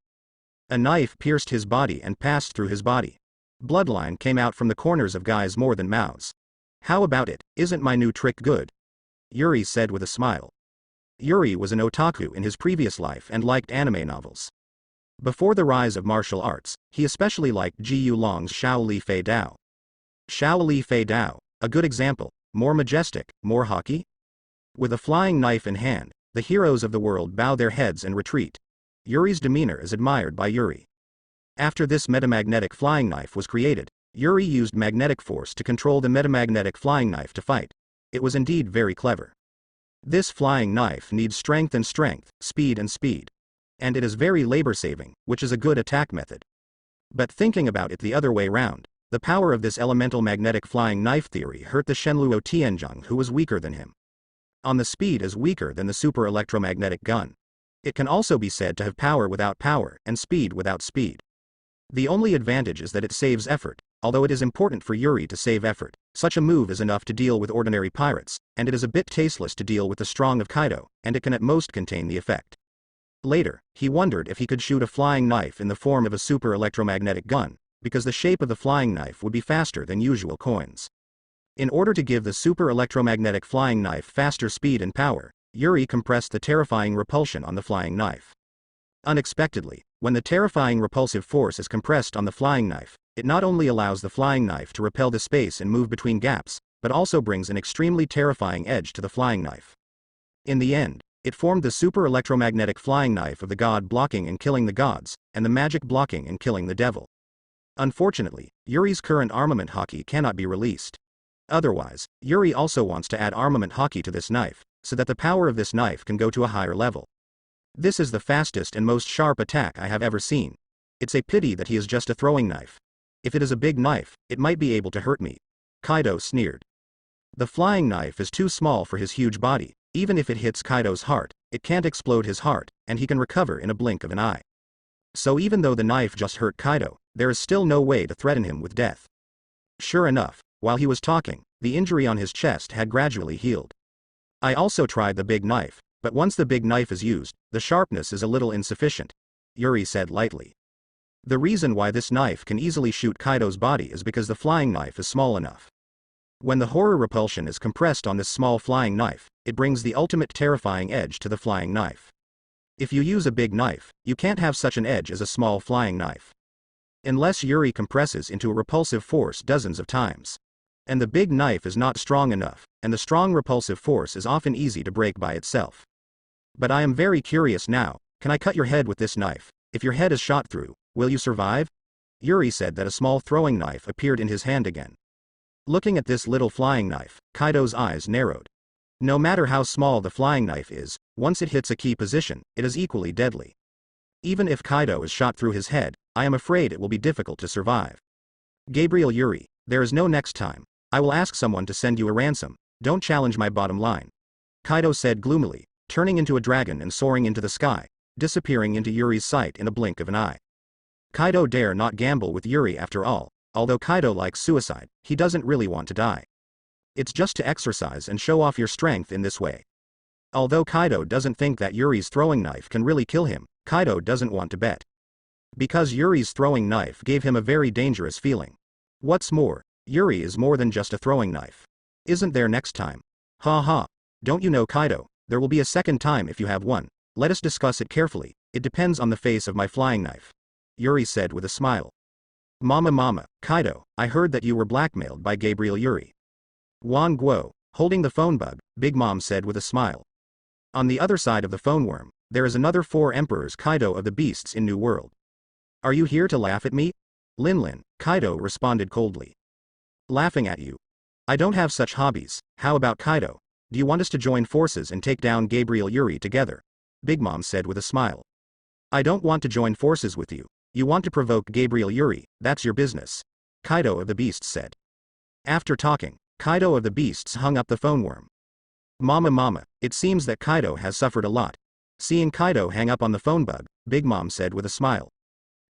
A knife pierced his body and passed through his body. Bloodline came out from the corners of guys more than mouths. How about it, isn't my new trick good? Yuri said with a smile. Yuri was an otaku in his previous life and liked anime novels. Before the rise of martial arts, he especially liked Ji Long's Xiao Li Fei Dao. Xiao Li Fei Dao, a good example, more majestic, more haughty? With a flying knife in hand, the heroes of the world bow their heads and retreat. Yuri's demeanor is admired by Yuri. After this metamagnetic flying knife was created, Yuri used magnetic force to control the metamagnetic flying knife to fight. It was indeed very clever. This flying knife needs strength and strength, speed and speed. And it is very labor-saving, which is a good attack method. But thinking about it the other way round, the power of this elemental magnetic flying knife theory hurt the Shenluo Tianzheng who was weaker than him. On the speed is weaker than the super electromagnetic gun. It can also be said to have power without power, and speed without speed. The only advantage is that it saves effort, although it is important for Yuri to save effort. Such a move is enough to deal with ordinary pirates, and it is a bit tasteless to deal with the strong of Kaido, and it can at most contain the effect. Later, he wondered if he could shoot a flying knife in the form of a super electromagnetic gun, because the shape of the flying knife would be faster than usual coins. In order to give the super electromagnetic flying knife faster speed and power, Yuri compressed the terrifying repulsion on the flying knife. Unexpectedly, when the terrifying repulsive force is compressed on the flying knife, it not only allows the flying knife to repel the space and move between gaps, but also brings an extremely terrifying edge to the flying knife. In the end, it formed the super electromagnetic flying knife of the god blocking and killing the gods, and the magic blocking and killing the devil. Unfortunately, Yuri's current armament haki cannot be released. Otherwise, Yuri also wants to add armament haki to this knife, so that the power of this knife can go to a higher level. This is the fastest and most sharp attack I have ever seen. It's a pity that he is just a throwing knife. If it is a big knife, it might be able to hurt me. Kaido sneered. The flying knife is too small for his huge body. Even if it hits Kaido's heart, it can't explode his heart, and he can recover in a blink of an eye. So even though the knife just hurt Kaido, there is still no way to threaten him with death. Sure enough, while he was talking, the injury on his chest had gradually healed. I also tried the big knife, but once the big knife is used, the sharpness is a little insufficient, Yuri said lightly. The reason why this knife can easily shoot Kaido's body is because the flying knife is small enough. When the horror repulsion is compressed on this small flying knife, it brings the ultimate terrifying edge to the flying knife. If you use a big knife, you can't have such an edge as a small flying knife. Unless Yuri compresses into a repulsive force dozens of times. And the big knife is not strong enough, and the strong repulsive force is often easy to break by itself. But I am very curious now, can I cut your head with this knife? If your head is shot through, will you survive? Yuri said that a small throwing knife appeared in his hand again. Looking at this little flying knife, Kaido's eyes narrowed. No matter how small the flying knife is, once it hits a key position, it is equally deadly. Even if Kaido is shot through his head, I am afraid it will be difficult to survive. Gabriel Yuri, there is no next time. I will ask someone to send you a ransom, don't challenge my bottom line. Kaido said gloomily, turning into a dragon and soaring into the sky, disappearing into Yuri's sight in a blink of an eye. Kaido dare not gamble with Yuri after all. Although Kaido likes suicide, he doesn't really want to die. It's just to exercise and show off your strength in this way. Although Kaido doesn't think that Yuri's throwing knife can really kill him, Kaido doesn't want to bet. Because Yuri's throwing knife gave him a very dangerous feeling. What's more, Yuri is more than just a throwing knife. Isn't there next time? Ha ha. Don't you know Kaido, there will be a second time if you have one. Let us discuss it carefully, it depends on the face of my flying knife. Yuri said with a smile. Mama, Kaido, I heard that you were blackmailed by Gabriel Yuri. Wan Guo, holding the phone bug, Big Mom said with a smile. On the other side of the phone worm, there is another 4 emperors Kaido of the beasts in New World. Are you here to laugh at me? Lin, Kaido responded coldly. Laughing at you? I don't have such hobbies. How about Kaido? Do you want us to join forces and take down Gabriel Yuri together? Big Mom said with a smile. I don't want to join forces with you. You want to provoke Gabriel Yuri, that's your business. Kaido of the Beasts said. After talking, Kaido of the Beasts hung up the phone worm. Mama, it seems that Kaido has suffered a lot. Seeing Kaido hang up on the phone bug, Big Mom said with a smile.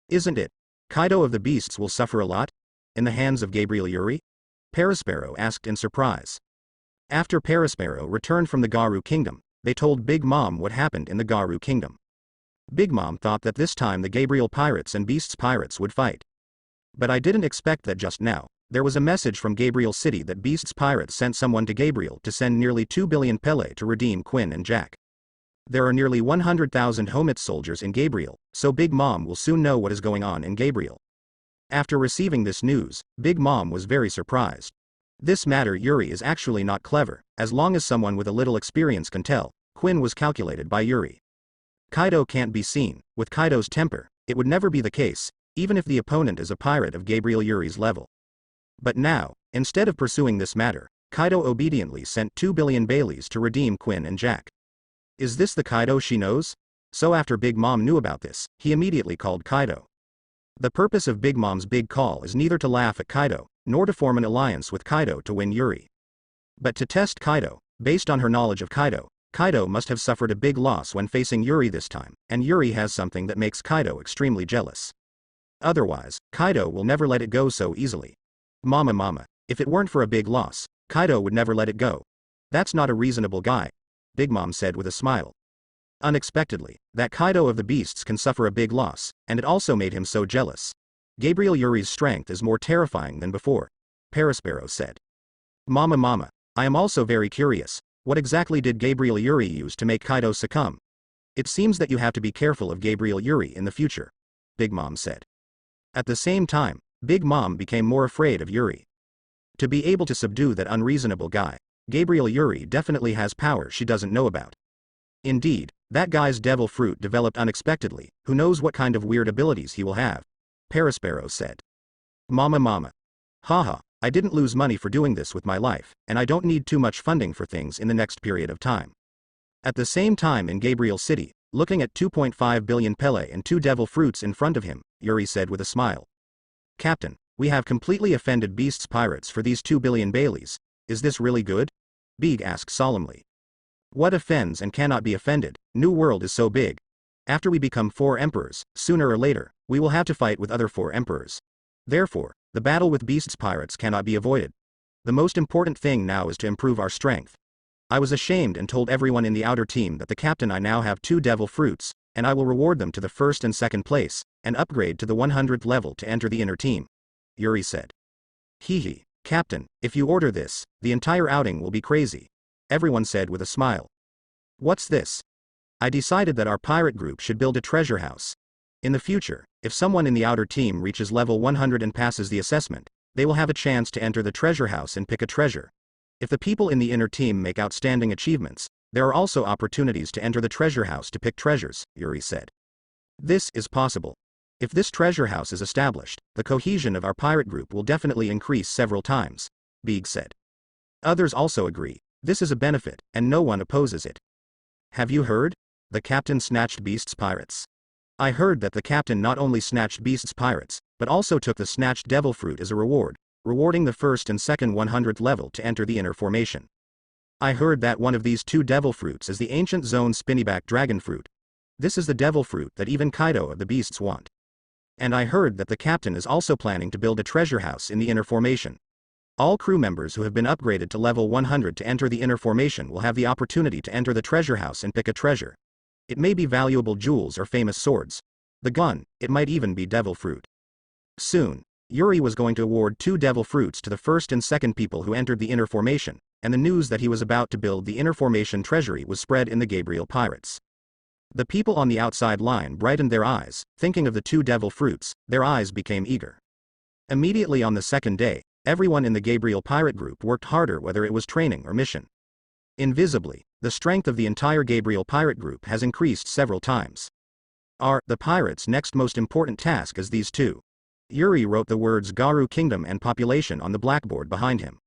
Isn't it? Kaido of the Beasts will suffer a lot? In the hands of Gabriel Yuri? Perispero asked in surprise. After Perispero returned from the Garu kingdom, they told Big Mom what happened in the Garu kingdom. Big Mom thought that this time the Gabriel pirates and Beasts pirates would fight. But I didn't expect that just now. There was a message from Gabriel City that Beasts pirates sent someone to Gabriel to send nearly 2 billion Pele to redeem Quinn and Jack. There are nearly 100,000 Homit soldiers in Gabriel, so Big Mom will soon know what is going on in Gabriel. After receiving this news, Big Mom was very surprised. This matter Yuri is actually not clever, as long as someone with a little experience can tell. Quinn was calculated by Yuri. Kaido can't be seen. With Kaido's temper, it would never be the case, even if the opponent is a pirate of Gabriel Yuri's level. But now, instead of pursuing this matter, Kaido obediently sent 2 billion Baileys to redeem Quinn and Jack. Is this the Kaido she knows? So after Big Mom knew about this, he immediately called Kaido. The purpose of Big Mom's big call is neither to laugh at Kaido, nor to form an alliance with Kaido to win Yuri, but to test Kaido. Based on her knowledge of Kaido, Kaido must have suffered a big loss when facing Yuri this time, and Yuri has something that makes Kaido extremely jealous. Otherwise, Kaido will never let it go so easily. Mama, if it weren't for a big loss, Kaido would never let it go. That's not a reasonable guy, Big Mom said with a smile. Unexpectedly, that Kaido of the Beasts can suffer a big loss, and it also made him so jealous. Gabriel Yuri's strength is more terrifying than before, Perispero said. Mama, I am also very curious, what exactly did Gabriel Yuri use to make Kaido succumb? It seems that you have to be careful of Gabriel Yuri in the future, Big Mom said. At the same time, Big Mom became more afraid of Yuri. To be able to subdue that unreasonable guy, Gabriel Yuri definitely has power she doesn't know about. Indeed, that guy's devil fruit developed unexpectedly, who knows what kind of weird abilities he will have, Perispero said. Mama. Haha, I didn't lose money for doing this with my life, and I don't need too much funding for things in the next period of time. At the same time in Gabriel City, looking at 2.5 billion Pele and 2 devil fruits in front of him, Yuri said with a smile. Captain, we have completely offended Beasts pirates for these 2 billion Baileys. Is this really good? Big asked solemnly. What offends and cannot be offended? New World is so big. After we become 4 emperors, sooner or later, we will have to fight with other 4 emperors. Therefore, the battle with Beasts pirates cannot be avoided. The most important thing now is to improve our strength. I was ashamed and told everyone in the outer team that the captain I now have 2 devil fruits, and I will reward them to the 1st and 2nd place, and upgrade to the 100th level to enter the inner team, Yuri said. Hee, Captain, if you order this, the entire outing will be crazy, everyone said with a smile. What's this? I decided that our pirate group should build a treasure house. In the future, if someone in the outer team reaches level 100 and passes the assessment, they will have a chance to enter the treasure house and pick a treasure. If the people in the inner team make outstanding achievements, there are also opportunities to enter the treasure house to pick treasures, Yuri said. This is possible. If this treasure house is established, the cohesion of our pirate group will definitely increase several times, Big said. Others also agree. This is a benefit, and no one opposes it. Have you heard? The captain snatched Beasts pirates. I heard that the captain not only snatched Beasts pirates, but also took the snatched devil fruit as a reward, rewarding the 1st and 2nd 100th level to enter the inner formation. I heard that one of these 2 devil fruits is the ancient zone spinnyback dragon fruit. This is the devil fruit that even Kaido of the Beasts want. And I heard that the captain is also planning to build a treasure house in the inner formation. All crew members who have been upgraded to level 100 to enter the inner formation will have the opportunity to enter the treasure house and pick a treasure. It may be valuable jewels or famous swords. The gun, it might even be devil fruit. Soon, Yuri was going to award 2 devil fruits to the 1st and 2nd people who entered the inner formation, and the news that he was about to build the inner formation treasury was spread in the Gabriel pirates. The people on the outside line brightened their eyes, thinking of the 2 devil fruits, their eyes became eager. Immediately on the 2nd day, everyone in the Gabriel pirate group worked harder whether it was training or mission. Invisibly, the strength of the entire Gabriel pirate group has increased several times. The pirates' next most important task is these 2. Yuri wrote the words Garu Kingdom and Population on the blackboard behind him.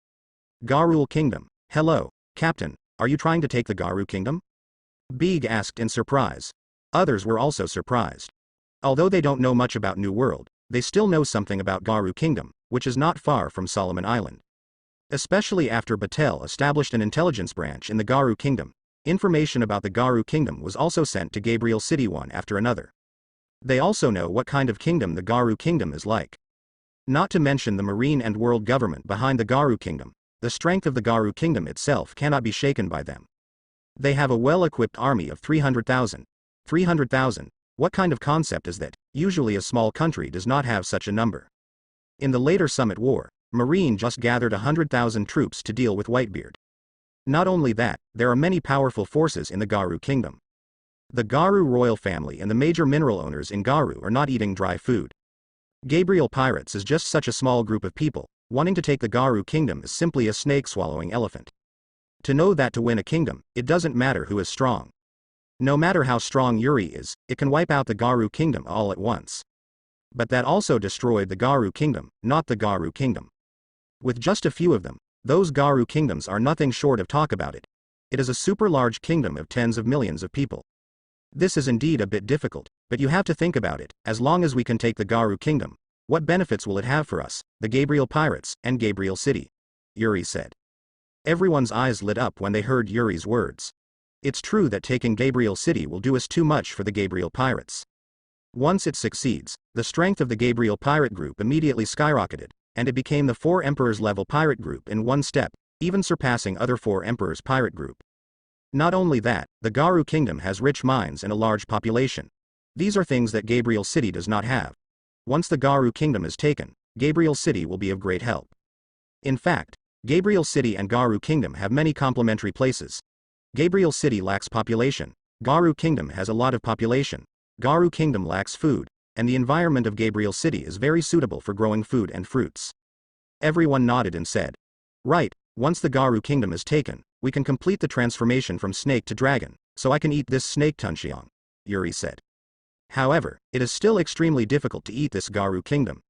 Garu Kingdom. Hello, Captain, are you trying to take the Garu Kingdom? Big asked in surprise. Others were also surprised. Although they don't know much about New World, they still know something about Garu Kingdom, which is not far from Solomon Island. Especially after Batel established an intelligence branch in the Garu Kingdom, information about the Garu Kingdom was also sent to Gabriel City one after another. They also know what kind of kingdom the Garu Kingdom is like. Not to mention the marine and world government behind the Garu Kingdom, the strength of the Garu Kingdom itself cannot be shaken by them. They have a well-equipped army of 300,000. What kind of concept is that? Usually a small country does not have such a number. In the later Summit War, Marine just gathered 100,000 troops to deal with Whitebeard. Not only that, there are many powerful forces in the Garu kingdom. The Garu royal family and the major mineral owners in Garu are not eating dry food. Gabriel pirates is just such a small group of people. Wanting to take the Garu kingdom is simply a snake-swallowing elephant. To know that to win a kingdom, it doesn't matter who is strong. No matter how strong Yuri is, it can wipe out the Garu kingdom all at once. But that also destroyed the Garu kingdom, not the Garu kingdom. With just a few of them, those Garu kingdoms are nothing short of talk about it. It is a super large kingdom of tens of millions of people. This is indeed a bit difficult, but you have to think about it. As long as we can take the Garu kingdom, what benefits will it have for us, the Gabriel pirates, and Gabriel City? Yuri said. Everyone's eyes lit up when they heard Yuri's words. It's true that taking Gabriel City will do us too much for the Gabriel pirates. Once it succeeds, the strength of the Gabriel pirate group immediately skyrocketed, and it became the 4 Emperors level pirate group in one step, even surpassing other 4 Emperors pirate group. Not only that, the Garu kingdom has rich mines and a large population. These are things that Gabriel City does not have. Once the Garu kingdom is taken, Gabriel City will be of great help. In fact, Gabriel City and Garu kingdom have many complementary places. Gabriel City lacks population, Garu kingdom has a lot of population, Garu kingdom lacks food, and the environment of Gabriel City is very suitable for growing food and fruits. Everyone nodded and said, right, once the Garu kingdom is taken, we can complete the transformation from snake to dragon, so I can eat this snake tunxiang, Yuri said. However, it is still extremely difficult to eat this Garu kingdom.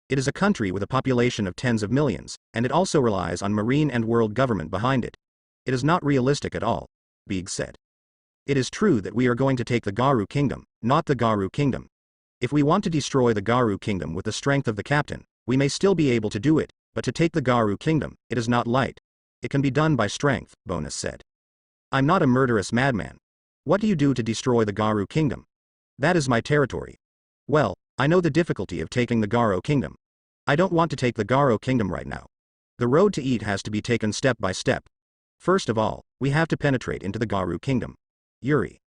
It is a country with a population of tens of millions, and it also relies on marine and world government behind it. It is not realistic at all, Big said. It is true that we are going to take the Garu kingdom, not the Garu kingdom. If we want to destroy the Garu kingdom with the strength of the captain, we may still be able to do it, but to take the Garu kingdom, it is not light. It can be done by strength, Bonus said. I'm not a murderous madman. What do you do to destroy the Garu kingdom? That is my territory. Well, I know the difficulty of taking the Garu kingdom. I don't want to take the Garu kingdom right now. The road to eat has to be taken step by step. First of all, we have to penetrate into the Garu kingdom. Yuri.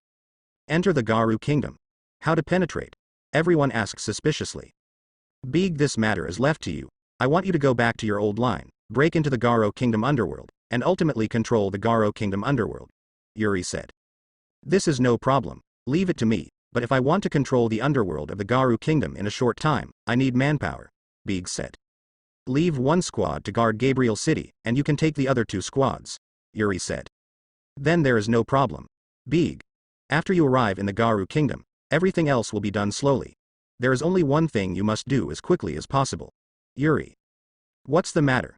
Enter the Garu kingdom. How to penetrate? Everyone asks suspiciously. Big, this matter is left to you. I want you to go back to your old line, break into the Garu kingdom underworld, and ultimately control the Garu kingdom underworld. Yuri said. This is no problem, leave it to me, but if I want to control the underworld of the Garu kingdom in a short time, I need manpower, Big said. Leave 1 squad to guard Gabriel City, and you can take the other 2 squads, Yuri said. Then there is no problem. Big. After you arrive in the Garu kingdom, everything else will be done slowly. There is only one thing you must do as quickly as possible. Yuri. What's the matter?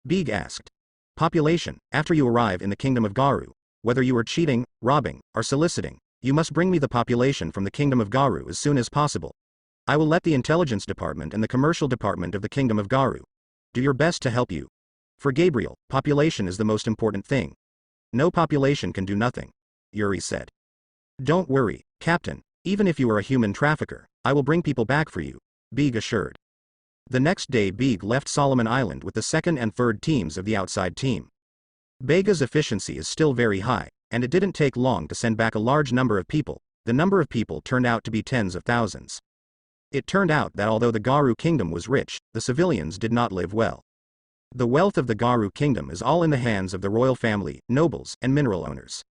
Big asked. Population. After you arrive in the kingdom of Garu, whether you are cheating, robbing, or soliciting, you must bring me the population from the kingdom of Garu as soon as possible. I will let the intelligence department and the commercial department of the kingdom of Garu do your best to help you. For Gabriel, population is the most important thing. No population can do nothing, Yuri said. Don't worry, Captain, even if you are a human trafficker, I will bring people back for you, Big assured. The next day Big left Solomon Island with the 2nd and 3rd teams of the outside team. Bega's efficiency is still very high, and it didn't take long to send back a large number of people. The number of people turned out to be tens of thousands. It turned out that although the Garu kingdom was rich, the civilians did not live well. The wealth of the Garu kingdom is all in the hands of the royal family, nobles, and mineral owners.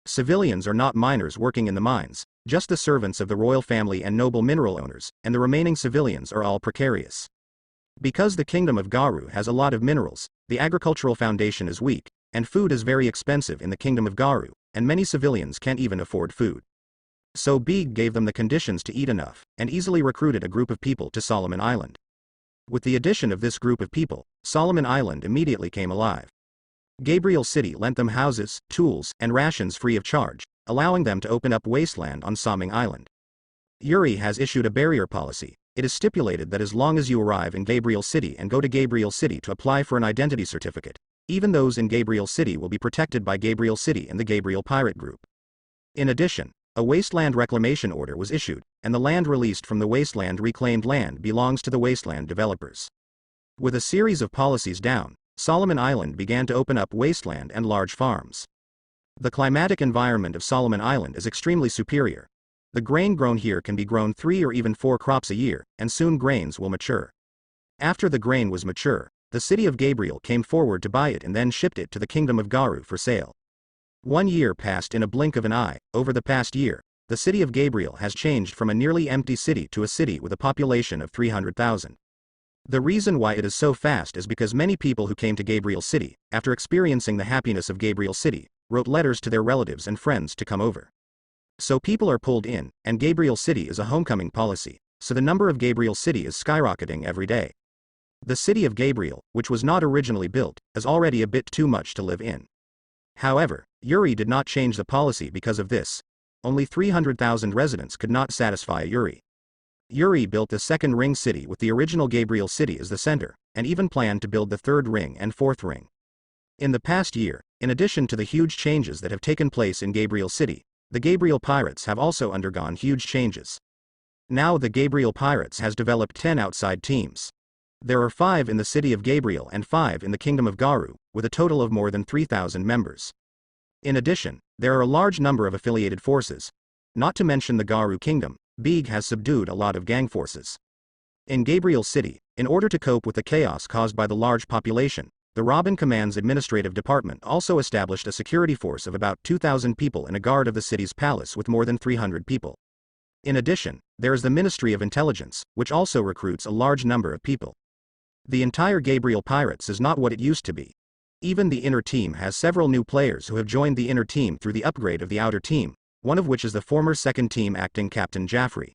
Civilians are not miners working in the mines, just the servants of the royal family and noble mineral owners, and the remaining civilians are all precarious. Because the kingdom of Garu has a lot of minerals, the agricultural foundation is weak, and food is very expensive in the kingdom of Garu, and many civilians can't even afford food. So Big gave them the conditions to eat enough, and easily recruited a group of people to Solomon Island. With the addition of this group of people, Solomon Island immediately came alive. Gabriel City lent them houses, tools, and rations free of charge, allowing them to open up wasteland on Soming Island. Yuri has issued a barrier policy. It is stipulated that as long as you arrive in Gabriel City and go to Gabriel City to apply for an identity certificate, even those in Gabriel City will be protected by Gabriel City and the Gabriel Pirate Group. In addition, a wasteland reclamation order was issued, and the land released from the wasteland reclaimed land belongs to the wasteland developers. With a series of policies down, Solomon Island began to open up wasteland and large farms. The climatic environment of Solomon Island is extremely superior. The grain grown here can be grown 3 or even 4 crops a year, and soon grains will mature. After the grain was mature, the city of Gabriel came forward to buy it and then shipped it to the kingdom of Garu for sale. 1 year passed in a blink of an eye. Over the past year, the city of Gabriel has changed from a nearly empty city to a city with a population of 300,000. The reason why it is so fast is because many people who came to Gabriel City, after experiencing the happiness of Gabriel City, wrote letters to their relatives and friends to come over. So people are pulled in, and Gabriel City is a homecoming policy, so the number of Gabriel City is skyrocketing every day. The city of Gabriel, which was not originally built, is already a bit too much to live in. However, Yuri did not change the policy because of this. Only 300,000 residents could not satisfy Yuri. Yuri built the second ring city with the original Gabriel City as the center, and even planned to build the third ring and fourth ring. In the past year, in addition to the huge changes that have taken place in Gabriel City, the Gabriel Pirates have also undergone huge changes. Now the Gabriel Pirates has developed 10 outside teams. There are 5 in the city of Gabriel and 5 in the kingdom of Garu, with a total of more than 3,000 members. In addition, there are a large number of affiliated forces. Not to mention the Garu kingdom, Big has subdued a lot of gang forces. In Gabriel City, in order to cope with the chaos caused by the large population, the Robin Command's administrative department also established a security force of about 2,000 people and a guard of the city's palace with more than 300 people. In addition, there is the Ministry of Intelligence, which also recruits a large number of people. The entire Gabriel Pirates is not what it used to be. Even the inner team has several new players who have joined the inner team through the upgrade of the outer team, one of which is the former second team acting captain Jaffrey.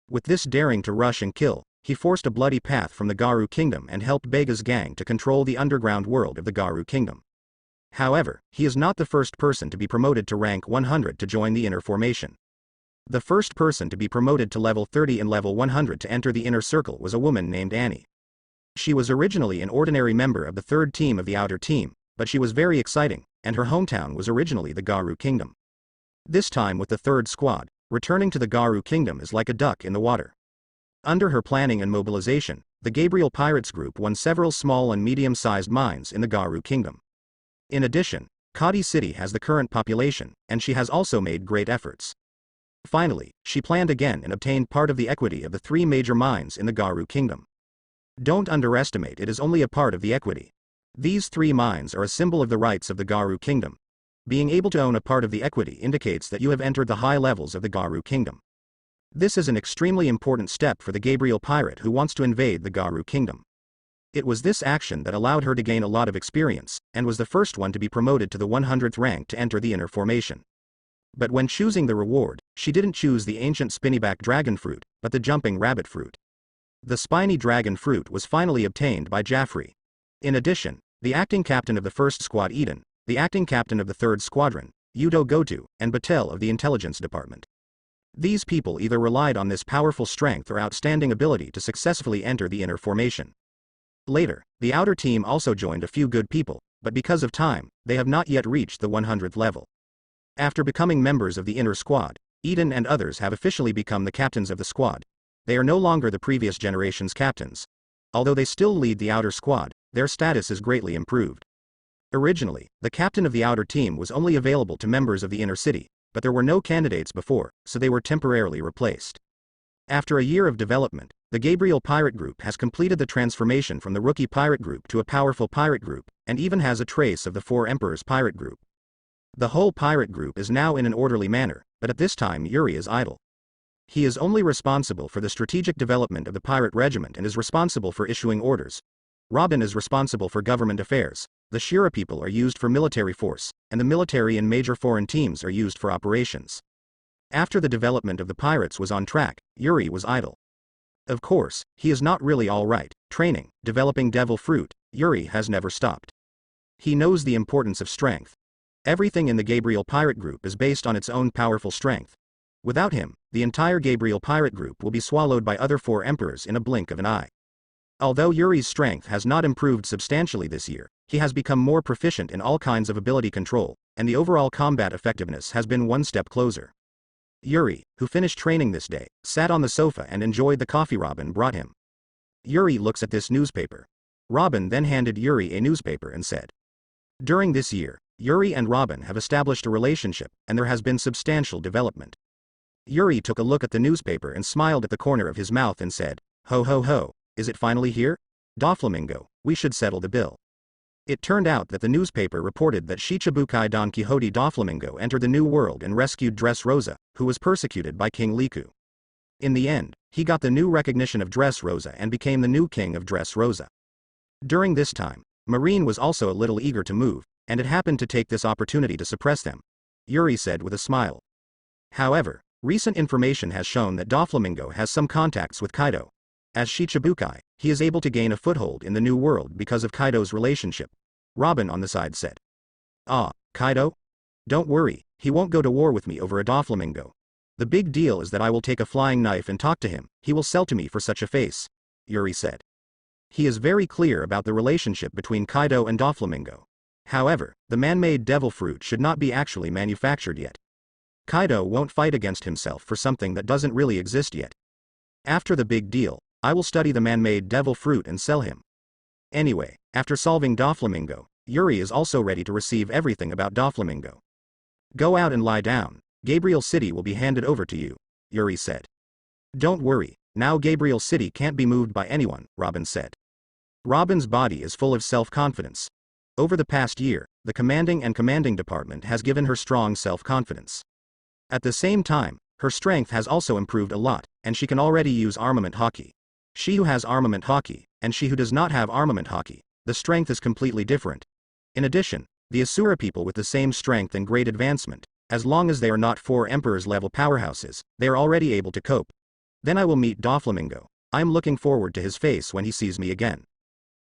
With this daring to rush and kill, he forced a bloody path from the Garu kingdom and helped Bega's gang to control the underground world of the Garu kingdom. However, he is not the first person to be promoted to rank 100 to join the inner formation. The first person to be promoted to level 30 and level 100 to enter the inner circle was a woman named Annie. She was originally an ordinary member of the third team of the outer team, but she was very exciting, and her hometown was originally the Garu kingdom. This time with the third squad, returning to the Garu kingdom is like a duck in the water. Under her planning and mobilization, the Gabriel Pirates group won several small and medium-sized mines in the Garu kingdom. In addition, Kadi City has the current population, and she has also made great efforts. Finally, she planned again and obtained part of the equity of the 3 major mines in the Garu kingdom. Don't underestimate, it is only a part of the equity. These 3 mines are a symbol of the rights of the Garu kingdom. Being able to own a part of the equity indicates that you have entered the high levels of the Garu kingdom. This is an extremely important step for the Gabriel pirate who wants to invade the Garu kingdom. It was this action that allowed her to gain a lot of experience, and was the first one to be promoted to the 100th rank to enter the inner formation. But when choosing the reward, she didn't choose the ancient spinnyback dragon fruit, but the jumping rabbit fruit. The spiny dragon fruit was finally obtained by Jaffrey. In addition, the acting captain of the first squad Eden, the acting captain of the third squadron, Yudo Goto, and Batel of the intelligence department. These people either relied on this powerful strength or outstanding ability to successfully enter the inner formation. Later, the outer team also joined a few good people, but because of time, they have not yet reached the 100th level. After becoming members of the inner squad, Eden and others have officially become the captains of the squad. They are no longer the previous generation's captains. Although they still lead the outer squad, their status is greatly improved. Originally, the captain of the outer team was only available to members of the inner city, but there were no candidates before, so they were temporarily replaced. After a year of development, the Gabriel Pirate Group has completed the transformation from the Rookie Pirate Group to a powerful pirate group, and even has a trace of the 4 Emperors Pirate Group. The whole pirate group is now in an orderly manner, but at this time Yuri is idle. He is only responsible for the strategic development of the pirate regiment and is responsible for issuing orders. Robin is responsible for government affairs, the Shira people are used for military force, and the military and major foreign teams are used for operations. After the development of the pirates was on track, Yuri was idle. Of course, he is not really alright. Training, developing devil fruit, Yuri has never stopped. He knows the importance of strength. Everything in the Gabriel Pirate Group is based on its own powerful strength. Without him, the entire Gabriel Pirate Group will be swallowed by other 4 emperors in a blink of an eye. Although Yuri's strength has not improved substantially this year, he has become more proficient in all kinds of ability control, and the overall combat effectiveness has been one step closer. Yuri, who finished training this day, sat on the sofa and enjoyed the coffee Robin brought him. Yuri looks at this newspaper. Robin then handed Yuri a newspaper and said, "During this year, Yuri and Robin have established a relationship, and there has been substantial development. Yuri took a look at the newspaper and smiled at the corner of his mouth and said, "Ho ho ho, is it finally here? Doflamingo, we should settle the bill." It turned out that the newspaper reported that Shichibukai Don Quixote Doflamingo entered the New World and rescued Dressrosa, who was persecuted by King Liku. In the end, he got the new recognition of Dressrosa and became the new king of Dressrosa. During this time, Marine was also a little eager to move, and had happened to take this opportunity to suppress them, Yuri said with a smile. However, recent information has shown that Doflamingo has some contacts with Kaido. As Shichibukai, he is able to gain a foothold in the New World because of Kaido's relationship, Robin on the side said. "Ah, Kaido? Don't worry, he won't go to war with me over a Doflamingo. The big deal is that I will take a flying knife and talk to him, he will sell to me for such a face," Yuri said. He is very clear about the relationship between Kaido and Doflamingo. However, the man-made devil fruit should not be actually manufactured yet. Kaido won't fight against himself for something that doesn't really exist yet. After the big deal, I will study the man-made devil fruit and sell him. Anyway, after solving Doflamingo, Yuri is also ready to receive everything about Doflamingo. "Go out and lie down, Gabriel City will be handed over to you," Yuri said. "Don't worry, now Gabriel City can't be moved by anyone," Robin said. Robin's body is full of self-confidence. Over the past year, the commanding department has given her strong self-confidence. At the same time, her strength has also improved a lot, and she can already use armament hockey. She who has armament hockey, and she who does not have armament hockey, the strength is completely different. In addition, the Asura people with the same strength and great advancement, as long as they are not 4 Emperors level powerhouses, they are already able to cope. Then I will meet Doflamingo. I'm looking forward to his face when he sees me again.